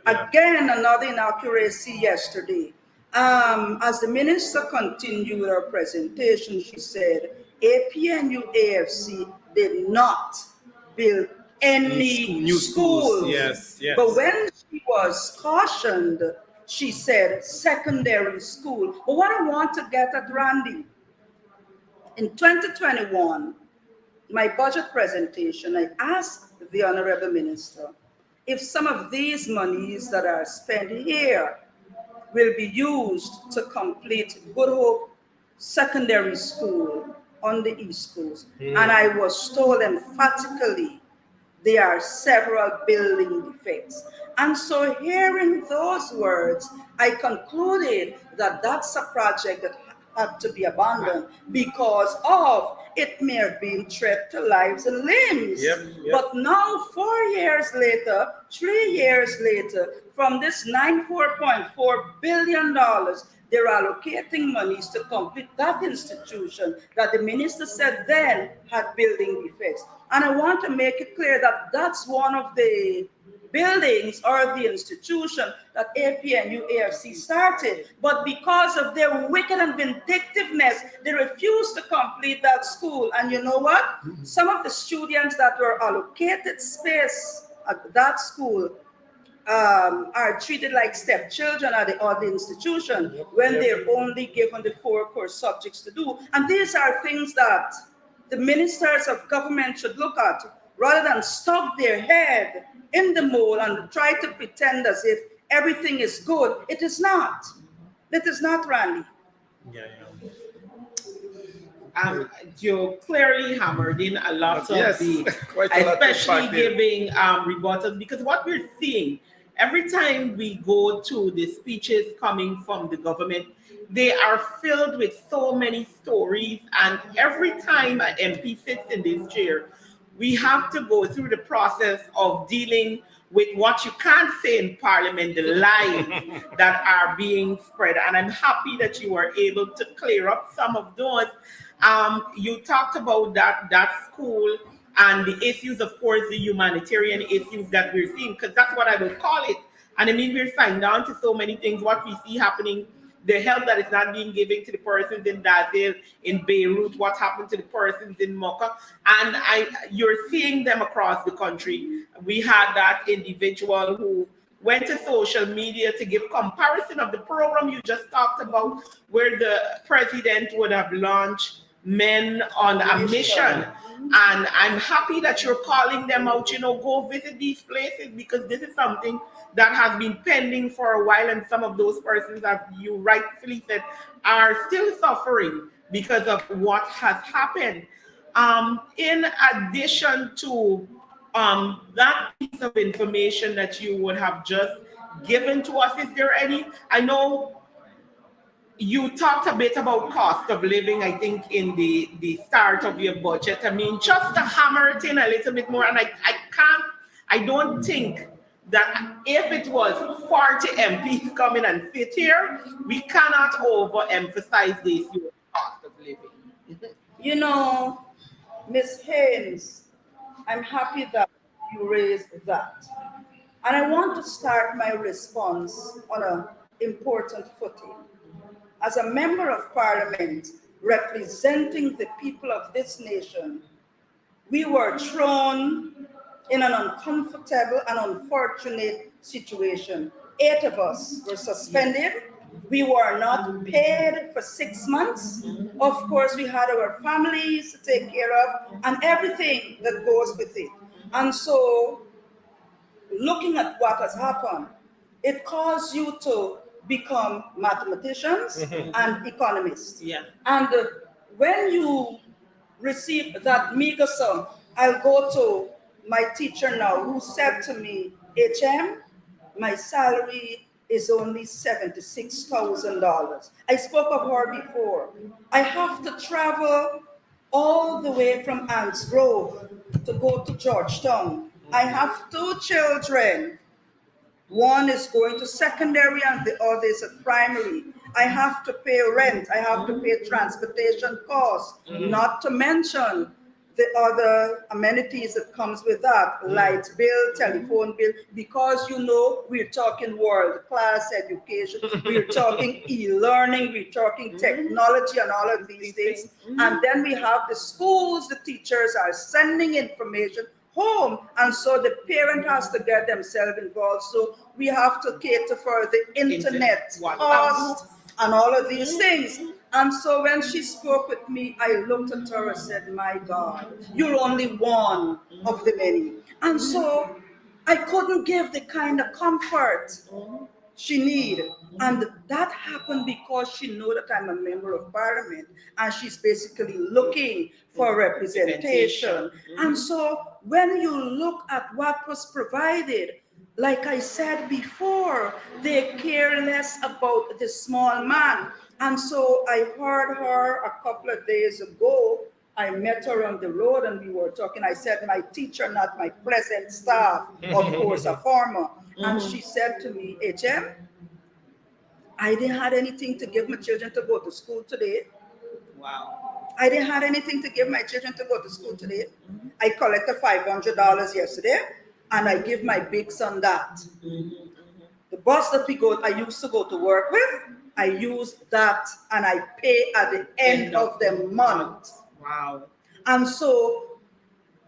Again, another inaccuracy yesterday. As the minister continued her presentation, she said, APNU AFC did not build any new schools. But when she was cautioned, she said secondary school. But what I want to get at, Randy, in 2021, my budget presentation, I asked the Honorable Minister if some of these monies that are spent here will be used to complete Good Hope Secondary School on the East Coast. And I was told emphatically there are several building defects. And so hearing those words, I concluded that that's a project that had to be abandoned because of it may have been threat to lives and limbs. But now 4 years later, 3 years later, from this $94.4 billion, they're allocating monies to complete that institution that the minister said then had building defects. And I want to make it clear that that's one of the buildings or the institution that APNU AFC started. But because of their wicked and vindictiveness, they refused to complete that school. And you know what? Some of the students that were allocated space at that school are treated like stepchildren at the other institution when they're only given the 4 core subjects to do. And these are things that the ministers of government should look at rather than stuck their head in the mold and try to pretend as if everything is good. It is not. It is not, Randy. You clearly hammered in a lot of quite a lot especially giving rebuttals, because what we're seeing every time we go to the speeches coming from the government, they are filled with so many stories, and every time an MP sits in this chair, we have to go through the process of dealing with what you can't say in Parliament, the lies that are being spread. And I'm happy that you were able to clear up some of those. You talked about that school and the issues, of course, the humanitarian issues that we're seeing, because that's what I will call it. And I mean, we're signed down to so many things, what we see happening, the help that is not being given to the persons in Dazel, in Beirut, what happened to the persons in Mocha, and you're seeing them across the country. We had that individual who went to social media to give comparison of the program you just talked about, where the president would have launched Men on a Mission. And I'm happy that you're calling them out, go visit these places, because this is something that has been pending for a while, and some of those persons, as you rightfully said, are still suffering because of what has happened. In addition to that piece of information that you would have just given to us, is there any, I know you talked a bit about cost of living, I think, in the start of your budget. I mean, just to hammer it in a little bit more, and I don't think that if it was 40 MPs coming and sit here, we cannot overemphasize this issue of cost of living. Ms. Haynes, I'm happy that you raised that. And I want to start my response on an important footing. As a member of Parliament representing the people of this nation, we were thrown in an uncomfortable and unfortunate situation. 8 of us were suspended. We were not paid for 6 months. Of course, we had our families to take care of and everything that goes with it. And so, looking at what has happened, it caused you to become mathematicians and economists. And when you receive that meager sum, I'll go to my teacher now, who said to me, HM, my salary is only $76,000. I spoke of her before. I have to travel all the way from Anns Grove to go to Georgetown. I have 2 children. One is going to secondary and the other is at primary. I have to pay rent. I have to pay transportation costs, not to mention the other amenities that comes with that, light bill, telephone bill, because we're talking world-class education, we're talking e-learning, we're talking technology and all of these things. And then we have the schools, the teachers are sending information home, and so the parent has to get themselves involved. So we have to cater for the internet cost and all of these things. And so when she spoke with me, I looked at her and said, my God, you're only one of the many. And so I couldn't give the kind of comfort she need. And that happened because she know that I'm a member of parliament and she's basically looking for representation. And so when you look at what was provided, like I said before, they care less about the small man. And so I heard her a couple of days ago. I met her on the road and we were talking. I said, my teacher, not my present staff, of course, a former. And she said to me, HM, I didn't have anything to give my children to go to school today. Wow. I didn't have anything to give my children to go to school today. I collected $500 yesterday and I give my big son that. The bus that I used to go to work with, I use that and I pay at the end of the month. Wow. And so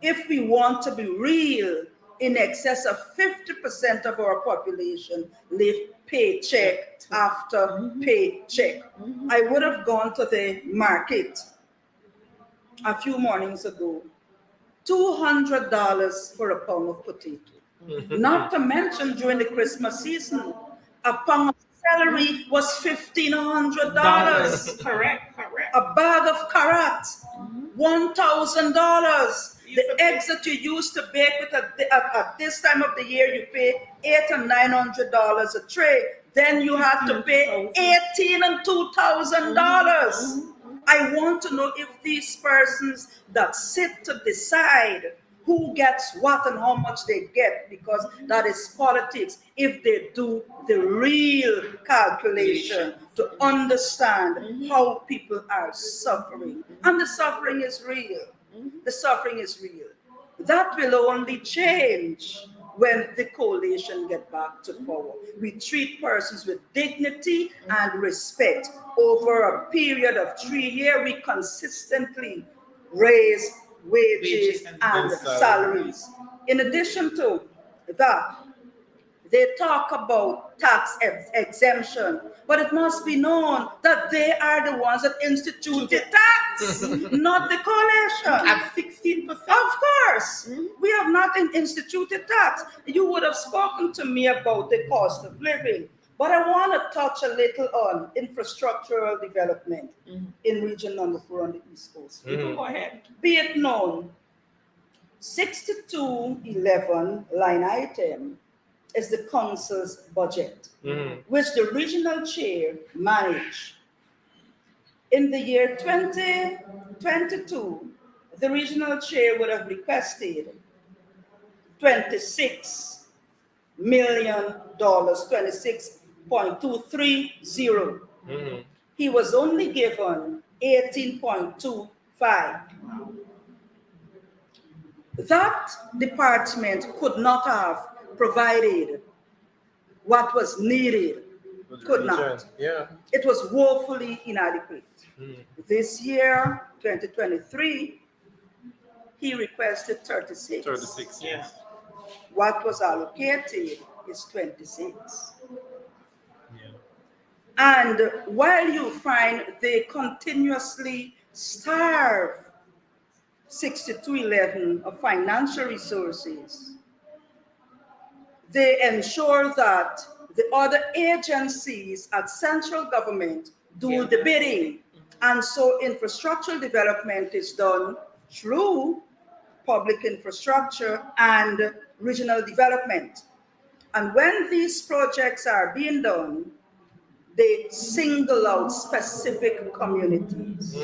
if we want to be real, in excess of 50% of our population live paycheck after paycheck. I would have gone to the market a few mornings ago, $200 for a pound of potato. Not to mention during the Christmas season, a pound of celery was $1,500. Correct. A bag of carrots, $1,000. The eggs that you used to bake with at this time of the year, you pay $800 and $900 a tray. Then you have to pay $1,800 and $2,000. I want to know if these persons that sit to decide who gets what and how much they get, because that is politics, if they do the real calculation to understand how people are suffering. And the suffering is real. The suffering is real. That will only change when the coalition get back to power. We treat persons with dignity and respect. Over a period of 3 years, we consistently raise wages and salaries. In addition to that, they talk about tax exemption, but it must be known that they are the ones that instituted tax, not the coalition. At 16%? Of course. We have not instituted tax. You would have spoken to me about the cost of living, but I want to touch a little on infrastructural development in region number 4 on the East Coast. Go ahead. Be it known, 6211 line item is the council's budget, which the regional chair managed. In the year 2022, the regional chair would have requested $26 million, 26.230. He was only given 18.25. That department could not have provided what was needed, could not. Yeah. It was woefully inadequate. This year, 2023, he requested 36. 36, yes. What was allocated is 26. And while you find they continuously starve 6211 of financial resources, they ensure that the other agencies at central government do the bidding. And so infrastructural development is done through public infrastructure and regional development. And when these projects are being done, they single out specific communities.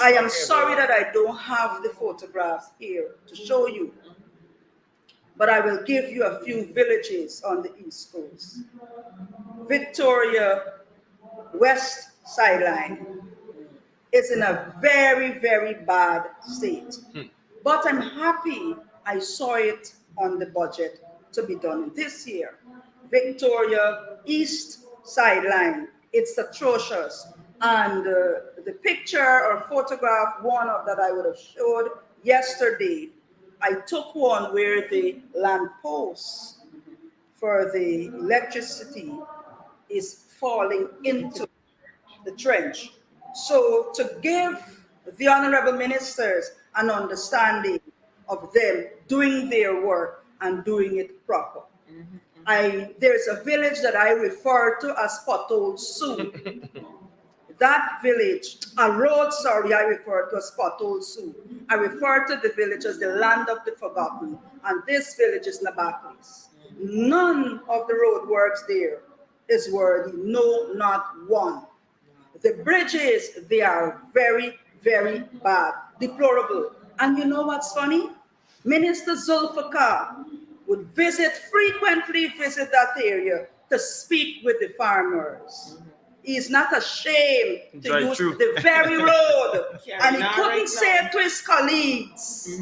I am sorry that I don't have the photographs here to show you, but I will give you a few villages on the East Coast. Victoria West Sideline is in a very, very bad state. But I'm happy I saw it on the budget to be done this year. Victoria East Sideline, it's atrocious. And the picture or photograph, one of that I would have showed yesterday, I took one where the lamp post for the electricity is falling into the trench. So to give the honorable ministers an understanding of them doing their work and doing it proper. There's a village that I refer to as Pothole Sioux. That village, a road, sorry, I refer to as Pothole Sioux. I refer to the village as the land of the forgotten, and this village is Nabaklis. None of the road works there is worthy, no, not one. The bridges, they are very, very bad, deplorable. And you know what's funny? Minister Zulfikar would frequently visit that area to speak with the farmers. He's not ashamed to use the very road. And he couldn't say to his colleagues,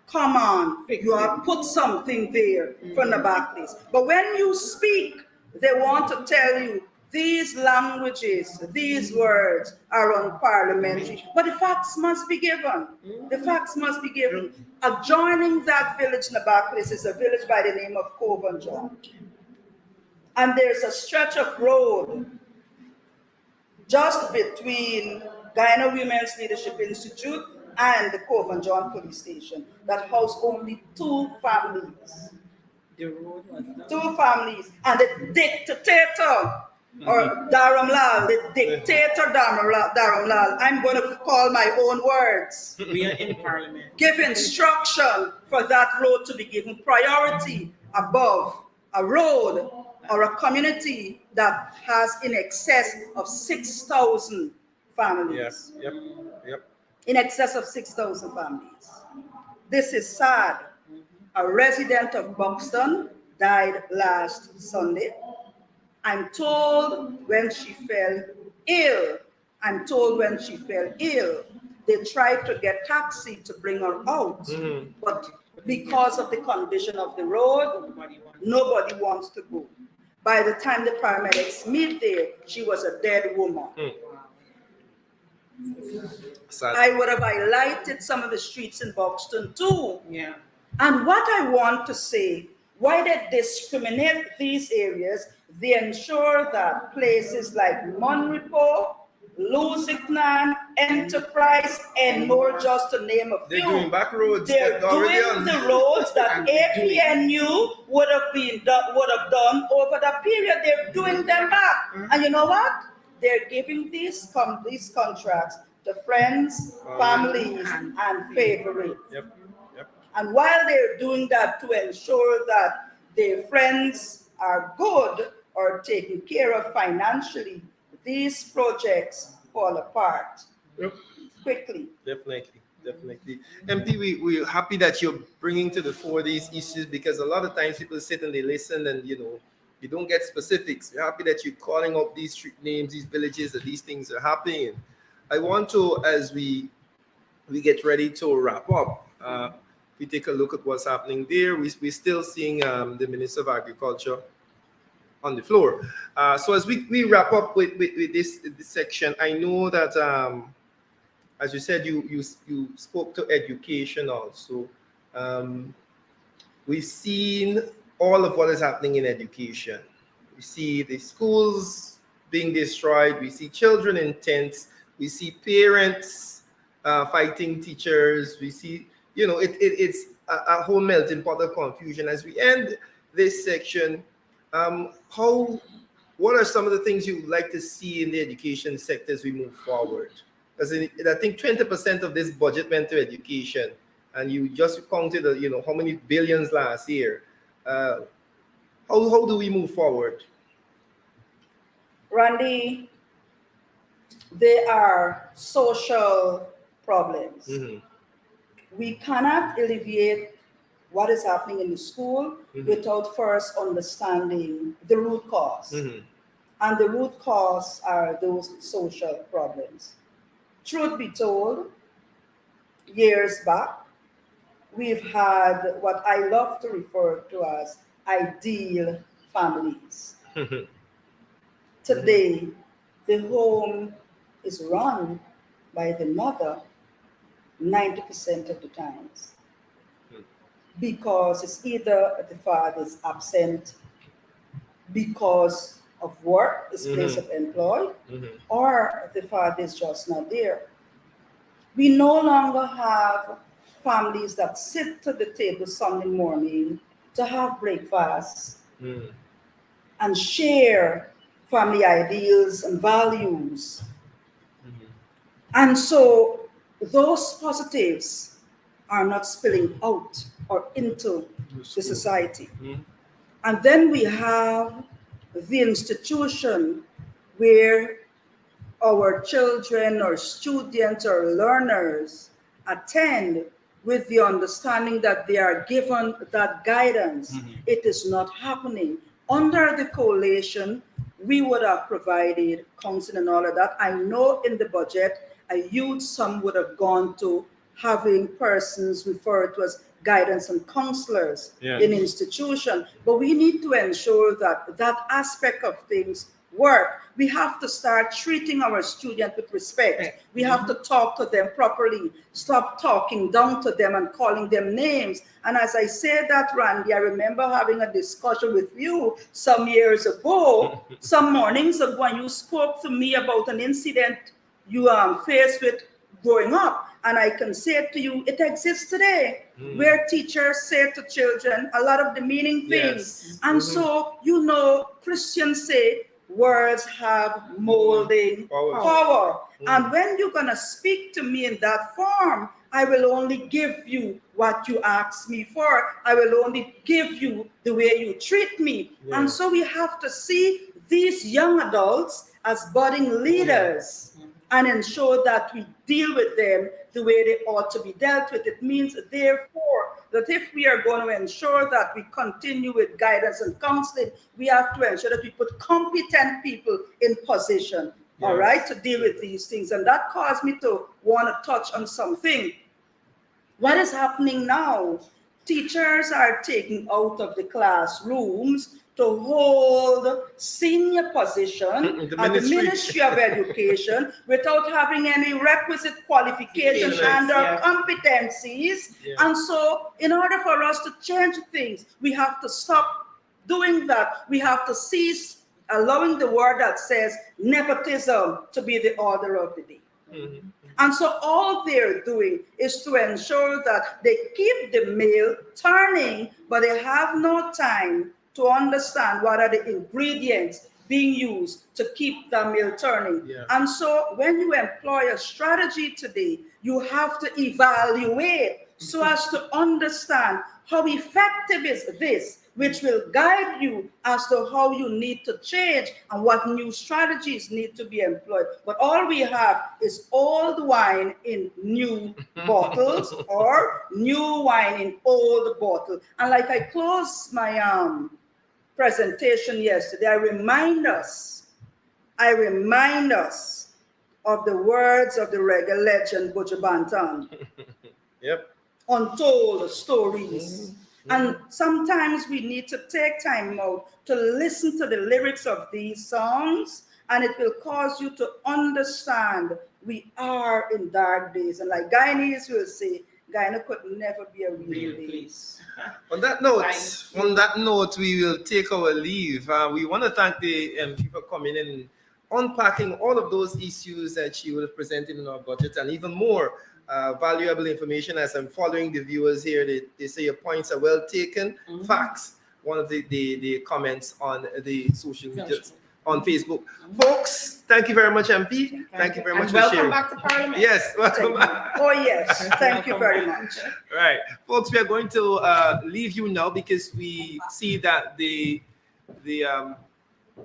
come on, you have put something there for Nabaklis. But when you speak, they want to tell you these languages, these words are unparliamentary. But the facts must be given. The facts must be given. Adjoining that village, Nabaklis, is a village by the name of Covanjaw. And there's a stretch of road just between Guyana Women's Leadership Institute and the Covanjaw Police Station that house only 2 families. The road was done. 2 families. And the dictator, or Dharam Lal, the dictator Dharam Lal, I'm going to call my own words. We are in parliament. Give instruction for that road to be given priority above a road or a community that has in excess of 6,000 families. Yes, yep. In excess of 6,000 families. This is sad. A resident of Buxton died last Sunday. I'm told when she fell ill, they tried to get taxi to bring her out. But because of the condition of the road, nobody wants to go. By the time the paramedics meet there, she was a dead woman. I would have highlighted some of the streets in Buxton too. Yeah. And what I want to say, why they discriminate these areas, they ensure that places like Monrepo, Lusignan, Enterprise, and more, just to name a few. They're doing back roads. They're doing the roads that APNU would have done over the period. They're doing them back. And you know what? They're giving these contracts to friends, families, and favorites. Yep. And while they're doing that to ensure that their friends are good or taken care of financially, these projects fall apart quickly. Definitely. MP, we're happy that you're bringing to the fore these issues, because a lot of times people sit and they listen and, you don't get specifics. We're happy that you're calling out these street names, these villages, that these things are happening. I want to, as we get ready to wrap up, we take a look at what's happening there. We're still seeing the Minister of Agriculture on the floor. So as we wrap up with this section, I know that, as you said, you spoke to education also. We've seen all of what is happening in education. We see the schools being destroyed. We see children in tents. We see parents fighting teachers. We see, it's a whole melting pot of confusion. As we end this section, what are some of the things you would like to see in the education sector as we move forward? Because I think 20% of this budget went to education, and you just counted, how many billions last year. How do we move forward? Randy, there are social problems. We cannot alleviate what is happening in the school without first understanding the root cause. And the root cause are those social problems. Truth be told, years back, we've had what I love to refer to as ideal families. Today, the home is run by the mother 90% of the times, because it's either the father is absent because of work, his place of employ, or the father is just not there. We no longer have families that sit to the table Sunday morning to have breakfast and share family ideals and values. And so those positives are not spilling out or into the society. And then we have the institution where our children or students or learners attend with the understanding that they are given that guidance. It is not happening. Under the coalition, we would have provided counseling and all of that. I know in the budget, a huge sum would have gone to having persons referred to as guidance and counselors in institution. But we need to ensure that that aspect of things work. We have to start treating our students with respect. We have to talk to them properly, stop talking down to them and calling them names. And as I say that, Randy, I remember having a discussion with you some years ago, some mornings ago, and you spoke to me about an incident you faced with growing up. And I can say to you, it exists today, where teachers say to children a lot of demeaning things. And so, you know, Christians say, words have molding power. And when you're going to speak to me in that form, I will only give you what you ask me for. I will only give you the way you treat me. And so we have to see these young adults as budding leaders and ensure that we deal with them the way they ought to be dealt with. It means, therefore, that if we are going to ensure that we continue with guidance and counseling, we have to ensure that we put competent people in position, all right, to deal with these things. And that caused me to want to touch on something. What is happening now? Teachers are taken out of the classrooms to hold senior position at the Ministry of Education without having any requisite qualifications and competencies. And so in order for us to change things, we have to stop doing that. We have to cease allowing the word that says nepotism to be the order of the day. And so all they're doing is to ensure that they keep the mill turning, but they have no time to understand what are the ingredients being used to keep the mill turning. And so when you employ a strategy today, you have to evaluate so as to understand how effective is this, which will guide you as to how you need to change and what new strategies need to be employed. But all we have is old wine in new bottles or new wine in old bottle. And like I close my presentation yesterday, I remind us of the words of the reggae legend Buju Banton. Untold stories. And sometimes we need to take time out to listen to the lyrics of these songs, and it will cause you to understand we are in dark days. And like Guyanese will say, Guyana could never be a real place. On that note, we will take our leave. We want to thank the MP for coming in and unpacking all of those issues that she will have presented in our budget, and even more valuable information. As I'm following the viewers here, they say your points are well taken. Facts, one of the comments on the social media, on Facebook. Folks, thank you very much, MP. Thank you very much for sharing. Welcome back to Parliament. Yes, welcome back. Oh, yes. Thank you very much. Right. Folks, we are going to leave you now because we see that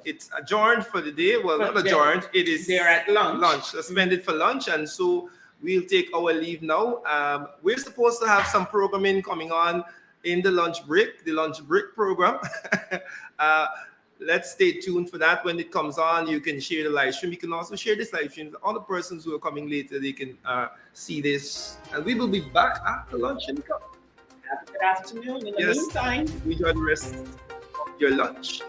it's adjourned for the day. Well, not adjourned. It is they're at lunch. Suspended for lunch. And so we'll take our leave now. We're supposed to have some programming coming on in the lunch break program. Let's stay tuned for that. When it comes on, you can share the live stream. You can also share this live stream. All the persons who are coming later, they can see this. And we will be back after lunch. Have a good afternoon. In the meantime, enjoy the rest of your lunch.